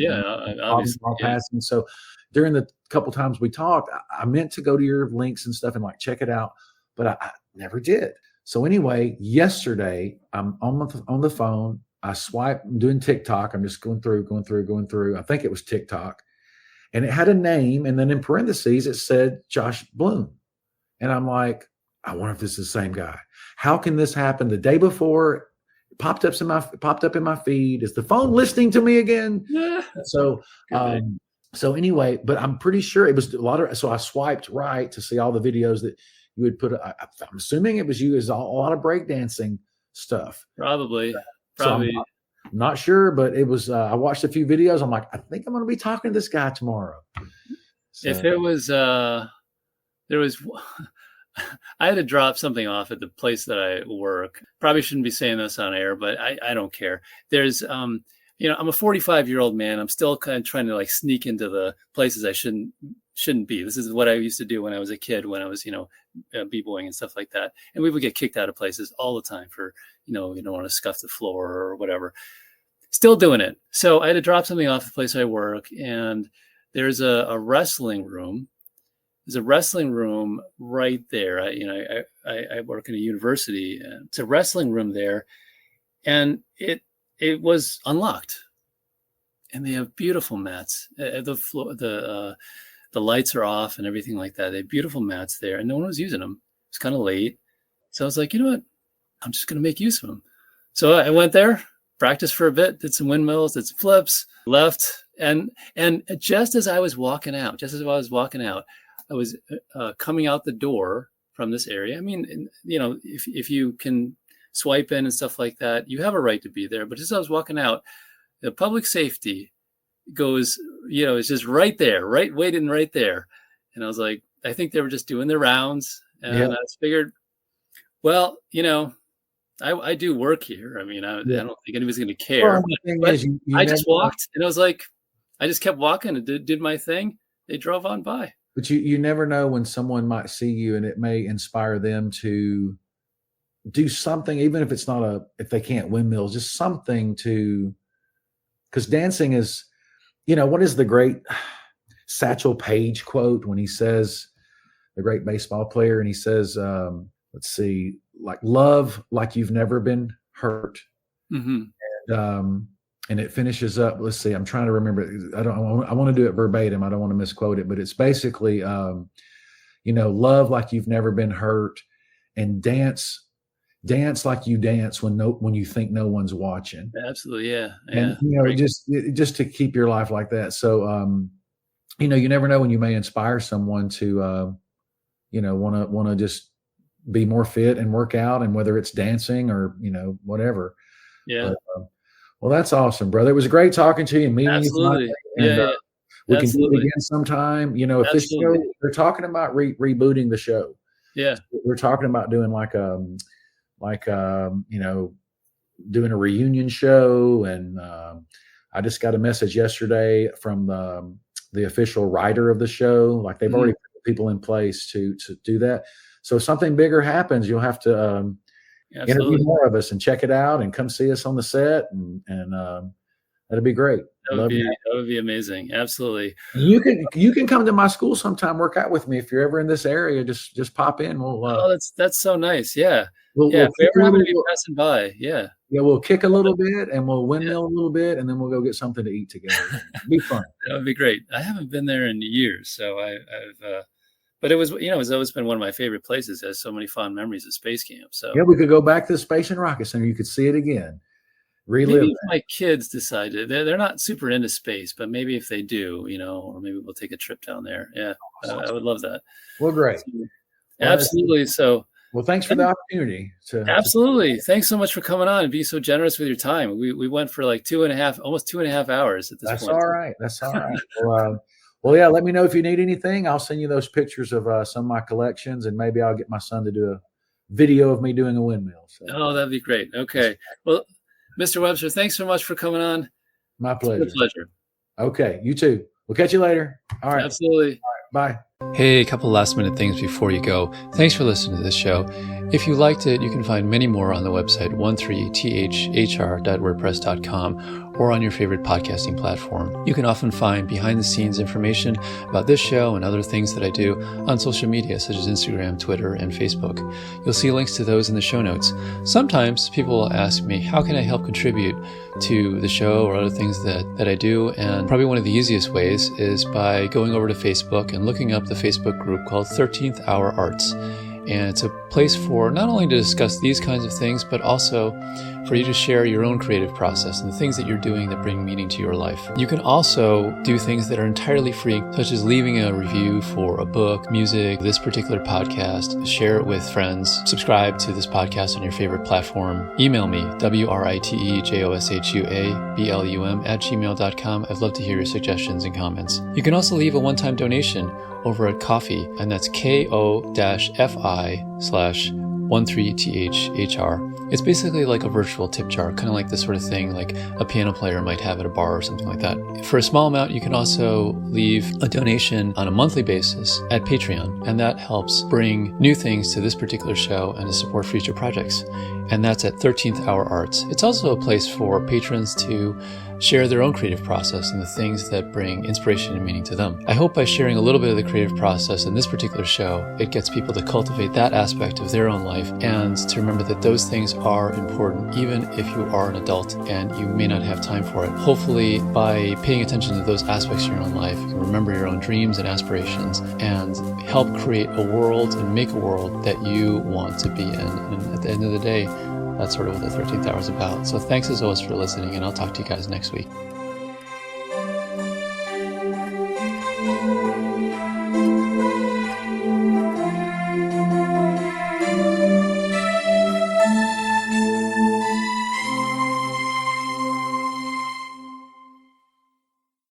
obviously, passing. So during the couple times we talked, I meant to go to your links and stuff and like check it out, but I never did. So anyway, yesterday I'm on the phone. I swipe, I'm doing TikTok. I'm just going through. I think it was TikTok, and it had a name, and then in parentheses it said Josh Bloom, and I'm like, I wonder if this is the same guy. How can this happen? The day before, it popped up in my feed. Is the phone listening to me again? Yeah. So anyway, but I'm pretty sure it was a lot of. So I swiped right to see all the videos that you would put. I'm assuming it was you. Is a lot of breakdancing stuff. Probably. So I'm not sure, but it was. I watched a few videos. I'm like, I think I'm going to be talking to this guy tomorrow. So. If it was, there was. I had to drop something off at the place that I work. Probably shouldn't be saying this on air, but I don't care. There's, I'm a 45-year-old man. I'm still kind of trying to like sneak into the places I shouldn't be. This is what I used to do when I was a kid, when I was, b-boying and stuff like that. And we would get kicked out of places all the time for, you don't want to scuff the floor or whatever. Still doing it. So I had to drop something off the place I work, and there's a wrestling room. There's a wrestling room right there. I work in a university, and it's a wrestling room there, and it was unlocked, and they have beautiful mats. The lights are off and everything like that. They have beautiful mats there, and no one was using them. It's kind of late, so I was like, you know what? I'm just going to make use of them. So I went there, practiced for a bit, did some windmills, did some flips, left, and just as I was walking out, I was coming out the door from this area. I mean, if you can swipe in and stuff like that, you have a right to be there. But just as I was walking out, the public safety goes, it's just right there, waiting right there. And I was like, I think they were just doing their rounds. And I just figured, well, I do work here. I mean, I don't think anybody's going to care. But I just walked, and I was like, I just kept walking and did my thing. They drove on by. But you never know when someone might see you, and it may inspire them to do something, even if it's not if they can't windmills, just something because dancing is, what is the great Satchel Paige quote when he says, the great baseball player, and he says, let's see, like, love like you've never been hurt. Mm-hmm. And it finishes up. Let's see. I'm trying to remember. I want to do it verbatim. I don't want to misquote it, but it's basically, love like you've never been hurt, and dance like you dance when you think no one's watching. Absolutely, yeah. And just to keep your life like that. So, you never know when you may inspire someone to, want to just be more fit and work out, and whether it's dancing or whatever. Yeah. But, well, that's awesome, brother. It was great talking to you and meeting you. And, we can do it again sometime. If this show, they're talking about rebooting the show. Yeah. We're talking about doing like like, doing a reunion show. And I just got a message yesterday from the official writer of the show. Like they've already put people in place to do that. So if something bigger happens, you'll have to interview more of us and check it out and come see us on the set. And that'd be great. That would be amazing. Absolutely. You can come to my school sometime, work out with me. If you're ever in this area, just pop in. That's so nice. Yeah. We'll if we ever happen to be passing by. Yeah. Yeah. We'll kick a little bit and we'll windmill a little bit, and then we'll go get something to eat together. It'd be fun. That would be great. I haven't been there in years. So but it was, it's always been one of my favorite places. It has so many fond memories of space camp. So yeah, we could go back to the Space and Rocket Center. You could see it again. Relive. Maybe if my kids decided they're not super into space, but maybe if they do, or maybe we'll take a trip down there. Yeah, I would love that. Well, great. Absolutely. So, well, thanks for the opportunity. Absolutely. Thanks so much for coming on and being so generous with your time. We went for like almost 2.5 hours at this point. That's all right. Well, yeah, let me know if you need anything. I'll send you those pictures of some of my collections, and maybe I'll get my son to do a video of me doing a windmill. So. Oh, that'd be great. Okay. Well, Mr. Webster, thanks so much for coming on. My pleasure. It's a pleasure. Okay, you too. We'll catch you later. All right. Absolutely. All right, bye. Hey, a couple last minute things before you go. Thanks for listening to this show. If you liked it, you can find many more on the website 13thr.wordpress.com or on your favorite podcasting platform. You can often find behind the scenes information about this show and other things that I do on social media such as Instagram, Twitter, and Facebook. You'll see links to those in the show notes. Sometimes people will ask me, how can I help contribute to the show or other things that I do? And probably one of the easiest ways is by going over to Facebook and looking up the Facebook group called 13th Hour Arts. And it's a place for not only to discuss these kinds of things, but also for you to share your own creative process and the things that you're doing that bring meaning to your life. You can also do things that are entirely free, such as leaving a review for a book, music, this particular podcast, share it with friends, subscribe to this podcast on your favorite platform. Email me, writejoshuablum@gmail.com. I'd love to hear your suggestions and comments. You can also leave a one-time donation over at Ko-fi, and that's ko-fi/13thr. It's basically like a virtual tip jar, kind of like the sort of thing like a piano player might have at a bar or something like that. For a small amount, you can also leave a donation on a monthly basis at Patreon, and that helps bring new things to this particular show and to support future projects. And that's at 13th Hour Arts. It's also a place for patrons to share their own creative process and the things that bring inspiration and meaning to them. I hope by sharing a little bit of the creative process in this particular show, it gets people to cultivate that aspect of their own life and to remember that those things are important, even if you are an adult and you may not have time for it. Hopefully, by paying attention to those aspects of your own life, you can remember your own dreams and aspirations and help create a world and make a world that you want to be in. And at the end of the day, that's sort of what the 13th Hour is about. So thanks as always for listening, and I'll talk to you guys next week.